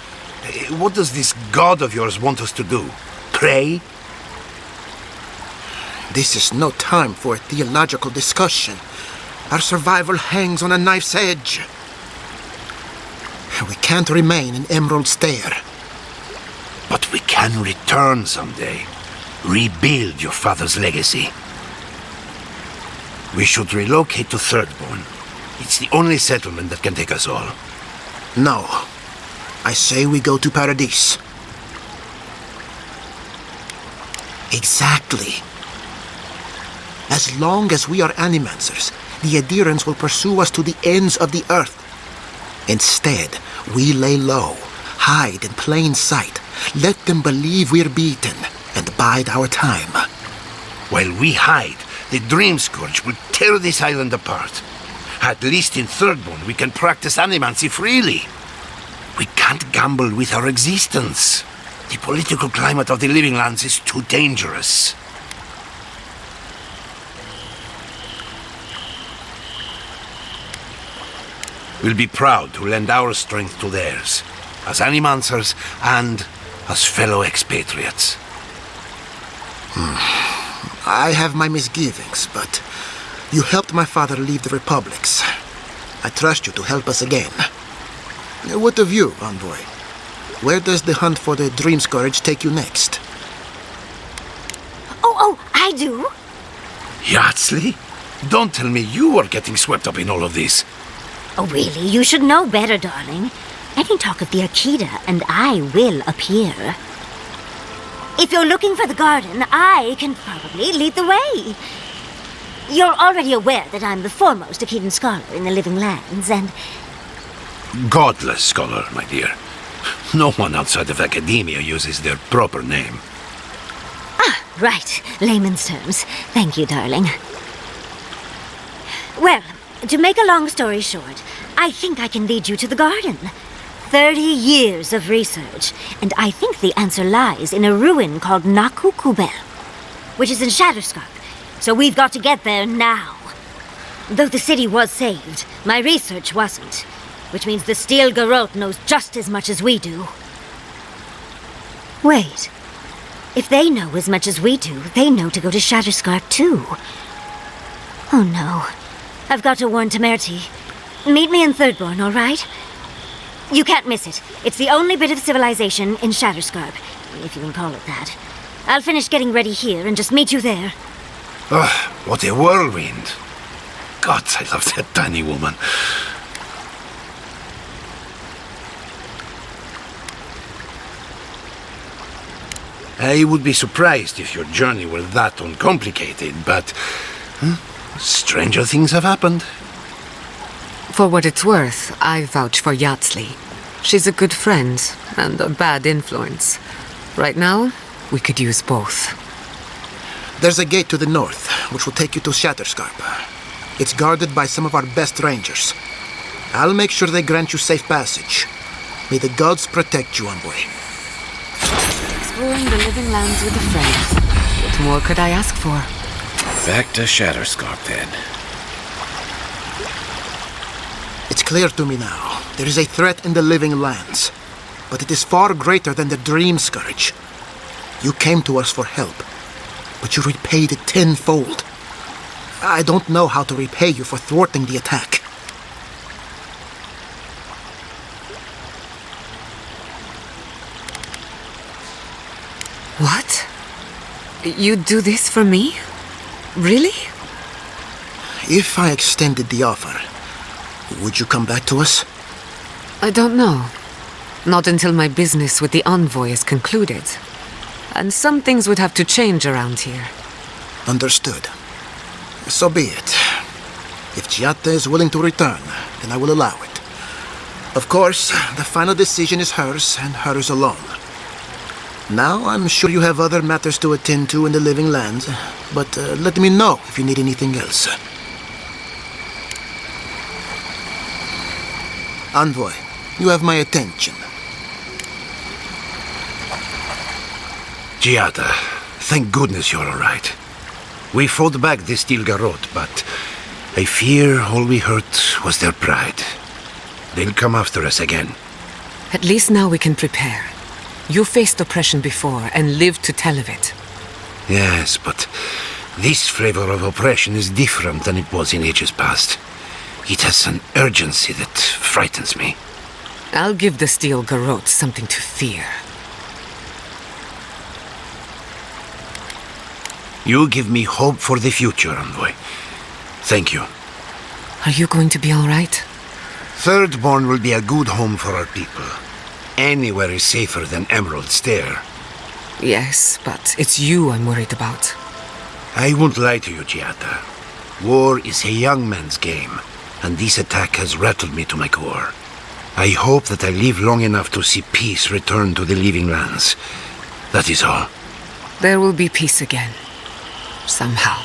what does this god of yours want us to do? Pray? This is no time for a theological discussion. Our survival hangs on a knife's edge. We can't remain in Emerald Stair. But we can return someday. Rebuild your father's legacy. We should relocate to Thirdborn. It's the only settlement that can take us all. No. I say we go to Paradise. Exactly. As long as we are Animancers, the Adherents will pursue us to the ends of the earth. Instead, we lay low, hide in plain sight, let them believe we're beaten, and bide our time. While we hide, the Dream Scourge will tear this island apart. At least in Thirdborn, we can practice animancy freely. We can't gamble with our existence. The political climate of the Living Lands is too dangerous. We'll be proud to lend our strength to theirs, as Animancers and as fellow expatriates. I have my misgivings, but you helped my father leave the Republics. I trust you to help us again. What of you, Envoy? Where does the hunt for the Dream Scourge take you next? Oh, I do. Yardsley? Don't tell me you are getting swept up in all of this. Oh, really? You should know better, darling. Any talk of the Akita, and I will appear. If you're looking for the garden, I can probably lead the way. You're already aware that I'm the foremost Akitan scholar in the Living Lands, and... Godless scholar, my dear. No one outside of academia uses their proper name. Ah, right. Layman's terms. Thank you, darling. Well, to make a long story short, I think I can lead you to the garden. 30 years of research, and I think the answer lies in a ruin called Nakukubel, which is in Shatterscarp, so we've got to get there now. Though the city was saved, my research wasn't, which means the Steel Garrote knows just as much as we do. Wait. If they know as much as we do, they know to go to Shatterscarp too. Oh no. I've got to warn Temerity. Meet me in Thirdborn, all right? You can't miss it. It's the only bit of civilization in Shatterscarp, if you can call it that. I'll finish getting ready here and just meet you there. Ugh, what a whirlwind. God, I love that tiny woman. I would be surprised if your journey were that uncomplicated, but stranger things have happened. For what it's worth, I vouch for Yardsley. She's a good friend and a bad influence. Right now, we could use both. There's a gate to the north, which will take you to Shatterscarp. It's guarded by some of our best rangers. I'll make sure they grant you safe passage. May the gods protect you, Envoy. Exploring the Living Lands with a friend. What more could I ask for? Back to Shatterscarp, then. It's clear to me now. There is a threat in the Living Lands, but it is far greater than the Dream Scourge. You came to us for help, but you repaid it tenfold. I don't know how to repay you for thwarting the attack. What? You'd do this for me? Really? If I extended the offer, would you come back to us? I don't know. Not until my business with the Envoy is concluded. And some things would have to change around here. Understood. So be it. If Chiata is willing to return, then I will allow it. Of course, the final decision is hers, and hers alone. Now, I'm sure you have other matters to attend to in the living lands, but let me know if you need anything else. Envoy, you have my attention. Giada, thank goodness you're all right. We fought back the Steel Garrote, but I fear all we hurt was their pride. They'll come after us again. At least now we can prepare. You faced oppression before and lived to tell of it. Yes, but this flavor of oppression is different than it was in ages past. It has an urgency that frightens me. I'll give the Steel Garrote something to fear. You give me hope for the future, Envoy. Thank you. Are you going to be all right? Thirdborn will be a good home for our people. Anywhere is safer than Emerald Stair. Yes, but it's you I'm worried about. I won't lie to you, Giada. War is a young man's game, and this attack has rattled me to my core. I hope that I live long enough to see peace return to the living lands. That is all. There will be peace again. Somehow.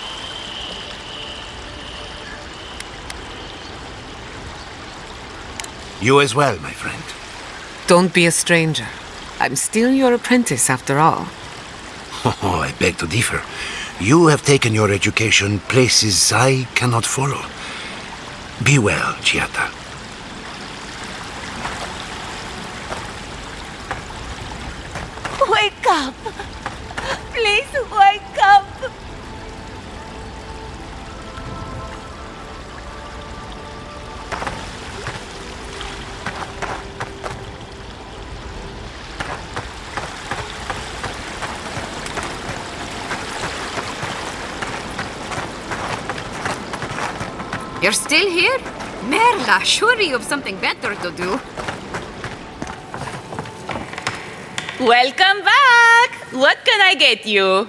You as well, my friend. Don't be a stranger. I'm still your apprentice, after all. Oh, I beg to differ. You have taken your education places I cannot follow. Be well, Giada. Wake up! Please wake up! You're still here? Merla, surely you have something better to do. Welcome back! What can I get you?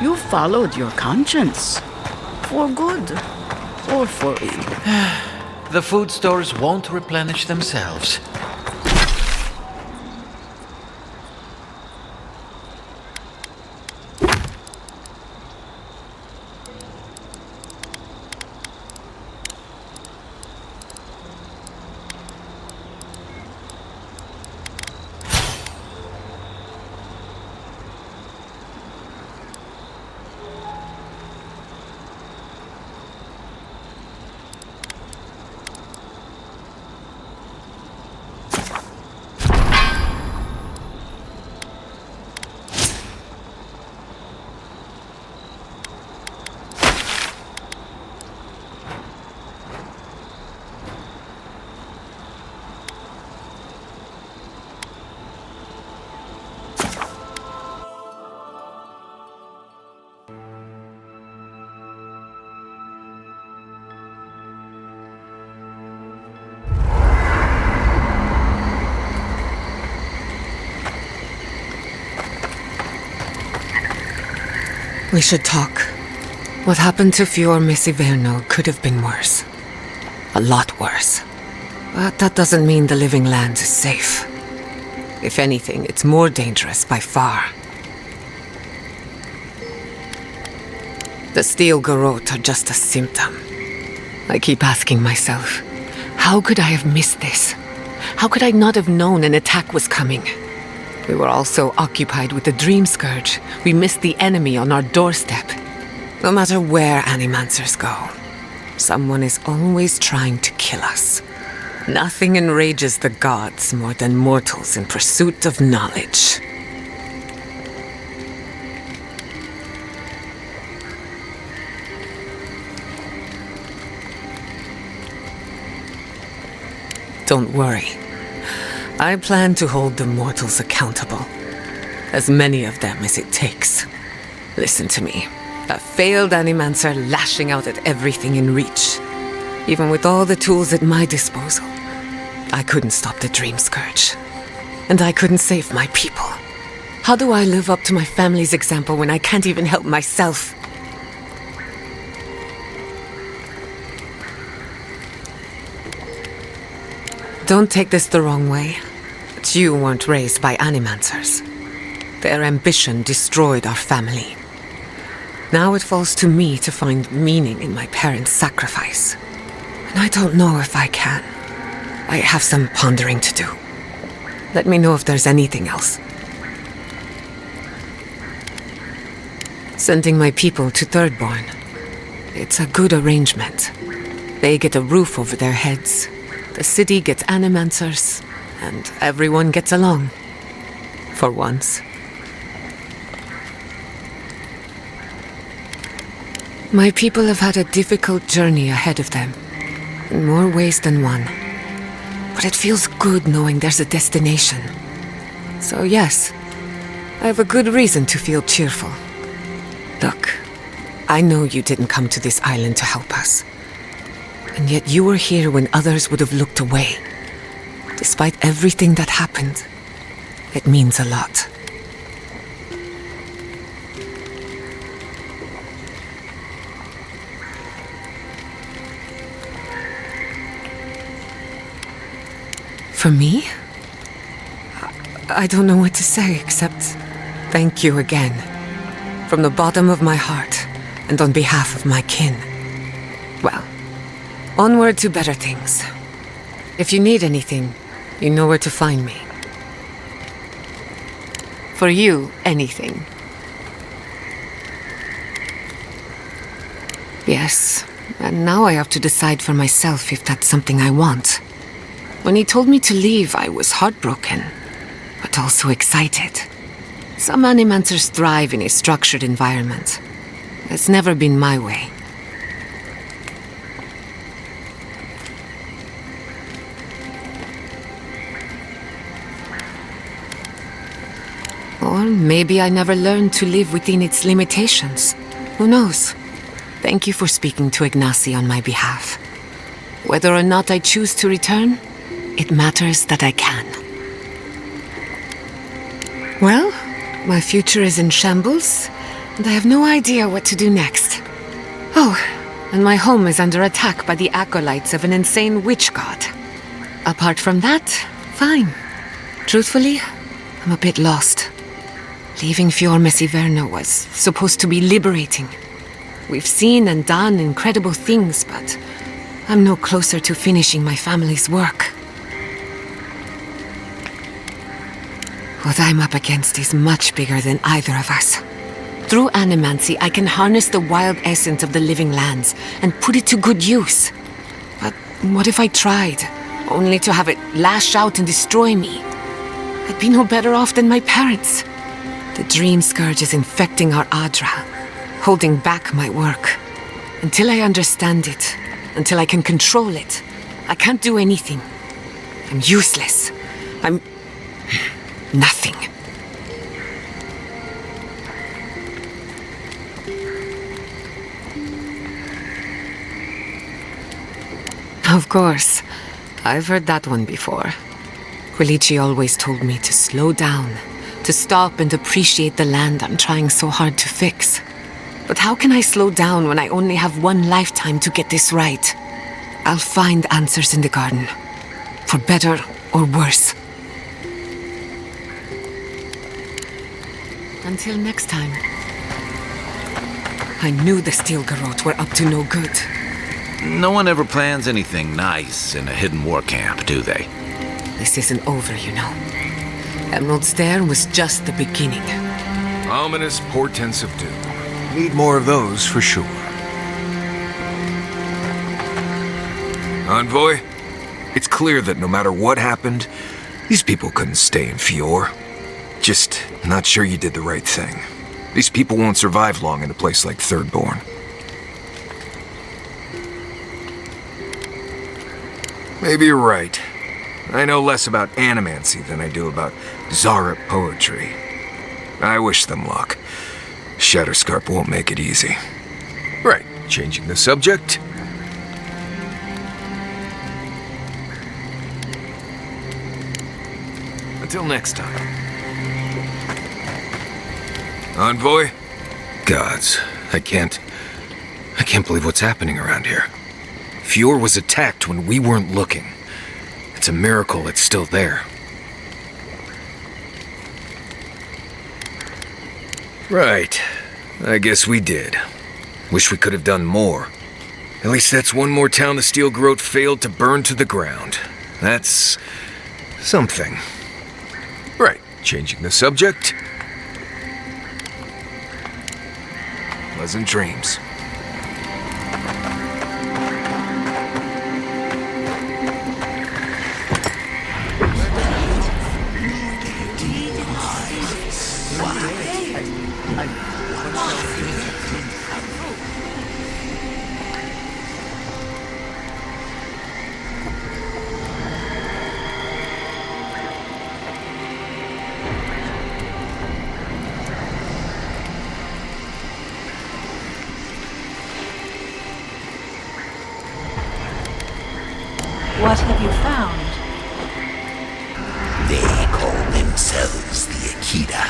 You followed your conscience. For good or for evil. The food stores won't replenish themselves. We should talk. What happened to Fior Messiverno could have been worse. A lot worse. But that doesn't mean the Living Lands is safe. If anything, it's more dangerous by far. The steel garrote are just a symptom. I keep asking myself, how could I have missed this? How could I not have known an attack was coming? We were all so occupied with the Dream Scourge, we missed the enemy on our doorstep. No matter where Animancers go, someone is always trying to kill us. Nothing enrages the gods more than mortals in pursuit of knowledge. Don't worry. I plan to hold the mortals accountable. As many of them as it takes. Listen to me. A failed Animancer lashing out at everything in reach. Even with all the tools at my disposal, I couldn't stop the Dream Scourge. And I couldn't save my people. How do I live up to my family's example when I can't even help myself? Don't take this the wrong way, but you weren't raised by Animancers. Their ambition destroyed our family. Now it falls to me to find meaning in my parents' sacrifice. And I don't know if I can. I have some pondering to do. Let me know if there's anything else. Sending my people to Thirdborn. It's a good arrangement. They get a roof over their heads. The city gets Animancers, and everyone gets along. For once. My people have had a difficult journey ahead of them, in more ways than one. But it feels good knowing there's a destination. So yes, I have a good reason to feel cheerful. Look, I know you didn't come to this island to help us. And yet you were here when others would have looked away. Despite everything that happened, it means a lot. For me? I don't know what to say except thank you again. From the bottom of my heart and on behalf of my kin. Well, onward to better things. If you need anything, you know where to find me. For you, anything. Yes, and now I have to decide for myself if that's something I want. When he told me to leave, I was heartbroken, but also excited. Some Animancers thrive in a structured environment. That's never been my way. Or maybe I never learned to live within its limitations. Who knows? Thank you for speaking to Ignacy on my behalf. Whether or not I choose to return, it matters that I can. Well, my future is in shambles, and I have no idea what to do next. Oh, and my home is under attack by the acolytes of an insane witch god. Apart from that, fine. Truthfully, I'm a bit lost. Leaving Fior Messiverno was supposed to be liberating. We've seen and done incredible things, but I'm no closer to finishing my family's work. What I'm up against is much bigger than either of us. Through animancy, I can harness the wild essence of the Living Lands and put it to good use. But what if I tried, only to have it lash out and destroy me? I'd be no better off than my parents. The Dream Scourge is infecting our Adra, holding back my work. Until I understand it, until I can control it, I can't do anything. I'm useless. I'm nothing. Of course. I've heard that one before. Quilici always told me to slow down, to stop and appreciate the land I'm trying so hard to fix. But how can I slow down when I only have one lifetime to get this right? I'll find answers in the garden. For better or worse. Until next time. I knew the Steel Garrote were up to no good. No one ever plans anything nice in a hidden war camp, do they? This isn't over, you know. Emerald Stair was just the beginning. Ominous portents of doom. Need more of those for sure. Envoy, it's clear that no matter what happened, these people couldn't stay in Fior. Just not sure you did the right thing. These people won't survive long in a place like Thirdborn. Maybe you're right. I know less about animancy than I do about Zara poetry. I wish them luck. Shatterscarp won't make it easy. Right, changing the subject. Until next time. Envoy? Gods, I can't believe what's happening around here. Fior was attacked when we weren't looking. It's a miracle it's still there. Right. I guess we did. Wish we could have done more. At least that's one more town the Steel Garrote failed to burn to the ground. That's something. Right. Changing the subject. Pleasant dreams. What have you found? They call themselves the Akita.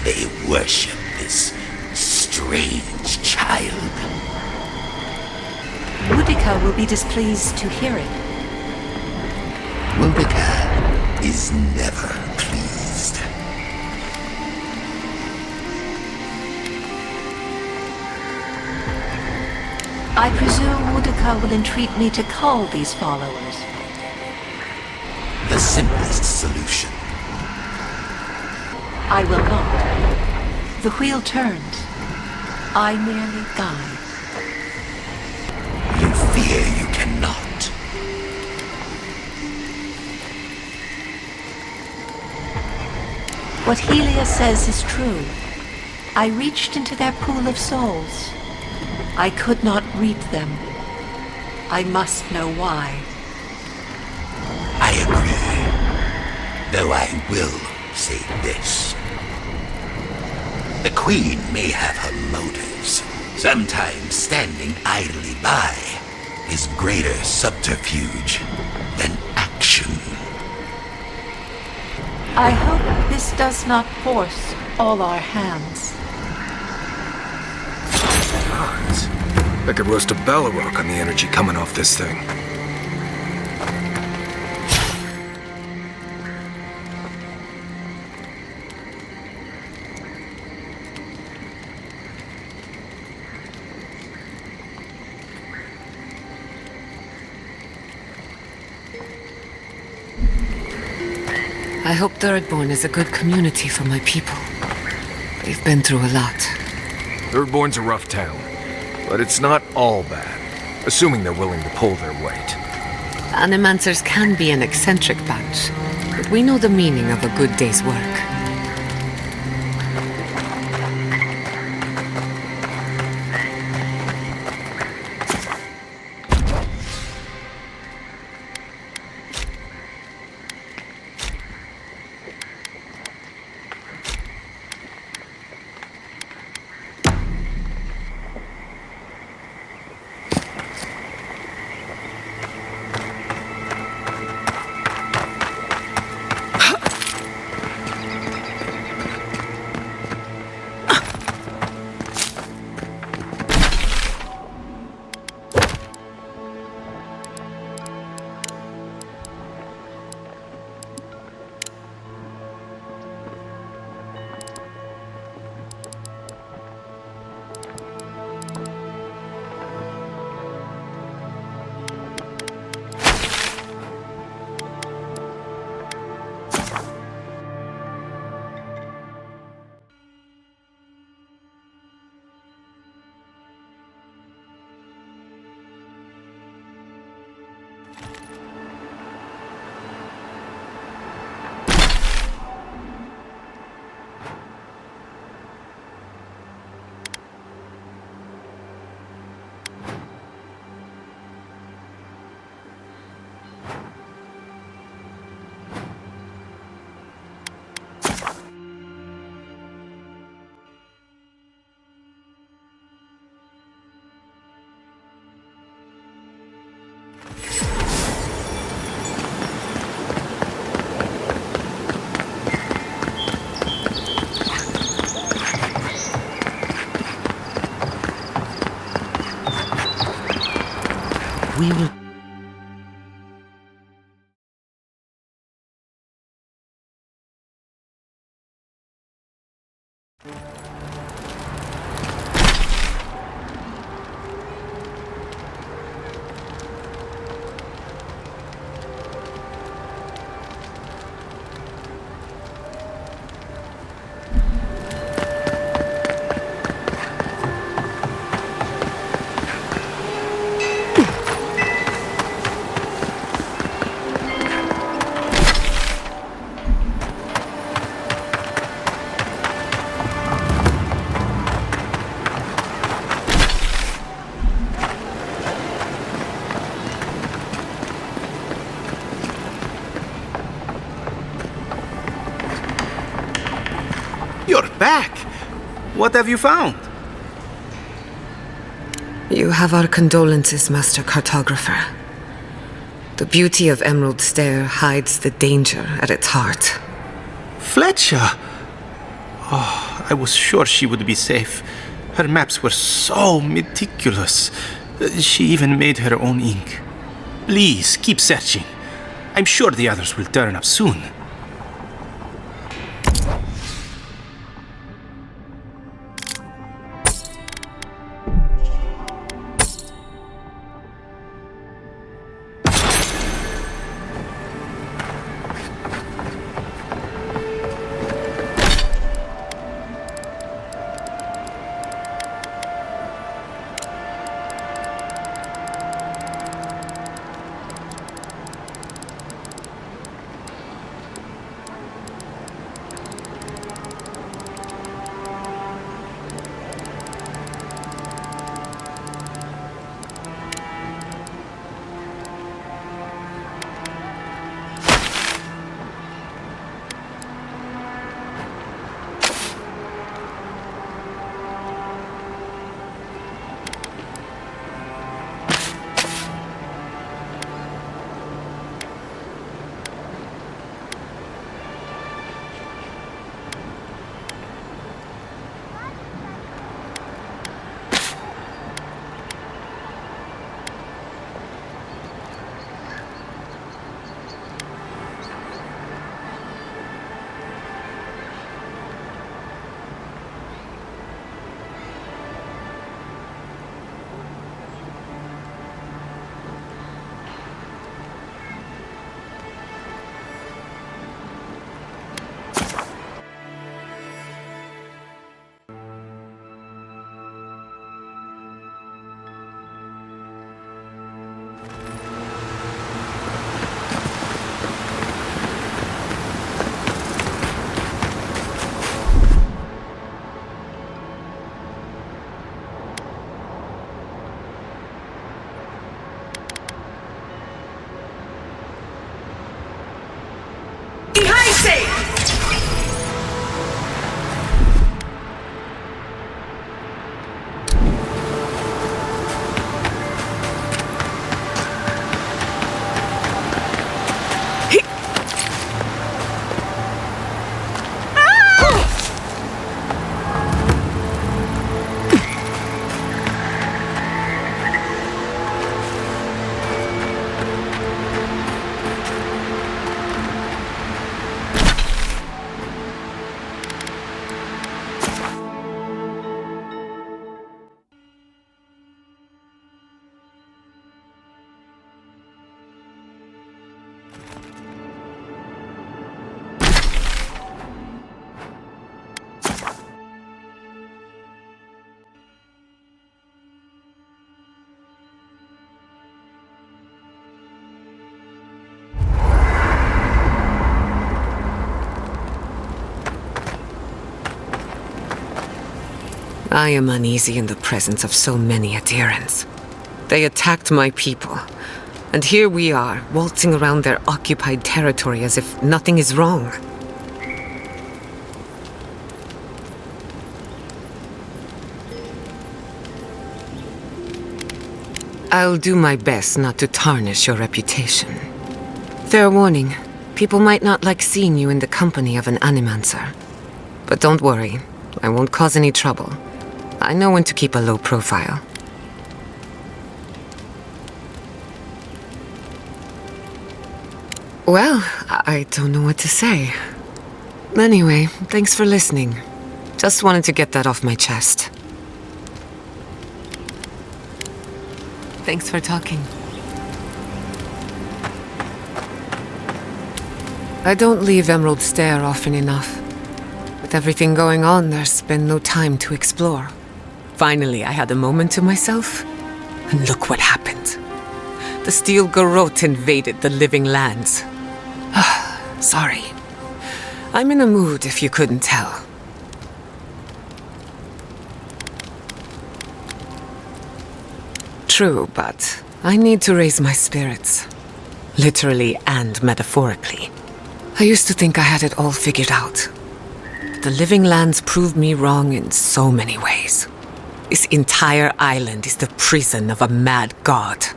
They worship this strange child. Boudica will be displeased to hear it. Boudica is never pleased. I presume Boudica will entreat me to cull these followers. The simplest solution. I will not. The wheel turns. I merely guide. You fear you cannot. What Helia says is true. I reached into their pool of souls. I could not reap them. I must know why. I agree. Though I will say this. The Queen may have her motives. Sometimes standing idly by is greater subterfuge than action. I hope this does not force all our hands. Gods. I could roast a Balrog on the energy coming off this thing. I hope Thirdborn is a good community for my people. They've been through a lot. Thirdborn's a rough town, but it's not all bad, assuming they're willing to pull their weight. Animancers can be an eccentric bunch, but we know the meaning of a good day's work. we will... You're back! What have you found? You have our condolences, Master Cartographer. The beauty of Emerald Stair hides the danger at its heart. Fletcher! Oh, I was sure she would be safe. Her maps were so meticulous. She even made her own ink. Please, keep searching. I'm sure the others will turn up soon. I am uneasy in the presence of so many adherents. They attacked my people, and here we are, waltzing around their occupied territory as if nothing is wrong. I'll do my best not to tarnish your reputation. Fair warning, people might not like seeing you in the company of an animancer. But don't worry, I won't cause any trouble. I know when to keep a low profile. Well, I don't know what to say. Anyway, thanks for listening. Just wanted to get that off my chest. Thanks for talking. I don't leave Emerald Stair often enough. With everything going on, there's been no time to explore. Finally, I had a moment to myself, and look what happened. The Steel Garrote invaded the Living Lands. Sorry. I'm in a mood, if you couldn't tell. True, but I need to raise my spirits. Literally and metaphorically. I used to think I had it all figured out. But the Living Lands proved me wrong in so many ways. This entire island is the prison of a mad god.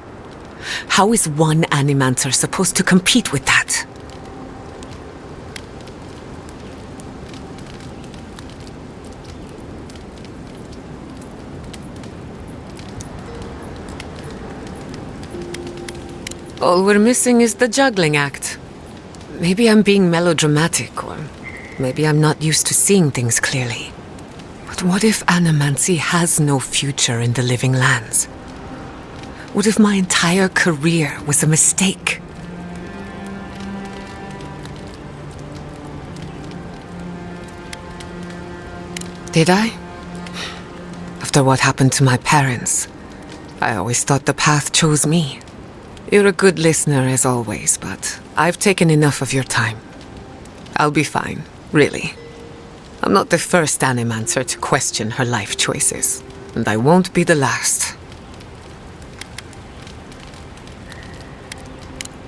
How is one Animancer supposed to compete with that? All we're missing is the juggling act. Maybe I'm being melodramatic, or maybe I'm not used to seeing things clearly. But what if Animancy has no future in the Living Lands? What if my entire career was a mistake? Did I? After what happened to my parents, I always thought the path chose me. You're a good listener as always, but I've taken enough of your time. I'll be fine, really. I'm not the first Animancer to question her life choices, and I won't be the last.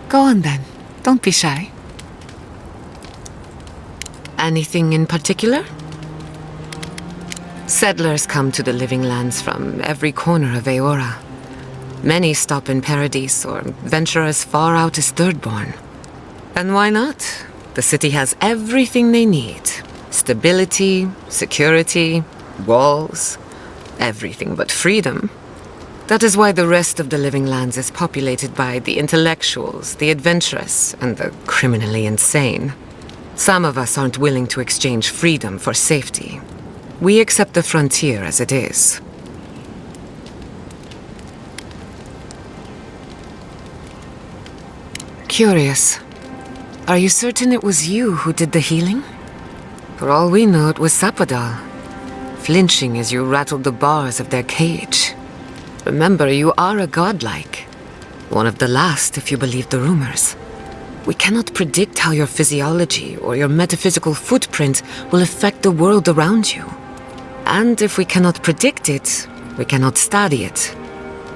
Go on then. Don't be shy. Anything in particular? Settlers come to the Living Lands from every corner of Eora. Many stop in Paradise or venture as far out as Thirdborn. And why not? The city has everything they need. Stability, security, walls, everything but freedom. That is why the rest of the Living Lands is populated by the intellectuals, the adventurous, and the criminally insane. Some of us aren't willing to exchange freedom for safety. We accept the frontier as it is. Curious. Are you certain it was you who did the healing? For all we know, it was Sapadal, flinching as you rattled the bars of their cage. Remember, you are a godlike. One of the last, if you believe the rumors. We cannot predict how your physiology or your metaphysical footprint will affect the world around you. And if we cannot predict it, we cannot study it.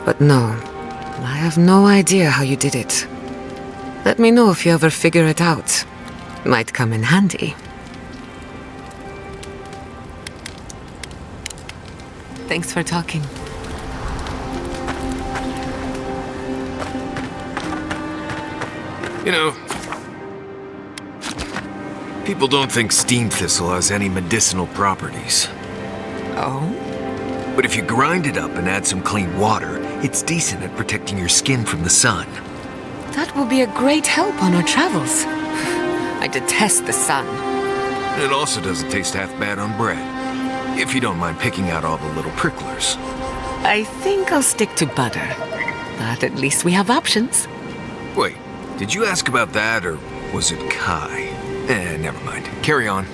But no, I have no idea how you did it. Let me know if you ever figure it out. Might come in handy. Thanks for talking. You know, people don't think steam thistle has any medicinal properties. Oh? But if you grind it up and add some clean water, it's decent at protecting your skin from the sun. That will be a great help on our travels. I detest the sun. It also doesn't taste half bad on bread. If you don't mind picking out all the little pricklers. I think I'll stick to butter. But at least we have options. Wait, did you ask about that, or was it Kai? Never mind. Carry on.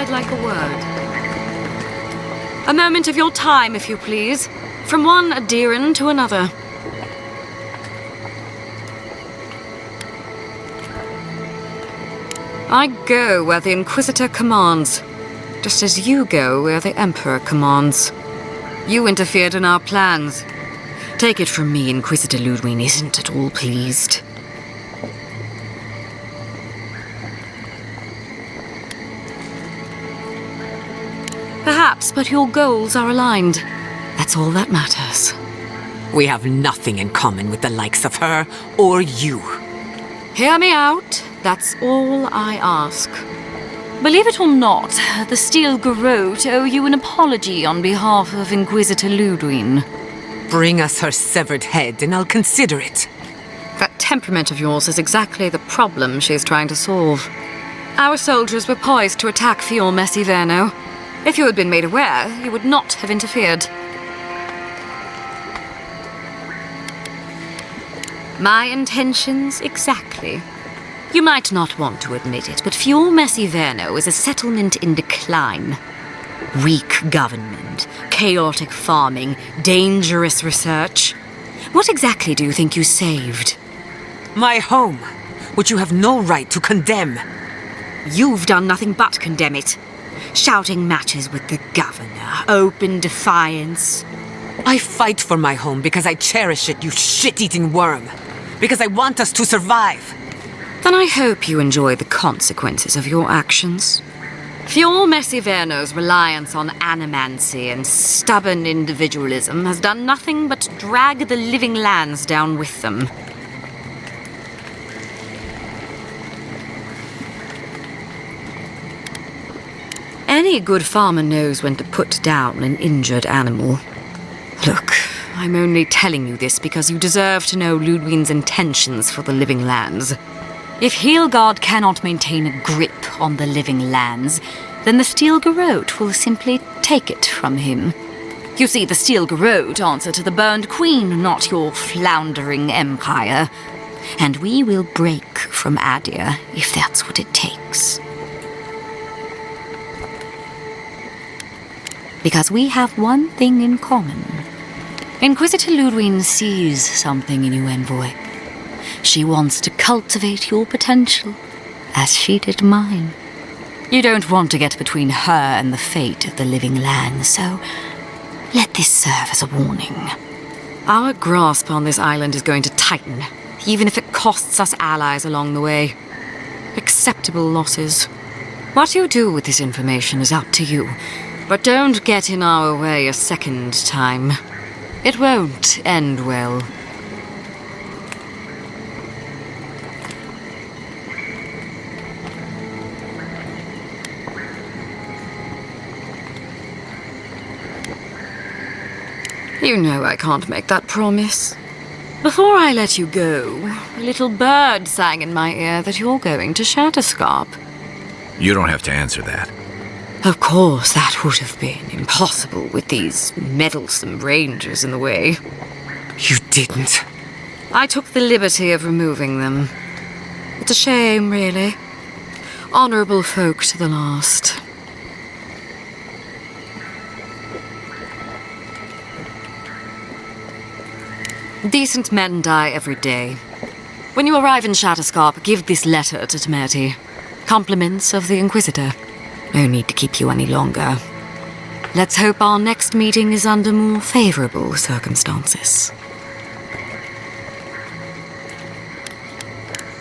I'd like a word. A moment of your time, if you please. From one Adiran to another. I go where the Inquisitor commands, just as you go where the Emperor commands. You interfered in our plans. Take it from me, Inquisitor Ludwig isn't at all pleased. Perhaps, but your goals are aligned. That's all that matters. We have nothing in common with the likes of her or you. Hear me out. That's all I ask. Believe it or not, the Steel Garrote owe you an apology on behalf of Inquisitor Ludwig. Bring us her severed head and I'll consider it. That temperament of yours is exactly the problem she's trying to solve. Our soldiers were poised to attack Fior Messiverno. If you had been made aware, you would not have interfered. My intentions exactly. You might not want to admit it, but Fior Messiverno is a settlement in decline. Weak government, chaotic farming, dangerous research. What exactly do you think you saved? My home, which you have no right to condemn. You've done nothing but condemn it. Shouting matches with the governor, open defiance. I fight for my home because I cherish it, you shit-eating worm. Because I want us to survive. Then I hope you enjoy the consequences of your actions. Fior Messiverno's reliance on animancy and stubborn individualism has done nothing but drag the living lands down with them. Any good farmer knows when to put down an injured animal. Look, I'm only telling you this because you deserve to know Ludwig's intentions for the living lands. If Heelgard cannot maintain a grip on the living lands, then the Steel Garrote will simply take it from him. You see, the Steel Garrote answer to the Burned Queen, not your floundering empire. And we will break from Adir if that's what it takes. Because we have one thing in common. Inquisitor Ludwig sees something in you, Envoy. She wants to cultivate your potential, as she did mine. You don't want to get between her and the fate of the living land, so let this serve as a warning. Our grasp on this island is going to tighten, even if it costs us allies along the way. Acceptable losses. What you do with this information is up to you. But don't get in our way a second time. It won't end well. You know I can't make that promise. Before I let you go, a little bird sang in my ear that you're going to Shatterscarp. You don't have to answer that. Of course, that would have been impossible with these meddlesome rangers in the way. You didn't. I took the liberty of removing them. It's a shame, really. Honorable folk to the last. Decent men die every day. When you arrive in Shatterscarp, give this letter to Temerity. Compliments of the Inquisitor. No need to keep you any longer. Let's hope our next meeting is under more favorable circumstances.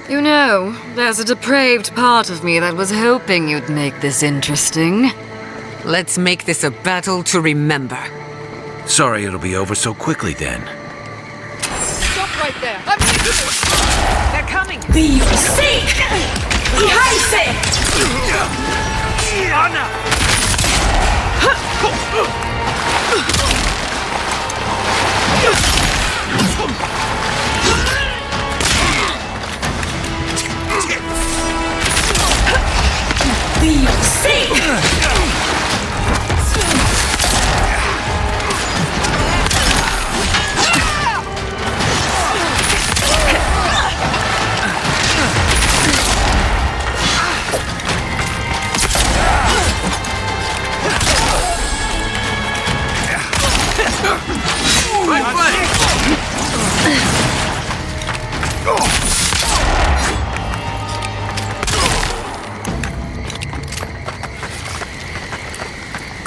You know, there's a depraved part of me that was hoping you'd make this interesting. Let's make this a battle to remember. Sorry it'll be over so quickly then. Stop right there! They're coming! Be safe! Behind it! Anna! Be safe!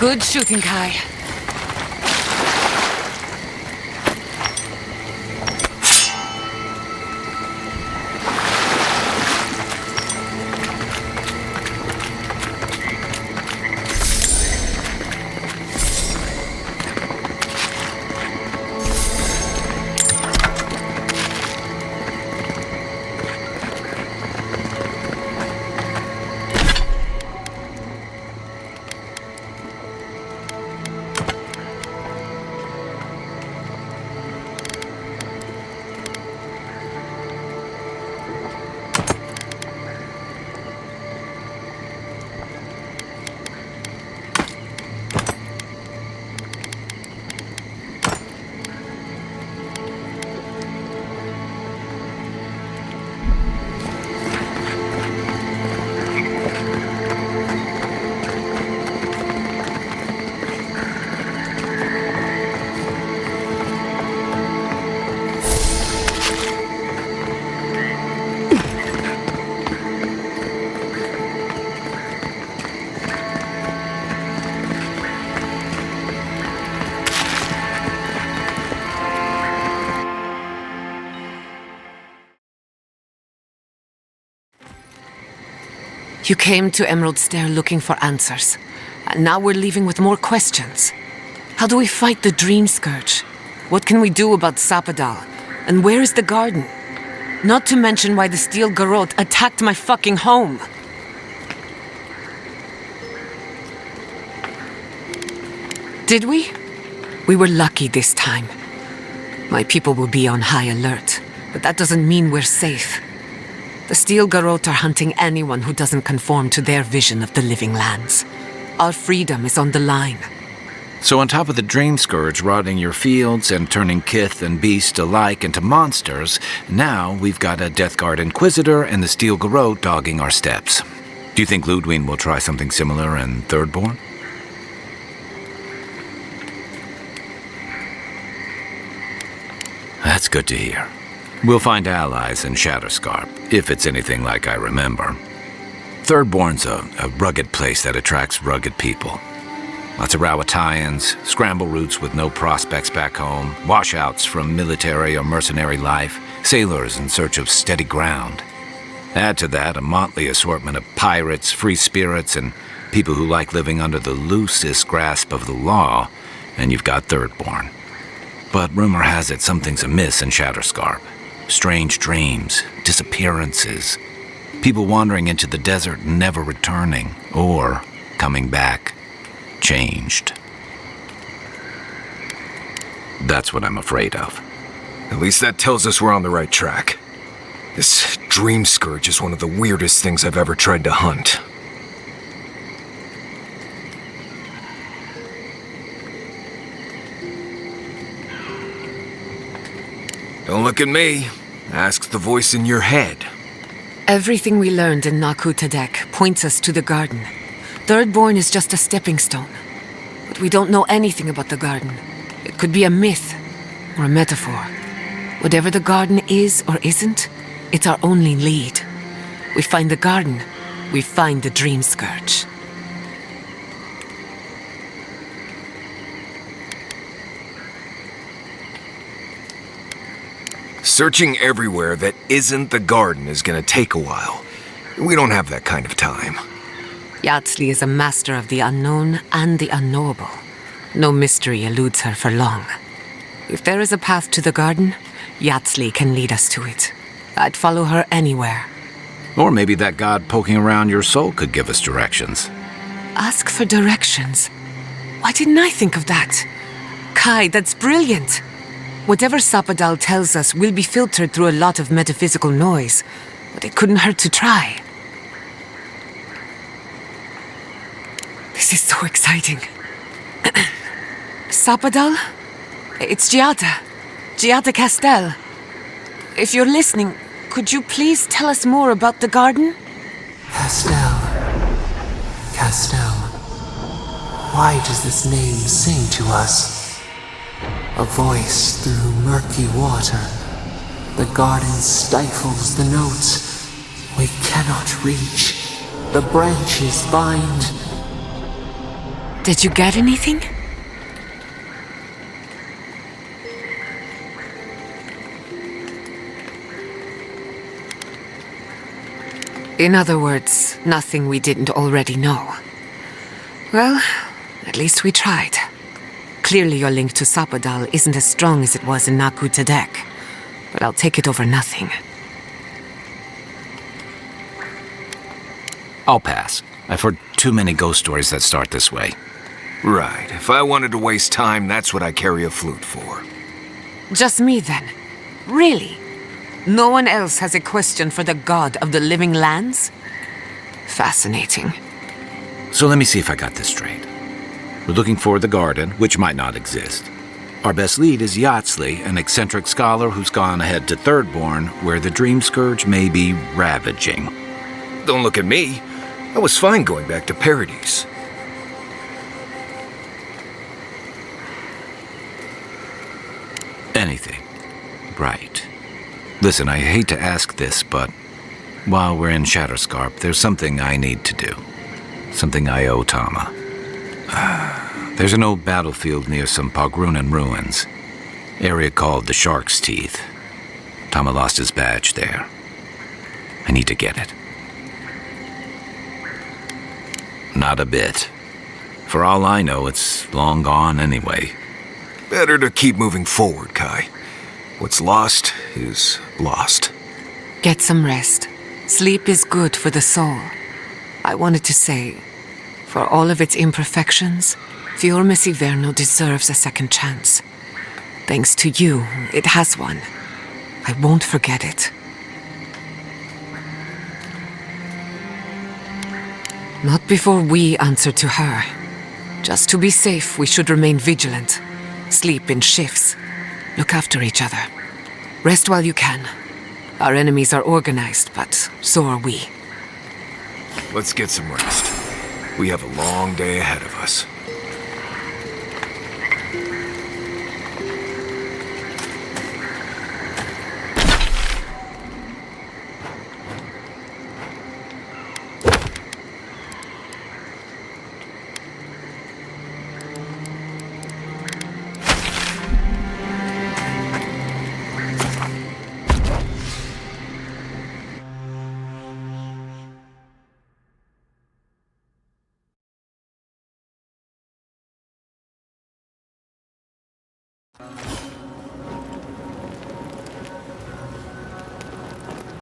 Good shooting, Kai. You came to Emerald Stair looking for answers. And now we're leaving with more questions. How do we fight the Dream Scourge? What can we do about Sapadal? And where is the garden? Not to mention why the Steel Garrote attacked my fucking home. Did we? We were lucky this time. My people will be on high alert, but that doesn't mean we're safe. The Steel Garrote are hunting anyone who doesn't conform to their vision of the living lands. Our freedom is on the line. So on top of the Dream Scourge rotting your fields and turning kith and beast alike into monsters, now we've got a Death Guard Inquisitor and the Steel Garrote dogging our steps. Do you think Ludwig will try something similar in Thirdborn? That's good to hear. We'll find allies in Shatterscarp, if it's anything like I remember. Thirdborn's a rugged place that attracts rugged people. Lots of Rawatayans, scramble routes with no prospects back home, washouts from military or mercenary life, sailors in search of steady ground. Add to that a motley assortment of pirates, free spirits, and people who like living under the loosest grasp of the law, and you've got Thirdborn. But rumor has it something's amiss in Shatterscarp. Strange dreams, disappearances, people wandering into the desert and never returning, or coming back, changed. That's what I'm afraid of. At least that tells us we're on the right track. This Dream Scourge is one of the weirdest things I've ever tried to hunt. Don't look at me. Ask the voice in your head. Everything we learned in Naku Tadek points us to the garden. Thirdborn is just a stepping stone. But we don't know anything about the garden. It could be a myth or a metaphor. Whatever the garden is or isn't, it's our only lead. We find the garden, we find the Dream Scourge. Searching everywhere that isn't the garden is gonna take a while. We don't have that kind of time. Yatsli is a master of the unknown and the unknowable. No mystery eludes her for long. If there is a path to the garden, Yatsli can lead us to it. I'd follow her anywhere. Or maybe that god poking around your soul could give us directions. Ask for directions. Why didn't I think of that? Kai, that's brilliant. Whatever Sapadal tells us will be filtered through a lot of metaphysical noise, but it couldn't hurt to try. This is so exciting. Sapadal? It's Giada. Giada Castel. If you're listening, could you please tell us more about the garden? Castel. Castel. Why does this name sing to us? A voice through murky water. The garden stifles the notes. We cannot reach. The branches bind. Did you get anything? In other words, nothing we didn't already know. Well, at least we tried. Clearly your link to Sapadal isn't as strong as it was in Naku Tadek, but I'll take it over nothing. I'll pass. I've heard too many ghost stories that start this way. Right. If I wanted to waste time, that's what I carry a flute for. Just me then? Really? No one else has a question for the god of the living lands? Fascinating. So let me see if I got this straight. We're looking for the garden, which might not exist. Our best lead is Yatsley, an eccentric scholar who's gone ahead to Thirdborn, where the Dream Scourge may be ravaging. Don't look at me. I was fine going back to Paradise. Anything. Right. Listen, I hate to ask this, but while we're in Shatterscarp, there's something I need to do. Something I owe Tama. There's an old battlefield near some Pogrunan ruins. Area called the Shark's Teeth. Tama lost his badge there. I need to get it. Not a bit. For all I know, it's long gone anyway. Better to keep moving forward, Kai. What's lost is lost. Get some rest. Sleep is good for the soul. I wanted to say, for all of its imperfections, Fior Messiverno deserves a second chance. Thanks to you, it has one. I won't forget it. Not before we answer to her. Just to be safe, we should remain vigilant. Sleep in shifts. Look after each other. Rest while you can. Our enemies are organized, but so are we. Let's get some rest. We have a long day ahead of us.